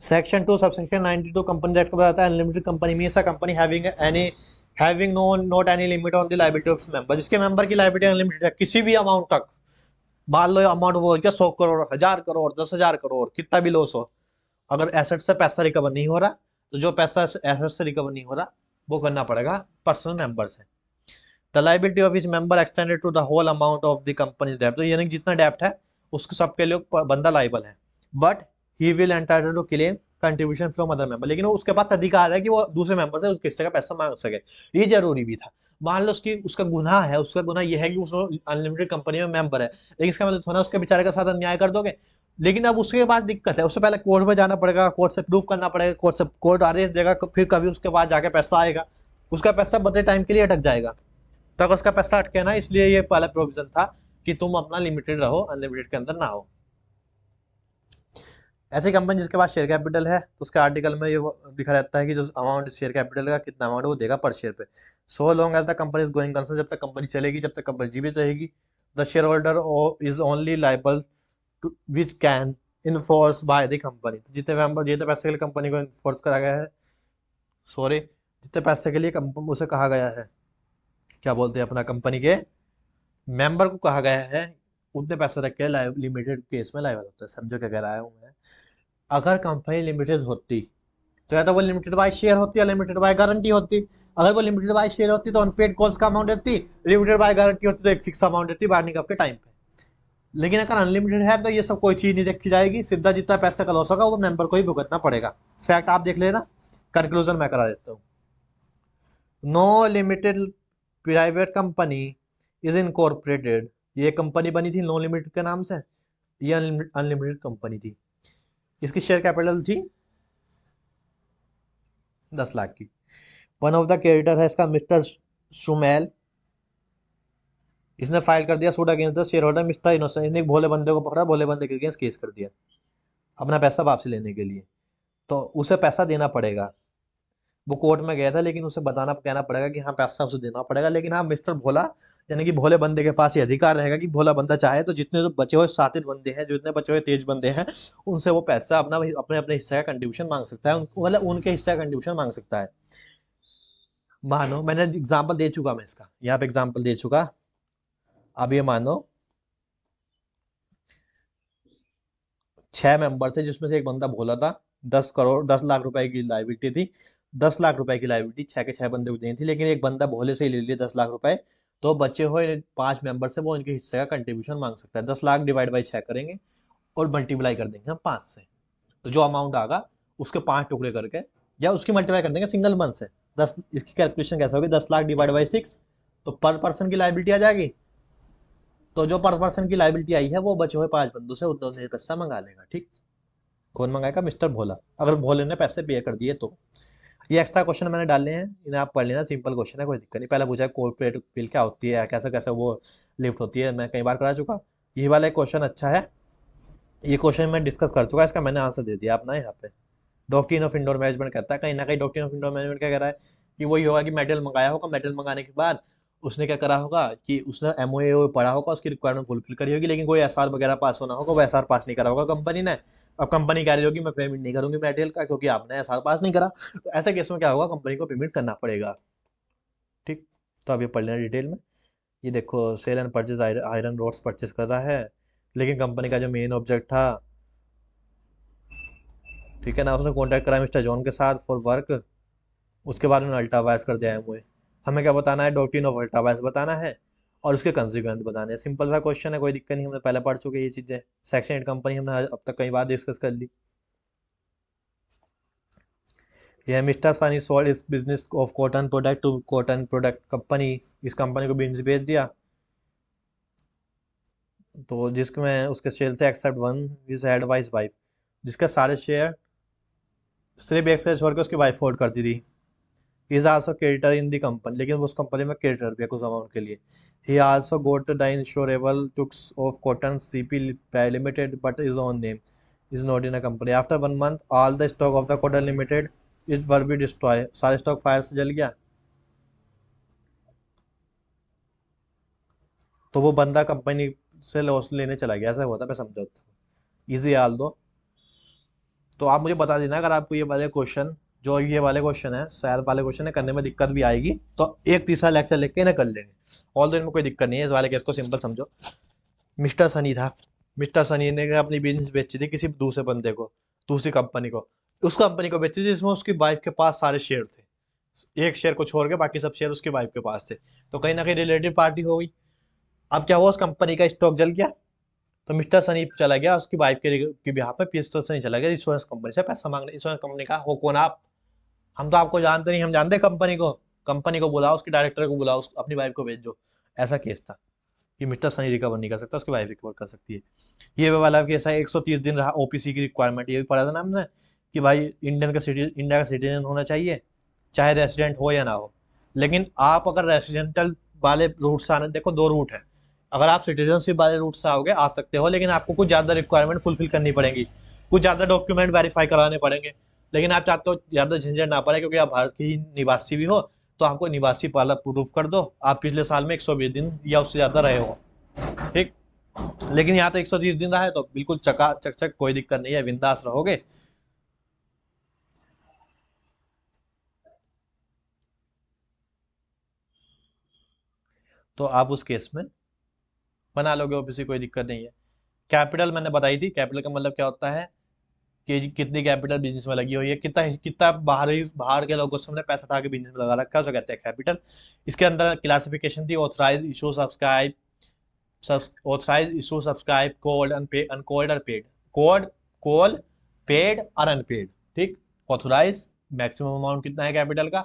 सेक्शन 2 सबसेक्शन 92 कंपनी एक्ट को बताता है unlimited company means a company having no not any limit on the liability of member, जिसके मेंबर की लायबिलिटी अनलिमिटेड है किसी भी अमाउंट तक। मान लो अमाउंट वो क्या 100 करोड़ 1000 करोड़ 10,000 करोड़ कितना भी लॉस हो, अगर एसेट से पैसा रिकवर नहीं हो रहा तो जो पैसा एसेट से रिकवर नहीं हो रहा वो करना पड़ेगा पर्सनल मेंबर से। The liability of each member extended to the whole amount of the company डेब्ट, तो यानी कि जितना डेब्ट है उसके सबके लिए बंदा लायबल है। But he will entitle to claim contribution from other member, लेकिन उसके पास अधिकार है कि वो दूसरे मेंबर से उसके हिस्से का पैसा मांग सके। ये जरूरी भी था। मान लो उसका गुनाह है, उसका गुनाह ये है कि उसने अनलिमिटेड कंपनी में मेंबर है, लेकिन इसका मतलब थोड़ा उसके बेचारे के साथ अन्याय कर दोगे। लेकिन अब उसके पास दिक्कत है, उससे पहले कोर्ट में जाना पड़ेगा, कोर्ट से प्रूफ करना पड़ेगा, कोर्ट आदेश देगा, फिर कभी उसके पास जाके पैसा आएगा, उसका पैसा बड़े टाइम के लिए अटक जाएगा। तक उसका पैसा अटके ना, इसलिए ये पहला प्रोविजन था कि तुम अपना लिमिटेड रहो, अनलिमिटेड के अंदर ना हो। ऐसी कंपनी जिसके पास शेयर कैपिटल है तो उसके आर्टिकल में ये लिखा रहता है कि जो अमाउंट शेयर कैपिटल का कितना अमाउंट वो देगा पर शेयर पे। So long as the company is going concern, जब तक कंपनी चलेगी, जब तक कंपनी जीवित रहेगी, the shareholder is only liable to which can enforce by the company. जितने पैसे के लिए कंपनी को इन्फोर्स करा गया है, सॉरी, जितने पैसे के लिए उसे कहा गया है, क्या बोलते हैं, अपना कंपनी के मेंबर को कहा गया है, उतने पैसे रख के लिमिटेड केस में लाइबल होता है। समझो क्या कह रहा हूँ मैं। अगर कंपनी लिमिटेड होती तो या तो वो लिमिटेड बाय शेयर होती या लिमिटेड बाय गारंटी होती। अगर वो लिमिटेड बाय शेयर होती तो अनपेड कॉल्स का अमाउंट देती, लिमिटेड बाय गारंटी होती तो एक फिक्स अमाउंट देती बार्निंग अप के टाइम पे। लेकिन अगर अनलिमिटेड है तो ये सब कोई चीज नहीं देखी जाएगी, सीधा जितना पैसा का लॉस होगा वो मेंबर को ही भुगतना पड़ेगा। फैक्ट आप देख लेना, कंक्लूजन मैं करा देता हूँ। No limited private company is incorporated, ये कंपनी बनी थी नो लिमिटेड के नाम से, ये अनलिमिटेड कंपनी थी। इसकी शेयर कैपिटल थी 10 लाख की। वन ऑफ द क्रेडिटर है इसका मिस्टर सुमेल, इसने फाइल कर दिया suit against the share holder mister innocent. इसने एक भोले बंदे को पकड़ा, भोले बंदे के अगेंस्ट केस कर दिया अपना पैसा वापसी लेने के लिए। तो उसे पैसा देना पड़ेगा। वो कोर्ट में गया था लेकिन उसे बताना कहना पड़ेगा कि हाँ पैसा उसे देना पड़ेगा। लेकिन हाँ मिस्टर भोला यानी कि भोले बंदे के पास ये अधिकार रहेगा कि भोला बंदा चाहे तो जितने जो बचे हुए सातिर बंदे हैं, जितने बचे हुए तेज बंदे हैं, उनसे वो पैसा अपना अपने अपने हिस्से का कंट्रीब्यूशन मांग सकता है, मतलब उनके हिस्से का कंट्रीब्यूशन मांग सकता है। मानो मैंने एग्जाम्पल दे चुका, मैं इसका यहाँ पे एग्जाम्पल दे चुका। अब ये मानो 6 मेंबर थे जिसमें से एक बंदा भोला था, 10 लाख रुपए की लाइबिलिटी थी, 10 लाख रुपए की लाइबिलिटी 6 के 6 बंदे को देनी थी, लेकिन एक बंदा भोले से ही ले लिया 10 लाख रुपए। तो बचे हुए 5 मेंबर से वो इनके हिस्से का कंट्रीब्यूशन मांग सकता है। 10 लाख डिवाइड बाई 6 करेंगे और मल्टीप्लाई कर देंगे हम 5 से, तो जो अमाउंट आगा उसके 5 टुकड़े करके या उसकी मल्टीप्लाई कर देंगे सिंगल मंथ से। 10, इसकी कैलकुलेशन कैसे होगी, 10 लाख डिवाइड बाई 6, तो पर पर्सन की लाइबिलिटी आ जाएगी। तो जो पर पर्सन की लाइबिलिटी आई है वो बचे हुए 5 बंदों से उतने पैसा मंगा लेगा। ठीक, कौन मंगाएगा, मिस्टर भोला, अगर भोले ने पैसे पे कर दिए तो। ये एक्स्ट्रा क्वेश्चन मैंने डाले हैं, इन्हें आप पढ़ लेना, सिंपल क्वेश्चन है, कोई दिक्कत नहीं। पहले पूछा है कॉर्पोरेट बिल क्या होती है, कैसे कैसे वो लिफ्ट होती है, मैं कई बार करा चुका। ये वाला क्वेश्चन अच्छा है, ये क्वेश्चन मैं डिस्कस कर चुका, इसका मैंने आंसर दे दिया अपना यहाँ पे। डॉक्ट्रिन ऑफ इंडोर मैनेजमेंट कहता है, कहीं ना कहीं डॉक्ट्रिन ऑफ इंडोर मैनेजमेंट क्या कह रहा है कि वही होगा कि मेटेरियल मंगाया होगा, मेटेरियल मंगाने के बाद उसने क्या करा होगा कि उसने एमओए पढ़ा होगा, उसकी रिक्वायरमेंट फुलफिल करी होगी, लेकिन कोई एसआर वगैरह पास होना होगा, वो एसआर पास नहीं करा होगा कंपनी ने। अब कंपनी कह रही होगी मैं पेमेंट नहीं करूंगी मेटेरियल का क्योंकि आपने एसआर पास नहीं करा, तो ऐसे केस में क्या होगा, कंपनी को पेमेंट करना पड़ेगा। ठीक, तो अब ये पढ़ लेना डिटेल में। ये देखो sale and purchase iron rods purchase कर रहा है, लेकिन कंपनी का जो मेन ऑब्जेक्ट था, ठीक है ना, उसने कॉन्टैक्ट करा मिस्टर जॉन के साथ फॉर वर्क, उसके बाद में अल्ट्रा वायर्स कर दिया है मुझे। हमें क्या बताना है, डॉक्ट्रिन ऑफ अल्ट्रा वायर्स बताना है और उसके कंसिक्वेंस बताने हैं। सिंपल सा क्वेश्चन है, कोई दिक्कत नहीं, हमने पहले पढ़ चुके ये चीज़ें। सेक्शन 8 कंपनी हमने अब तक कई बार डिस्कस कर ली। यह mister Sunny sold his business of cotton product to cotton product company, इस कंपनी को बिजनेस बेच दिया, तो जिसमें उसके शेयर थे except one is held by his wife, जिसका सारे शेयर सिर्फ एक से छोड़ के उसकी वाइफ होल्ड करती थी। Is also creditor in the company, लेकिन उस कंपनी में क्रेडिटर भी है कुछ अमाउंट के लिए। ही also goat the insurable takes of cotton CP limited but is on name is not in a company. After 1 month all the stock of the cotton limited is were be destroy, सारे stock fire से जल गया। तो वो बंदा company से loss लेने चला गया, ऐसा हुआ था, मैं समझा। इजी हाल दो। तो आप मुझे बता देना अगर आपको ये वाले क्वेश्चन, जो ये वाले क्वेश्चन है, सैल वाले क्वेश्चन है, करने में दिक्कत भी आएगी तो एक तीसरा लेक्चर लेके ना कर लेंगे। ऑल दो इनमें कोई दिक्कत नहीं है, इस वाले केस को सिंपल समझो। मिस्टर सनी था, मिस्टर सनी ने अपनी बिजनेस बेची थी किसी दूसरे बंदे को, दूसरी कंपनी को, उस कंपनी को बेची थी जिसमें उसकी वाइफ के पास सारे शेयर थे, एक शेयर को छोड़ के बाकी सब शेयर उसकी वाइफ के पास थे, तो कहीं ना कहीं रिलेटिव पार्टी हो गई। अब क्या हुआ, उस कंपनी का स्टॉक जल गया, तो मिस्टर सनी चला गया उसकी वाइफ के बिहाफ पे, मिस्टर सनी चला गया इंश्योरेंस कंपनी से पैसा मांगने। इंश्योरेंस कंपनी का हो कौन आप, हम तो आपको जानते नहीं, हम जानते कंपनी को, कंपनी को बुलाओ, उसके डायरेक्टर को बुलाओ, अपनी वाइफ को भेजो। ऐसा केस था कि मिस्टर सनी रिकवर नहीं कर सकता, उसकी वाइफ रिकवर कर सकती है। ये वाला केस है, 130 दिन रहा ओपीसी की रिक्वायरमेंट, ये भी पढ़ा था ना हमने कि भाई इंडिया का सिटीजन होना चाहिए, चाहे रेसिडेंट हो या ना हो। लेकिन आप अगर रेसिडेंटल वाले रूट से आने, देखो 2 रूट है, अगर आप सिटीजनशिप वाले रूट से आओगे आ सकते हो, लेकिन आपको कुछ ज़्यादा रिक्वायरमेंट फुलफिल करनी पड़ेगी, कुछ ज़्यादा डॉक्यूमेंट वेरीफाई कराने पड़ेंगे। लेकिन आप चाहते हो ज़्यादा झंझट ना पड़े क्योंकि आप भारत के ही निवासी भी हो, तो आपको निवासी वाला प्रूफ कर दो, आप पिछले साल में 120 दिन या उससे ज़्यादा रहे हो। ठीक। लेकिन यहाँ तो 130 दिन रहा है तो बिल्कुल चका चक चक, कोई दिक्कत नहीं है, बिंदास रहोगे। तो आप उस केस में बना लोगे, ऑब्वियसली कोई दिक्कत नहीं है। कैपिटल मैंने बताई थी, कैपिटल का मतलब क्या होता है कि कितनी कैपिटल बिजनेस में लगी हुई है, कितना कितना बाहर के लोगों से हमने पैसा उठा के बिजनेस में लगा रखा है, उसे कहते हैं कैपिटल। इसके अंदर क्लासिफिकेशन थी, authorise issue subscribe, authorise issue subscribe, called uncalled और पेड। कोड कॉल, पेड और अनपेड। ठीक। ऑथराइज मैक्सिमम अमाउंट कितना है कैपिटल का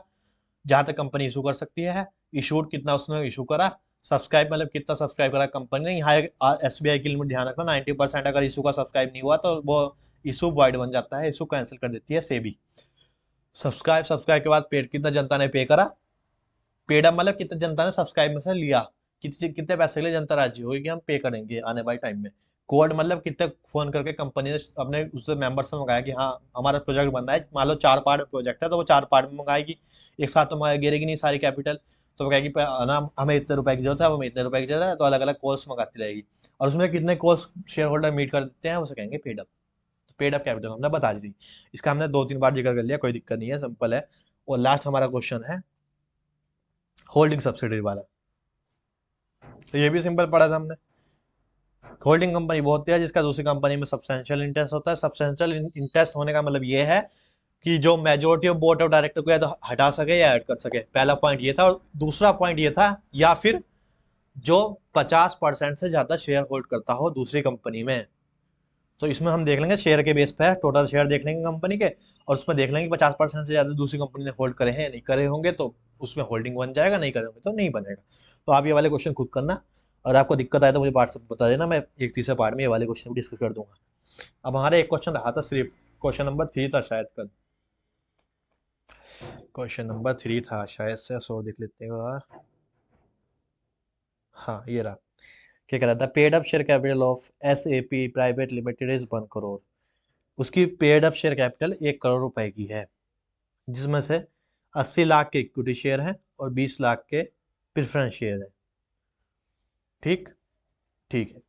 जहां तक कंपनी इशू कर सकती है, इशूड कितना उसने इशू करा, सब्सक्राइब मतलब कितना सब्सक्राइब करा कंपनी ने। यहाँ एसबीआई की लिमिट ध्यान रखना, 90% अगर इशू का सब्सक्राइब नहीं हुआ तो वो इशू वॉइड बन जाता है, इशू कैंसिल कर देती है सेबी। सब्सक्राइब के बाद पेड कितना जनता ने पे करा, पेड अप मतलब कितने जनता ने सब्सक्राइब में से लिया, कितने कितने पैसे के लिए जनता राजी होगी कि हम पे करेंगे आने वाले टाइम में। कोड मतलब कितने फोन करके कंपनी ने अपने उससे मेंबर से मंगाया कि हाँ हमारा प्रोजेक्ट बन रहा है, मान लो 4 पार्ट में प्रोजेक्ट है तो वो 4 पार्ट में मंगाएगी, एक साथ तो गिरेगी नहीं सारी कैपिटल। तो वो कहेगी ना हमें इतने रुपए की जरूरत है, हमें इतने रुपए की जरूरत है, तो अलग अलग कॉल्स मंगाती रहेगी। और उसमें कितने कॉल्स शेयर होल्डर मीट कर देते हैं उसे कहेंगे पेड अप। तो पेड अप कैपिटल हमने बता दी। इसका हमने 2-3 बार जिक्र कर लिया, कोई दिक्कत नहीं है, सिंपल है। और लास्ट हमारा क्वेश्चन है होल्डिंग सब्सिडरी वाला। तो ये भी सिंपल पढ़ा था हमने। होल्डिंग कंपनी वो होती है जिसका दूसरी कंपनी में सब्सटेंशियल इंटरेस्ट होता है। सब्सटेंशियल इंटरेस्ट होने का मतलब ये है कि जो majority of board of director को या तो हटा सके या ऐड कर सके, पहला पॉइंट ये था। और दूसरा पॉइंट ये था या फिर जो 50% से ज्यादा शेयर होल्ड करता हो दूसरी कंपनी में। तो इसमें हम देख लेंगे शेयर के बेस पे, टोटल शेयर देख लेंगे कंपनी के, और उसमें देख लेंगे 50% से ज्यादा दूसरी कंपनी ने होल्ड करे हैं या नहीं करे होंगे, तो उसमें होल्डिंग बन जाएगा, नहीं करे होंगे तो नहीं बनेगा। तो आप ये वाले क्वेश्चन खुद करना, और आपको दिक्कत आए तो मुझे व्हाट्सएप बता देना, मैं एक तीसरे पार्ट में ये वाले क्वेश्चन भी डिस्कस कर दूंगा। अब हमारा एक क्वेश्चन रहा था सिर्फ, क्वेश्चन नंबर 3 था शायद कल, क्वेश्चन नंबर 3 था शायद से, सो देख लेते हैं यार। हाँ ये रहा। क्या कह रहा था, paid up share capital of S A P private limited is 1 crore. उसकी paid up share capital 1 crore रुपए की है, जिसमें से 80 लाख के इक्विटी शेयर हैं और 20 लाख के प्रेफरेंस शेयर हैं। ठीक। ठीक है,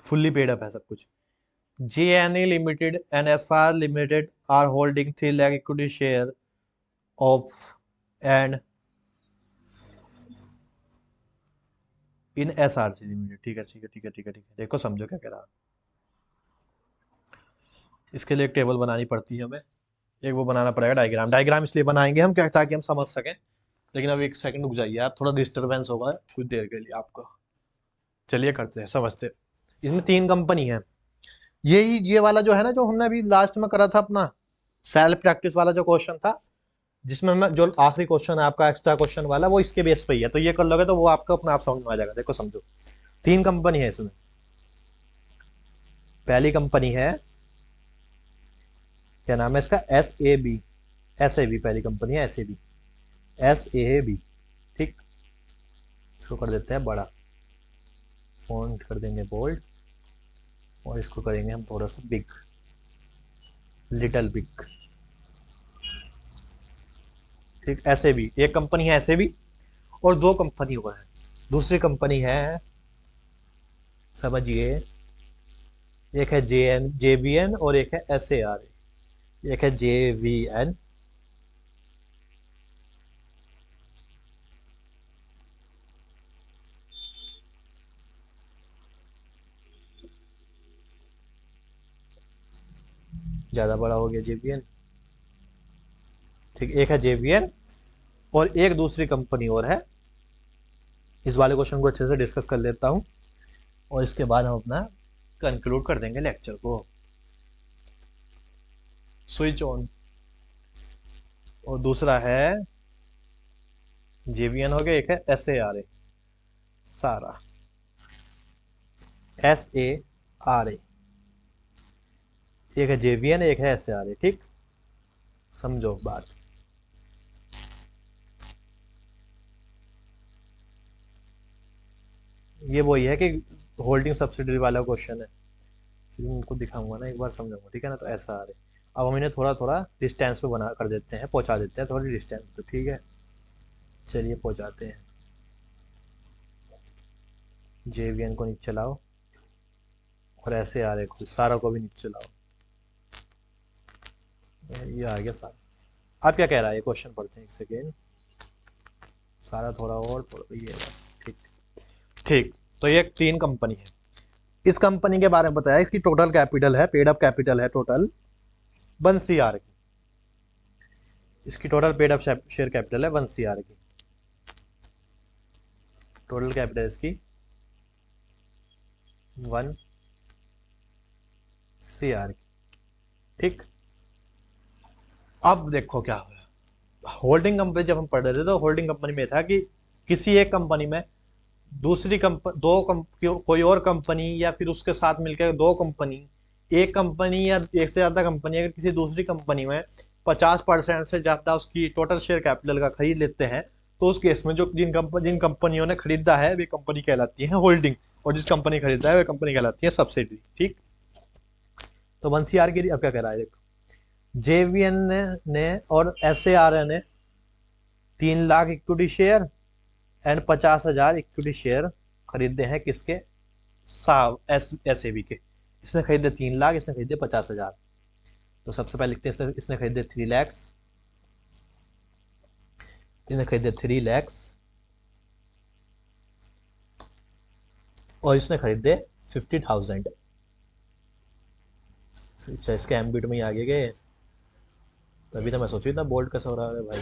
फुल्ली पेड अप है सब कुछ। J N A limited and S R limited are holding 3 lakh equity share of and in S R C limited. ठीक है ठीक है ठीक है ठीक है ठीक है, देखो समझो क्या कह रहा है। इसके लिए एक टेबल बनानी पड़ती है हमें, एक वो बनाना पड़ेगा डायग्राम। डायग्राम इसलिए बनाएंगे हम क्या, ताकि हम समझ सकें। लेकिन अब एक सेकंड रुक जाइए आप, थोड़ा डिस्टरबेंस होगा कुछ देर के लिए आपको। चलिए करते हैं, समझते हैं। इसमें 3 कंपनी है। यही ये वाला जो है ना, जो हमने अभी लास्ट में करा था अपना सेल्फ प्रैक्टिस वाला जो क्वेश्चन था, जिसमें मैं जो आखिरी क्वेश्चन है आपका एक्स्ट्रा क्वेश्चन वाला, वो इसके बेस पे ही है। तो ये कर लोगे तो वो आपको अपने आप समझ में आ जाएगा। देखो समझो, 3 कंपनी है इसमें। पहली कंपनी है, क्या नाम है इसका, S A B. S A B पहली कंपनी है, S A B, S A B. ठीक। इसको कर देते हैं बड़ा, फॉन्ट कर देंगे बोल्ड, और इसको करेंगे हम थोड़ा सा बिग, लिटिल बिग। ठीक। ऐसे भी एक कंपनी है, ऐसे भी, और 2 कंपनी और है। दूसरी कंपनी है, समझिए, एक है जे बी एन और एक है एस ए आर। एक है जे वी एन, ज्यादा बड़ा हो गया जे बी एन। ठीक। एक है जे बी एन और एक दूसरी कंपनी और है। इस वाले क्वेश्चन को अच्छे से डिस्कस कर लेता हूँ, और इसके बाद हम अपना कंक्लूड कर देंगे लेक्चर को। स्विच ऑन, और दूसरा है जेवीएन हो गया, एक है एस ए आर ए, सारा, एस ए आर ए। एक है जेवीएन, एक है एस ए आर ए। ठीक। समझो बात। ये वही है कि होल्डिंग सब्सिडरी वाला क्वेश्चन है, फिर उनको दिखाऊंगा ना, एक बार समझाऊंगा, ठीक है ना। तो ऐसा आ रहा है। अब हम इन्हें थोड़ा थोड़ा डिस्टेंस पे बना कर देते हैं, पहुंचा देते हैं थोड़ी डिस्टेंस पे, ठीक है। चलिए पहुंचाते हैं। जेवीएन को नीचे लाओ और ऐसे आ रहे को सारा को भी नीचे लाओ। ये आ गया सारा। आप क्या कह रहा है, ये क्वेश्चन पढ़ते हैं एक सेकेंड। सारा थोड़ा और थोड़ा, ये बस, ठीक। ठीक। तो ये 3 कंपनी है। इस कंपनी के बारे में बताया, इसकी टोटल कैपिटल है, पेड अप कैपिटल है टोटल 1 CR की। इसकी total paid up share capital है 1 CR की। टोटल कैपिटल इसकी 1 CR की, ठीक। अब देखो क्या हो रहा है। होल्डिंग कंपनी जब हम पढ़ रहे थे तो होल्डिंग कंपनी में था कि किसी एक कंपनी में दूसरी कंपनी, कोई और कंपनी या फिर उसके साथ मिलकर 2 कंपनी, एक कंपनी या एक से ज्यादा कंपनी अगर किसी दूसरी कंपनी में 50% से ज्यादा उसकी टोटल शेयर कैपिटल का खरीद लेते हैं, तो उस केस में जो जिन कंपनियों ने खरीदा है वे कंपनी कहलाती है होल्डिंग, और जिस कंपनी खरीदा है वे कंपनी कहलाती है सब्सिडरी, ठीक। तो 1 CR के लिए अब क्या कह रहा है, देखो। जेवीएन ने और एसएआर ने 3 lakh equity share and 50,000 equity share खरीदे हैं, किसके, एस ए बी के। इसने खरीदे 3 लाख, इसने खरीदे 50,000। तो सबसे पहले लिखते हैं, इसने खरीदे 3 lakhs, इसने खरीदे 3 lakhs, और इसने खरीदे 50,000। अच्छा, इसके एम्बिट में ही आगे गए, तभी तो मैं सोची था बोल्ड कैसा हो रहा है भाई।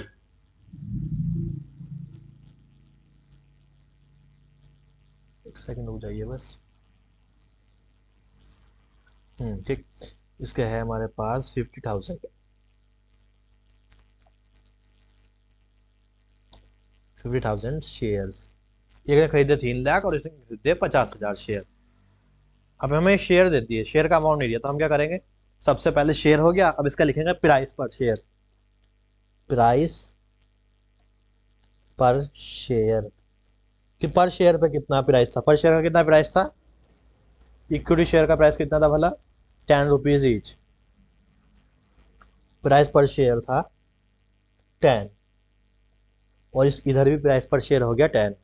एक सेकंड रुक जाइए बस। ठीक। इसके है हमारे पास 50,000, 50,000 शेयर्स। ये खरीदे 3 लाख और इसने खरीदे 50,000 शेयर। अब हमें शेयर दे दिए, शेयर का अमाउंट नहीं दिया, तो हम क्या करेंगे, सबसे पहले शेयर हो गया, अब इसका लिखेंगे प्राइस पर शेयर। प्राइस पर शेयर, कि पर शेयर पे कितना प्राइस था, पर शेयर का कितना प्राइस था, इक्विटी शेयर का प्राइस कितना था भला, 10 रुपीज ईच। प्राइस पर शेयर था 10, और इस इधर भी प्राइस पर शेयर हो गया 10।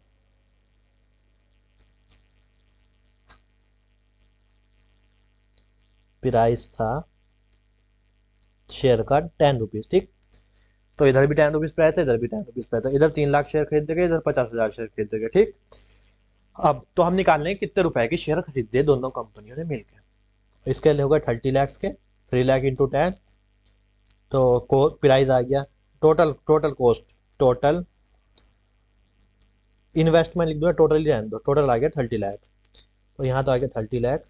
प्राइस था शेयर का 10 रुपीज, ठीक। तो इधर भी 10 रुपीज प्राइस था, इधर भी 10 रुपीज प्राइस था। इधर 3 लाख शेयर खरीद गए, इधर 50,000 शेयर खरीद गए, ठीक। अब तो हम निकाल लें कितने रुपए की शेयर खरीदे दोनों कंपनियों ने मिलकर। इसके लिए होगा 30 lakhs के, 3 लाख इंटू 10, तो प्राइस आ गया, total total cost, total investment लिख दो, टोटल ही रहने दो, टोटल आ गया 30 लाख। तो यहाँ तो आ गया 30 लाख,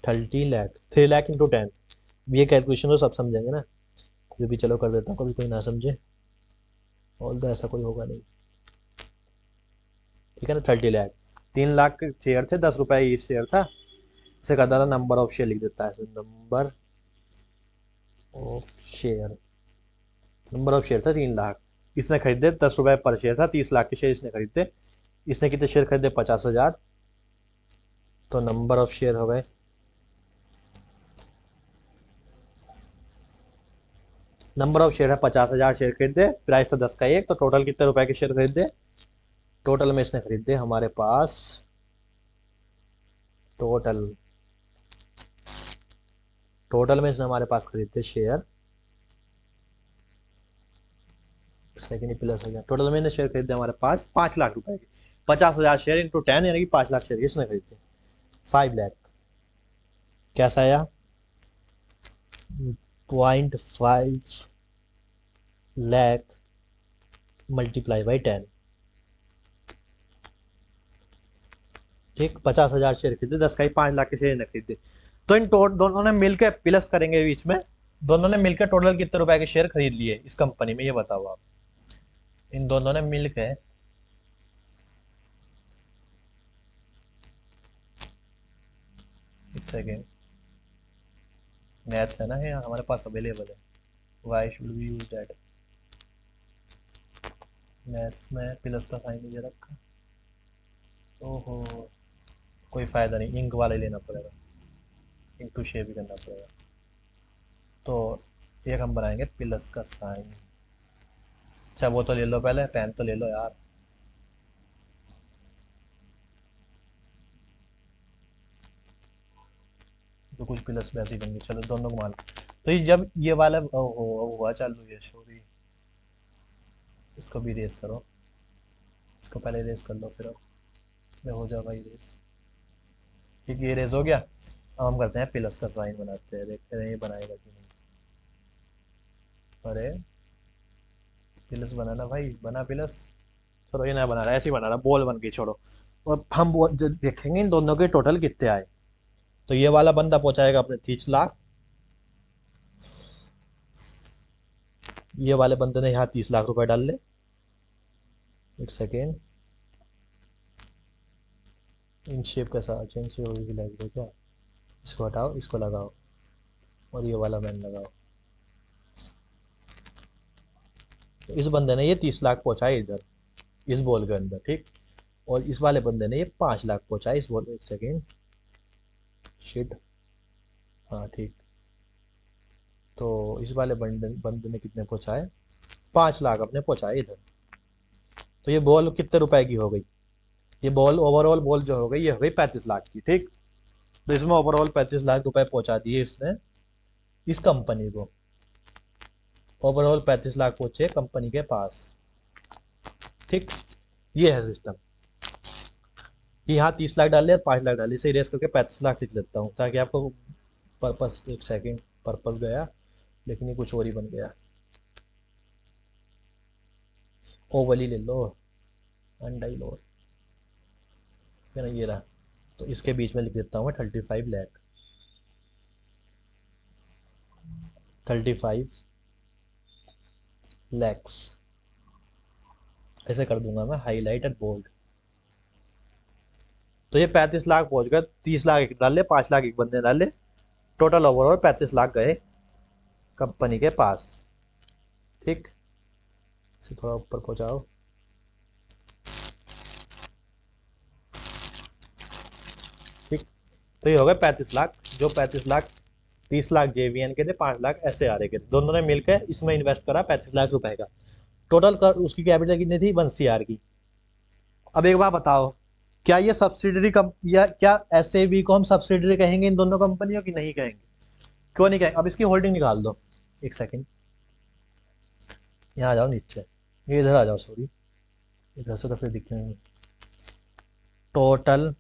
30 लाख, 3 लाख इंटू 10। ये कैलकुलेशन तो सब समझेंगे ना, ये भी चलो कर देता हूँ, कभी कोई ना समझे, ऑल तो ऐसा कोई होगा नहीं, ठीक है ना। 30 लाख, 3 लाख के शेयर थे, 10 रुपए ही शेयर था। इसे कहता था नंबर ऑफ शेयर लिख देता है, number of share, number of share था 3 लाख। इसने खरीदे 10 रुपए पर शेयर था, 30 लाख के शेयर इसने खरीदे। इसने कितने शेयर खरीदे, 50,000। तो नंबर ऑफ शेयर हो गए, नंबर ऑफ शेयर है 50,000 शेयर खरीदे, प्राइस था 10 का एक, तो टोटल कितने रुपए के शेयर खरीदे, टोटल में इसने खरीदे हमारे पास, टोटल टोटल में इसने हमारे पास खरीदे शेयर, सेकेंड ही प्लस हो गया, टोटल में शेयर खरीदे हमारे पास 5 लाख रुपए के। 50,000 शेयर इंटू 10 यानी कि 5 लाख शेयर इसने खरीदे, 5 लाख। कैसा आया, 0.5 लाख मल्टीप्लाई बाई 10, ठीक। 50,000 शेयर खरीदे, 10 का ही 5 लाख के शेयर ने खरीदे। तो इन दोनों ने मिलकर प्लस करेंगे बीच में, दोनों ने मिलकर टोटल कितने रुपए के शेयर खरीद लिए इस कंपनी में, ये बताओ आप। इन दोनों ने मिलकर, एक सेकेंड, मैथ्स है ना, ये हमारे पास अवेलेबल है, why should we use that. Maths में प्लस का साइन नहीं दे रखा, ओहो, कोई फ़ायदा नहीं, इंक वाला ही लेना पड़ेगा, इंक टू शेप ही करना पड़ेगा। तो एक हम बनाएंगे प्लस का साइन। अच्छा वो तो ले लो, पहले पेन तो ले लो यार। तो कुछ प्लस वैसे ही बन गई, चलो दोनों को मान। तो ये जब ये वाला ओहो अब हुआ चालू, ये सॉरी, इसको भी रेस करो, इसको पहले रेस कर लो, फिर अब ये हो जाएगा ये रेस। ठीक, ये रेस हो गया। अब हम करते हैं प्लस का साइन बनाते हैं, देखते हैं ये बनाएगा कि नहीं। अरे प्लस बनाना भाई, बना प्लस। चलो ये नया बना रहा है, ऐसे ही बना रहा, बॉल बन गई, छोड़ो। और हम वो देखेंगे इन दोनों के टोटल कितने आए। तो ये वाला बंदा पहुंचाएगा अपने 30 लाख, ये वाले बंदे ने यहाँ 30 लाख रुपए डाल ले। एक सेकेंड, इन शेप का साथ चेंज से होगी लगेगा क्या? इसको हटाओ, इसको लगाओ, और ये वाला मैन लगाओ। तो इस बंदे ने ये 30 लाख पहुंचाए इधर, इस बॉल के अंदर, ठीक। और इस वाले बंदे ने ये 5 लाख पहुंचाए इस बॉल में। एक सेकेंड, शिट, हाँ ठीक। तो इस वाले बंदे बंदे ने कितने पहुंचाए? 5 लाख अपने पहुंचाए इधर। तो ये बॉल कितने रुपए की हो गई? ये बॉल ओवरऑल बॉल जो हो गई, ये हो गई 35 लाख की, ठीक। तो इसमें ओवरऑल 35 लाख रुपए पहुंचा दिए इसने इस कंपनी को। ओवरऑल 35 लाख पहुंचे कंपनी के पास, ठीक। ये है सिस्टम कि यहाँ 30 लाख डाल लिया, 5 लाख डाल, इसे इरेज करके 35 लाख लिख लेता हूँ ताकि आपको पर्पस, एक सेकेंड, पर्पस गया लेकिन ये कुछ और ही बन गया। ओवल ही ले लो, अंडा ही लो, है ना, ये रहा। तो इसके बीच में लिख देता हूँ मैं 35 लाख, 35 लैक्स, ऐसे कर दूंगा मैं हाईलाइट एंड बोल्ड। तो ये 35 लाख पहुंच गए, 30 लाख एक डाल ले, 5 लाख एक बंदे डाल ले, टोटल ओवरऑल 35 लाख गए कंपनी के पास, ठीक। इसे थोड़ा ऊपर पहुंचाओ, ठीक। तो ये हो गए 35 लाख, जो 35 लाख, 30 लाख जेवीएन के थे, 5 lakh S A R A के थे, दोनों ने मिलकर इसमें इन्वेस्ट करा 35 लाख रुपए का। टोटल कर उसकी कैपिटल कितनी थी? 1 CR की। अब एक बात बताओ, क्या ये सब्सिडरी कम या क्या ऐसे भी को हम सब्सिडरी कहेंगे इन दोनों कंपनियों की? नहीं कहेंगे। क्यों नहीं कहेंगे? अब इसकी होल्डिंग निकाल दो, एक सेकंड, यहाँ आ जाओ नीचे, ये इधर आ जाओ, सॉरी, इधर से तो फिर दिखेंगे। टोटल,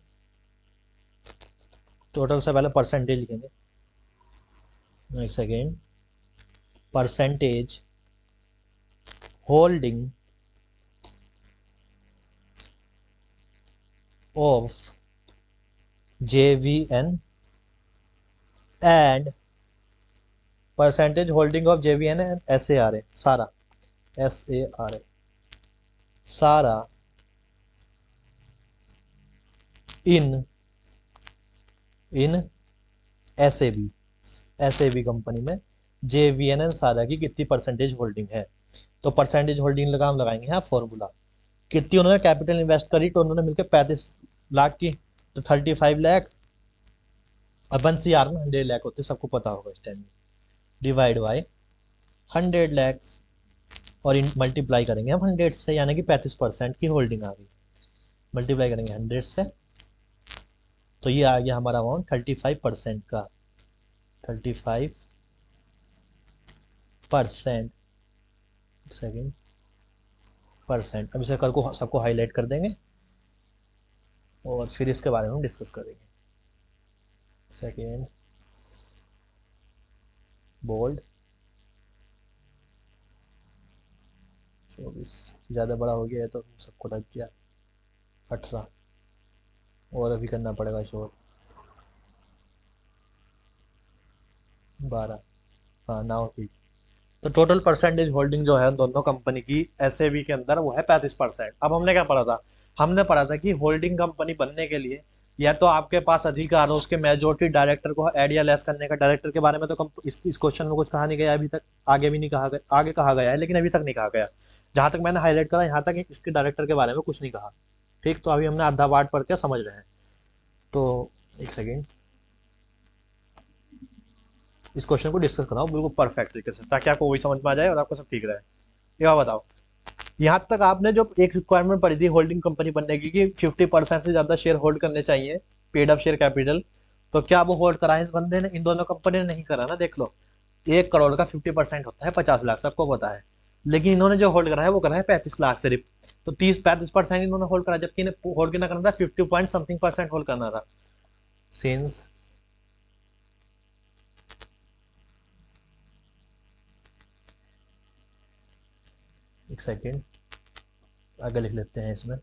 टोटल से पहले परसेंटेज लिखेंगे, एक second, percentage holding of JVN and percentage holding of JVN and SARA, सारा, SARA, सारा इन SAB कंपनी में JVN एंड सारा की कितनी परसेंटेज होल्डिंग है। तो परसेंटेज होल्डिंग लगा हम लगाएंगे यहाँ फॉर्मूला, कितनी उन्होंने कैपिटल इन्वेस्ट करी, तो उन्होंने मिलकर 35 लाख की, तो 35 लाख, और 1 CR में 100 लाख होते, सबको पता होगा इस टाइम में, डिवाइड बाय 100 लैक्स, और मल्टीप्लाई करेंगे हम 100 से, यानी कि 35% की होल्डिंग आ गई। मल्टीप्लाई करेंगे 100 से, तो ये आ गया हमारा अमाउंट 35% का, 35%, सेकेंड, परसेंट। अब इसे कल को सबको हाईलाइट कर देंगे और फिर इसके बारे में हम डिस्कस करेंगे। सेकेंड, बोल्ड, 24, ज़्यादा बड़ा हो गया है तो सबको ढक गया, 18, और अभी करना पड़ेगा शोर, 12, हाँ नाउ ठीक। तो टोटल परसेंटेज होल्डिंग जो है दोनों कंपनी की एसएबी के अंदर वो है 35%। अब हमने क्या पढ़ा था? हमने पढ़ा था कि होल्डिंग कंपनी बनने के लिए या तो आपके पास अधिकार हो उसके मेजोरिटी डायरेक्टर को ऐड या लेस करने का। डायरेक्टर के बारे में तो इस क्वेश्चन में कुछ कहा नहीं गया अभी तक, आगे भी नहीं कहा गया, आगे कहा गया है लेकिन अभी तक नहीं कहा गया। जहां तक मैंने हाईलाइट करा यहाँ तक इसके डायरेक्टर के बारे में कुछ नहीं कहा, ठीक, तो अभी हमने आधा पार्ट पढ़ के समझ रहे हैं। तो एक सेकेंड, इस क्वेश्चन को डिस्कस कराओ बिल्कुल परफेक्ट तरीके से, ताकि आपको वही समझ में आ जाए और आपको सब ठीक रहे। ये बात बताओ, यहाँ तक आपने जो एक रिक्वायरमेंट पड़ी थी होल्डिंग कंपनी बनने की कि 50% से ज्यादा शेयर होल्ड करने चाहिए, पेड अप शेयर कैपिटल, तो क्या वो होल्ड करा है इस बंदे ने? इन दोनों कंपनी ने नहीं करा ना, देख लो। 1 करोड़ का 50% होता है 50 लाख, सबको पता है। लेकिन इन्होंने जो होल्ड करा है वो करा है 35 लाख सिर्फ। तो 30-35% इन्होंने होल्ड करा, जबकि इन्हें होल्ड कितना करना था, 50 पॉइंट समथिंग परसेंट होल्ड करना था। सिंस एक सेकेंड, आगे लिख लेते हैं इसमें,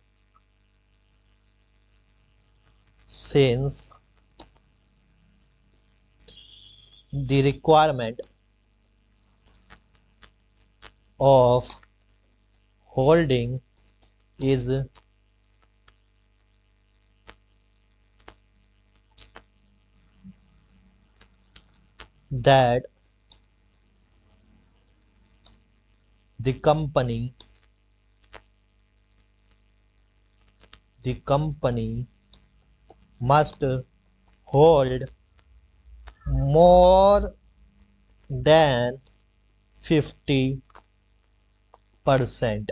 since the requirement of holding is that the company must hold more than 50%,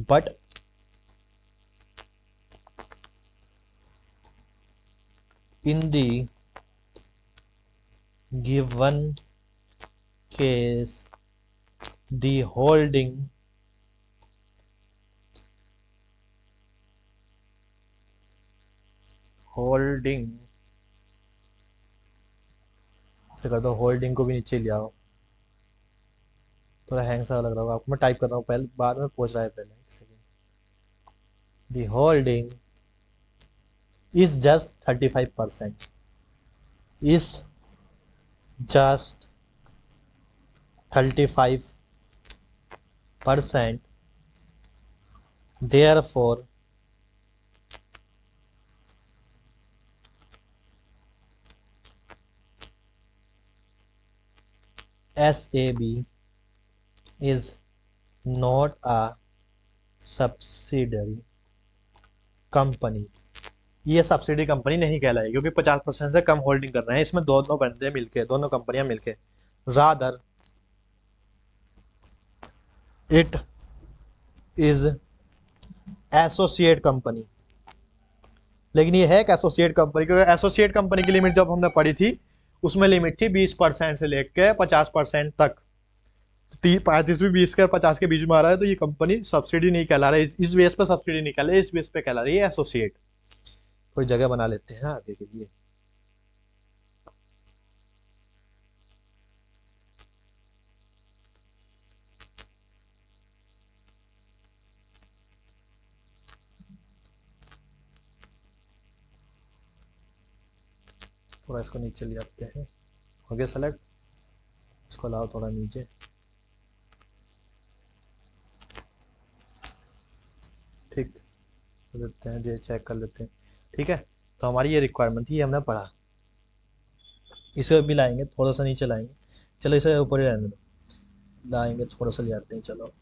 but in the given case the holding से कर दो, होल्डिंग को भी नीचे ले आओ, थोड़ा हैंग सा लग रहा होगा आपको, मैं टाइप कर रहा हूँ पहले, बाद में पहुंच रहा है पहले, एक second. The holding is just 35%, is just 35%, therefore SAB is not a subsidiary company। ये सब्सिडी कंपनी नहीं कहलाई, क्योंकि 50% से कम होल्डिंग कर रहे हैं इसमें दोनों बंदे मिलके, दोनों कंपनियां मिलके। Rather it is associate company. लेकिन ये है एक एसोसिएट कंपनी, क्योंकि एसोसिएट कंपनी की लिमिट जब हमने पढ़ी थी उसमें लिमिट थी 20% से लेकर 50% तक। 35 भी 20 के 50 के बीच में आ रहा है, तो ये कंपनी सब्सिडी नहीं कहला रही, इस बेस पे सब्सिडी नहीं कहला रही, इस बेस पे कहला रही है एसोसिएट। थोड़ी जगह बना लेते हैं आगे के लिए। थोड़ा इसको नीचे ले आते हैं, हो गया सेलेक्ट, इसको लाओ थोड़ा नीचे, ठीक कर देते हैं, ये चेक कर लेते हैं। ठीक है, तो हमारी ये रिक्वायरमेंट थी, ये हमने पढ़ा। इसे भी लाएंगे, थोड़ा सा नीचे लाएंगे, चलो इसे ऊपर ही रहने दो, लाएंगे थोड़ा सा ले आते हैं, चलो।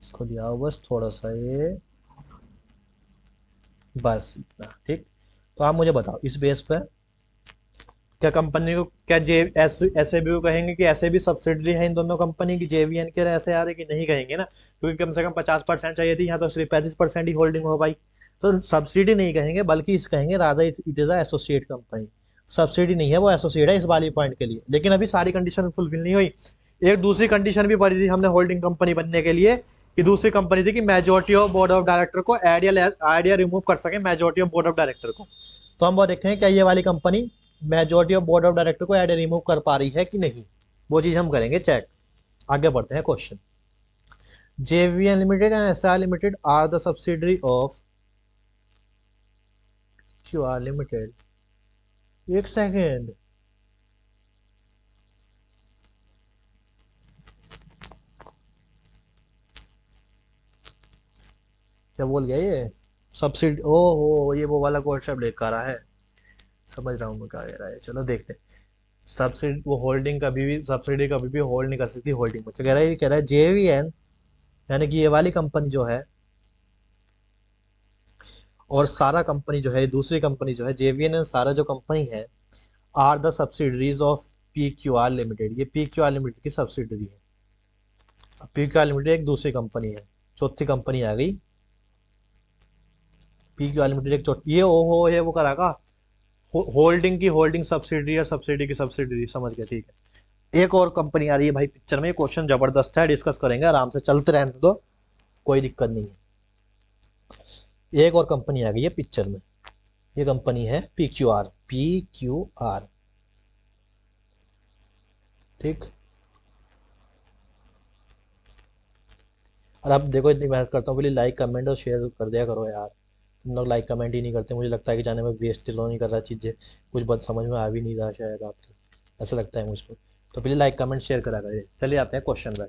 इसको ले आओ बस थोड़ा सा, ये बस इतना, ठीक। तो आप मुझे बताओ इस बेस पे क्या कंपनी को, क्या जे एस ऐसे भी कहेंगे कि ऐसे भी सब्सिडी है इन दोनों कंपनी की, जेवीएन के ऐसे आ रहे कि नहीं कहेंगे ना, क्योंकि कम से कम 50% चाहिए थी, यहाँ तो सिर्फ 35% ही होल्डिंग हो भाई। तो सब्सिडी नहीं कहेंगे, बल्कि इस कहेंगे Radha it is a associate company. Subsidy नहीं है, वो एसोसिएट है इस वाली पॉइंट के लिए। लेकिन अभी सारी कंडीशन फुलफिल नहीं हुई। एक दूसरी कंडीशन भी पड़ी थी हमने होल्डिंग कंपनी बनने के लिए, कि दूसरी कंपनी थी कि majority of board of director को आइडिया रिमूव कर सके majority of board of director को। तो हम वो देखें क्या ये वाली company majority of board of director को ऐड रिमूव कर पा रही है कि नहीं, वो चीज हम करेंगे चेक। आगे बढ़ते हैं question. JVN limited and SR limited are the subsidiary of QR limited. एक सेकेंड, क्या बोल गया ये? सब्सिडी, ओ हो, ये वो वाला कॉन्सेप्ट लेकर आ रहा है। समझ रहा हूँ मैं क्या कह रहा है, चलो देखते हैं। सब्सिडी, वो होल्डिंग कभी भी, सब्सिडी कभी भी होल्ड नहीं कर सकती होल्डिंग में। क्या कह रहा है? ये कह रहा है जेवीएन, यानी कि ये वाली कंपनी जो है, और सारा कंपनी जो है, दूसरी कंपनी जो है जेवीएन एंड सारा जो कंपनी है, are the subsidiaries of P Q R limited. ये पी क्यू आर लिमिटेड की सब्सिडरी है। पी क्यू आर लिमिटेड एक दूसरी कंपनी है, चौथी कंपनी आ गई। पी क्यू आर लिमिटेड एक चौथी, ये ओ हो ये वो करागा, होल्डिंग की होल्डिंग सब्सिडरी या सब्सिडी की सब्सिडरी, समझ गए, ठीक है। एक और कंपनी आ रही है भाई पिक्चर में, क्वेश्चन जबरदस्त है, डिस्कस करेंगे आराम से, चलते रहने दो, कोई दिक्कत नहीं है। एक और कंपनी आ गई है पिक्चर में, ये कंपनी है P Q are, P Q are, ठीक। और अब देखो, इतनी मेहनत करता हूँ, बोले लाइक कमेंट और शेयर कर दिया करो यार। तुम लोग लाइक कमेंट ही नहीं करते, मुझे लगता है कि जाने में वेस्ट नहीं कर रहा चीज़ें, कुछ बात समझ में आ भी नहीं रहा शायद आपकी, ऐसा लगता है मुझको। तो प्लीज़ लाइक कमेंट शेयर करा करिए। चलिए आते हैं क्वेश्चन पे।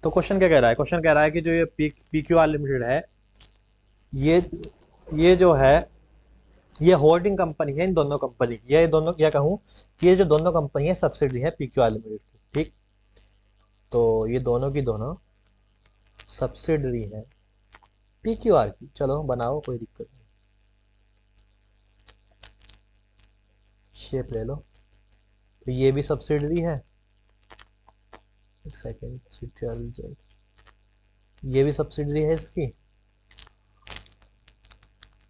तो क्वेश्चन क्या कह रहा है? क्वेश्चन कह रहा है कि जो ये पी क्यू आर लिमिटेड है, ये ये जो है, ये होल्डिंग कंपनी है इन दोनों कंपनी की, ये दोनों क्या कहूँ, कि ये जो दोनों कंपनी है सब्सिडी है पी क्यू आर लिमिटेड की, ठीक। तो ये दोनों की दोनों सब्सिडरी है पी क्यू आर की। चलो बनाओ, कोई दिक्कत नहीं, शेप ले लो। तो ये भी सब्सिडरी है, एक सेकेंड, ये भी सब्सिडरी है इसकी,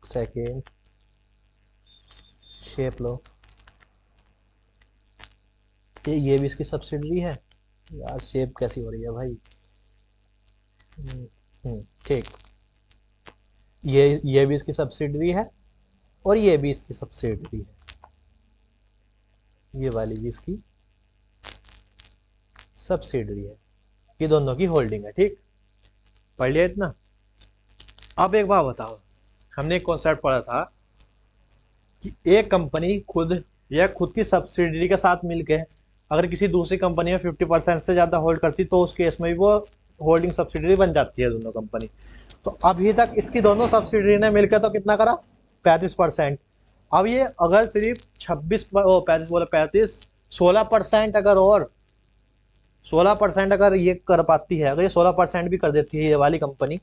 सेकेंड, शेप लो। ये भी इसकी सब्सिडरी है। यार शेप कैसी हो रही है भाई। ठीक। ये भी इसकी सब्सिडरी है, और ये भी इसकी सब्सिडरी है, ये वाली भी इसकी सब्सिडरी है, ये दोनों की होल्डिंग है, ठीक। पढ़ लिया इतना? अब एक बात बताओ, हमने एक कॉन्सेप्ट पढ़ा था कि एक कंपनी खुद या खुद की सब्सिडरी के साथ मिलके अगर किसी दूसरी कंपनी में 50% से ज़्यादा होल्ड करती, तो उस केस में भी वो होल्डिंग सब्सिडरी बन जाती है दोनों कंपनी। तो अभी तक इसकी दोनों सब्सिडरी ने मिलकर तो कितना करा? 35%। अब ये अगर सिर्फ 35 बोला 35, 16% अगर, और 16% अगर ये कर पाती है, अगर ये 16% भी कर देती है ये वाली कंपनी,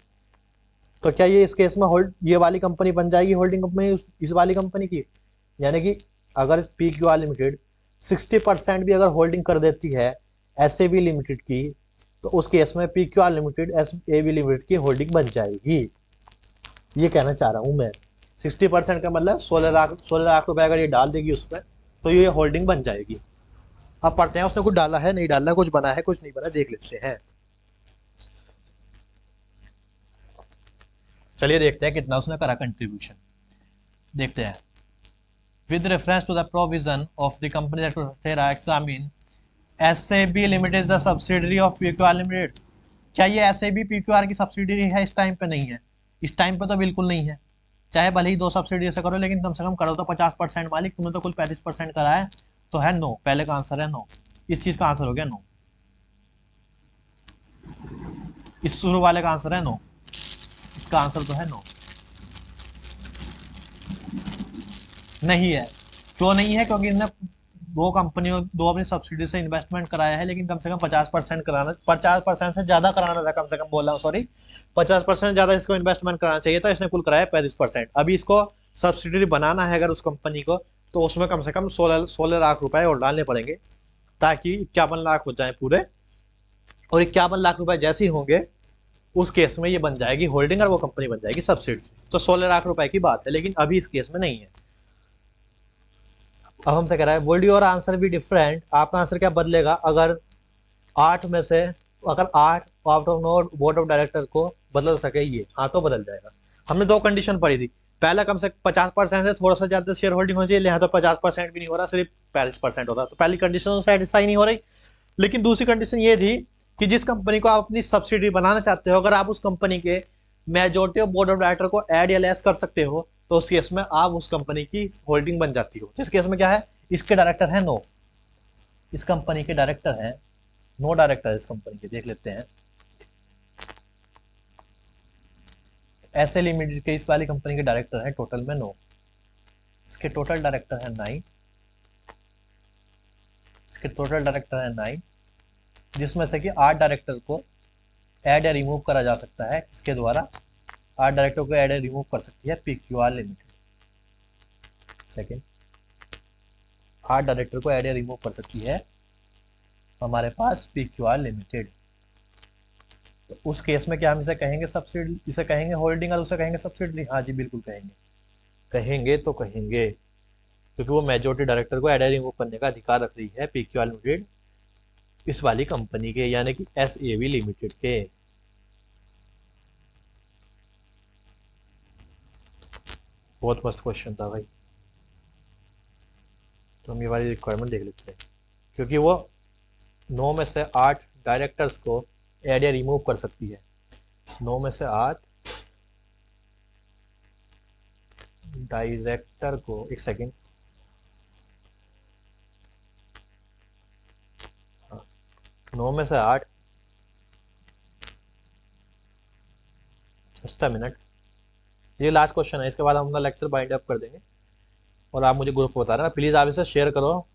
तो क्या ये इस केस में होल्ड, ये वाली कंपनी बन जाएगी होल्डिंग कंपनी इस वाली कंपनी की? यानी कि अगर पी क्यू आर लिमिटेड 60% भी अगर होल्डिंग कर देती है एस ए बी लिमिटेड की, तो उस केस में P Q R limited S A B limited की होल्डिंग बन जाएगी। ये कहना चाह रहा हूँ मैं। 60% का मतलब 16 लाख रुपए अगर ये डाल देगी उसमें, तो ये होल्डिंग बन जाएगी। अब पढ़ते हैं उसने कुछ डाला है नहीं डाला, कुछ बना है कुछ नहीं बना, देख लेते हैं। चलिए देखते हैं कितना उसने करा कंट्रीब्यूशन, देखते हैं। With reference to the provision of the company that Tera examine, SAB Limited is the subsidiary of PQR Limited। क्या ये SAB PQR की सब्सिडरी है? इस टाइम पे नहीं है, इस टाइम पे तो बिल्कुल नहीं है। चाहे भले ही दो सब्सिडी से करो, लेकिन कम से कम करो तो 50% मालिक, तुमने तो कुल 35% करा है, तो है नो। पहले का आंसर है नो, इस चीज का आंसर हो गया नो, इस शुरू वाले का आंसर है नो, इसका आंसर तो है नो। नहीं है, क्यों नहीं है? क्योंकि इसने दो कंपनियों, दो अपनी सब्सिडी से इन्वेस्टमेंट कराया है, लेकिन कम से कम 50% कराना, 50% से ज्यादा कराना था, कम से कम बोल रहा हूँ, सॉरी, 50% ज्यादा इसको इन्वेस्टमेंट कराना चाहिए था, इसने कुल कराया 35%। अभी इसको सब्सिडी बनाना है अगर उस कंपनी को, तो उसमें कम से कम 16 लाख रुपए और डालने पड़ेंगे, ताकि 51 लाख हो जाए पूरे। और 51 लाख रुपए जैसे ही होंगे, उस केस में ये बन जाएगी होल्डिंग और वो कंपनी बन जाएगी सब्सिडी। तो 16 लाख रुपए की बात है, लेकिन अभी इस केस में नहीं है। अब हमसे कह रहा है would your answer be different, आपका आंसर क्या बदलेगा अगर 8 में से, अगर 8 out of 9 board of director को बदल सके ये? हाँ, तो बदल जाएगा। हमने दो कंडीशन पढ़ी थी, पहला कम से 50% से थोड़ा सा ज्यादा शेयर होल्डिंग होनी चाहिए, यहाँ तो 50% भी नहीं हो रहा, सिर्फ 45% हो रहा, तो पहली कंडीशन तो सेटिस्फाई नहीं हो रही। लेकिन दूसरी कंडीशन ये थी कि जिस कंपनी को आप अपनी सब्सिडी बनाना चाहते हो, अगर आप उस कंपनी के majority of board of director को ऐड या लेस कर सकते हो, तो उस केस में आप उस कंपनी की होल्डिंग बन जाती हो। जिस केस में क्या है, इसके डायरेक्टर है नो, इस कंपनी के डायरेक्टर है नो, डायरेक्टर इस कंपनी के, देख लेते हैं। एसए लिमिटेड के इस वाली कंपनी के डायरेक्टर हैं टोटल में 9। इसके टोटल डायरेक्टर हैं 9। इसके टोटल डायरेक्टर हैं 9, जिसमें से कि 8 डायरेक्टर को ऐड या रिमूव करा जा सकता है। इसके द्वारा 8 डायरेक्टर को ऐड या रिमूव कर सकती है पीक्यूआर लिमिटेड। सेकेंड, 8 डायरेक्टर को ऐड या रिमूव कर सकती है हमारे पास पीक्यूआर लिमिटेड। तो उस केस में क्या हम इसे कहेंगे सब्सिडी, इसे कहेंगे होल्डिंग और उसे कहेंगे सब्सिडी? हाँ जी बिल्कुल कहेंगे। कहेंगे तो कहेंगे, क्योंकि वो मेजोरिटी डायरेक्टर को ऐड या रिमूव करने का अधिकार रख रही है पीक्यूआर लिमिटेड इस वाली कंपनी के, यानी कि एसएबी लिमिटेड के। बहुत मस्त क्वेश्चन था भाई, तो हम ये वाली रिक्वायरमेंट देख लेते हैं। क्योंकि वो 9 में से 8 डायरेक्टर्स को ऐड या रिमूव कर सकती है। 9 में से 8 डायरेक्टर को, एक सेकेंड, 9 में से 8, जस्ट अ मिनट, ये लास्ट क्वेश्चन है, इसके बाद हम अपना लेक्चर बाइंड अप कर देंगे। और आप मुझे ग्रुप बता रहे ना, प्लीज़ आप इसे शेयर करो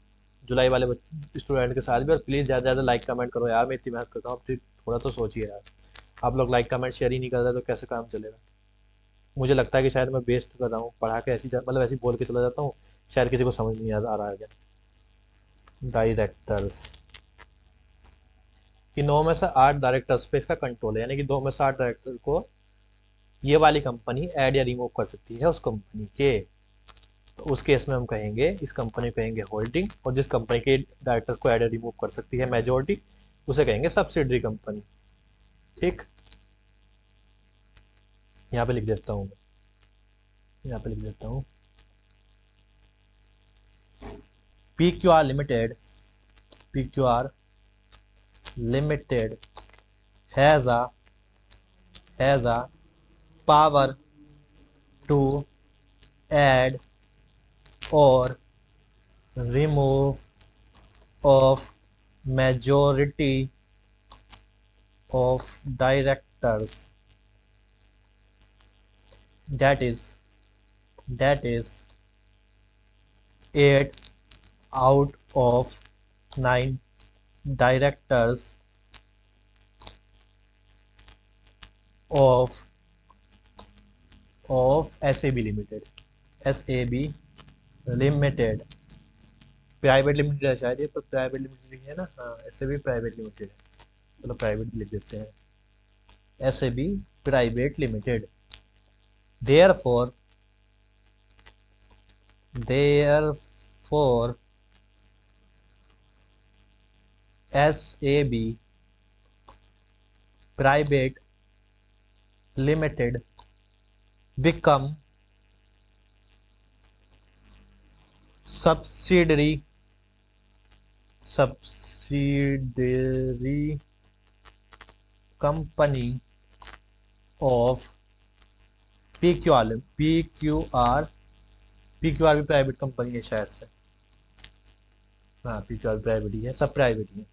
जुलाई वाले स्टूडेंट के साथ भी, और प्लीज़ ज़्यादा से ज़्यादा लाइक कमेंट करो यार, मैं इतनी मेहनत करता हूँ, आप थोड़ा तो सोचिए यार। आप लोग लाइक कमेंट शेयर ही नहीं कर रहे तो कैसे काम चलेगा? मुझे लगता है कि शायद मैं वेस्ट कर रहा हूँ पढ़ा के, ऐसी मतलब ऐसी बोल के चला जाता हूँ, शायद किसी को समझ नहीं आ रहा है क्या। डायरेक्टर्स कि 9 में से 8 डायरेक्टर्स पे इसका कंट्रोल है, यानी कि 2 में से 8 डायरेक्टर को ये वाली कंपनी ऐड या रिमूव कर सकती है उस कंपनी के। तो उस केस में हम कहेंगे, इस कंपनी को कहेंगे होल्डिंग, और जिस कंपनी के डायरेक्टर्स को ऐड या रिमूव कर सकती है मेजोरिटी, उसे कहेंगे सब्सिडरी कंपनी। ठीक, यहाँ पे लिख देता हूँ, यहाँ पे लिख देता हूँ PQR limited, PQR limited has a power to add or remove of majority of directors, that is 8 out of 9 directors of SAB Limited, SAB Limited, private limited है शायद ये, पर प्राइवेट लिमिटेड ही है ना, हाँ SAB प्राइवेट लिमिटेड है, चलो private लिख देते हैं, SAB private limited. therefore SAB private limited become subsidiary company of PQR भी प्राइवेट कंपनी है शायद से, हाँ PQR प्राइवेट ही है, सब प्राइवेट ही है।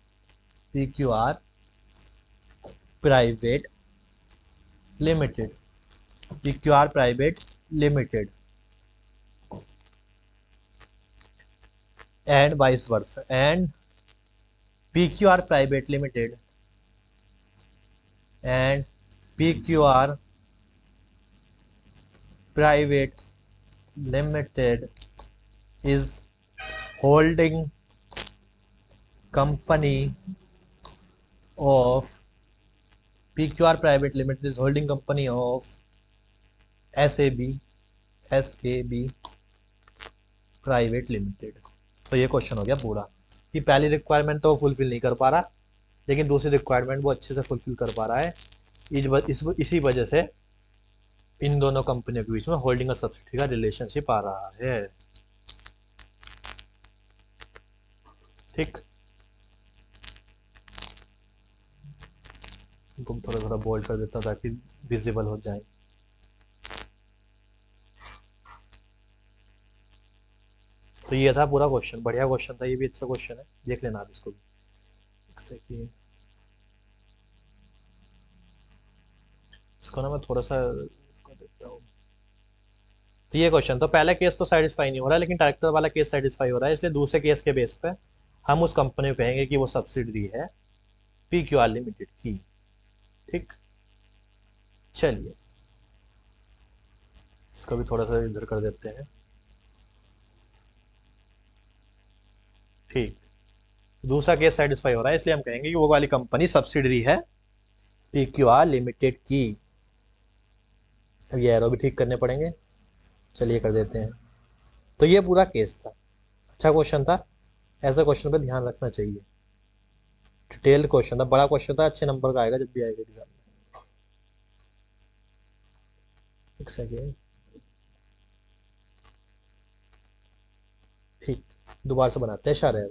PQR private limited, PQR private limited, and vice versa, and PQR private limited and PQR private limited is holding company of PQR private limited is holding company of SAB private limited. तो ये question हो गया पूरा कि पहली requirement तो fulfil नहीं कर पा रहा, लेकिन दूसरी रिक्वायरमेंट वो अच्छे से फुलफिल कर पा रहा है। इसी वजह से इन दोनों कंपनियों के बीच में होल्डिंग और सब्सिडी का रिलेशनशिप आ रहा है। ठीक, इनको थोड़ा थोड़ा बोल्ड कर देता हूँ ताकि विजिबल हो जाए। तो ये था पूरा क्वेश्चन, बढ़िया क्वेश्चन था, ये भी अच्छा क्वेश्चन है, देख लेना आप इसको भी। एक सेकेंड, इसको ना मैं थोड़ा सा तो ये क्वेश्चन, तो पहला केस तो सेटिस्फाई नहीं हो रहा है, लेकिन डायरेक्टर वाला केस सेटिस्फाई हो रहा है, इसलिए दूसरे केस के बेस पे हम उस कंपनी को कहेंगे कि वो सब्सिडरी है पी क्यू आर लिमिटेड की। ठीक, चलिए इसको भी थोड़ा सा इधर कर देते हैं। ठीक, दूसरा केस सेटिस्फाई हो रहा है, इसलिए हम कहेंगे कि वो वाली कंपनी सब्सिडरी है पी क्यू आर लिमिटेड की। अब ये एरो भी ठीक करने पड़ेंगे, चलिए कर देते हैं। तो ये पूरा केस था, अच्छा क्वेश्चन था, ऐसा क्वेश्चन पे ध्यान रखना चाहिए। डिटेल्ड क्वेश्चन था, बड़ा क्वेश्चन था, अच्छे नंबर का आएगा जब भी आएगा एग्जाम में। एक सेकेंड, ठीक, दोबारा से बनाते हैं सारे।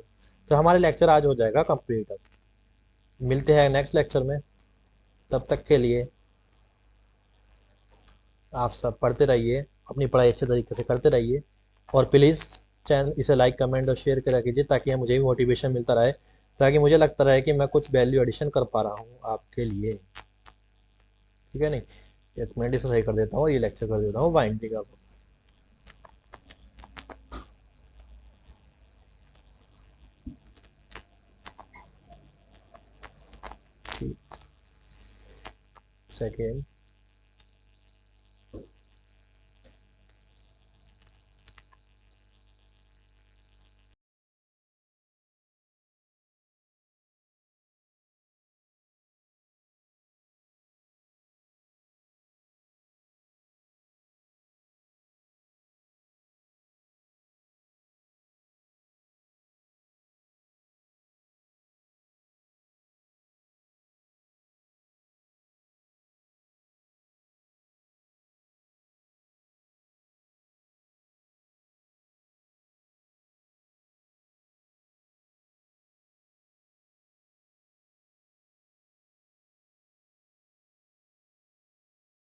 तो हमारे लेक्चर आज हो जाएगा कंप्लीट। अब मिलते हैं नेक्स्ट लेक्चर में, तब तक के लिए आप सब पढ़ते रहिए, अपनी पढ़ाई अच्छे तरीके से करते रहिए, और प्लीज़ चैनल इसे लाइक कमेंट और शेयर करा कीजिए, ताकि मुझे भी मोटिवेशन मिलता रहे, ताकि मुझे लगता रहे कि मैं कुछ वैल्यू एडिशन कर पा रहा हूँ आपके लिए। ठीक है, नहीं, एक मिनट इसे सही कर देता हूँ और ये लेक्चर कर देता हूँ वाइंडिंग का। ठीक, सेकेंड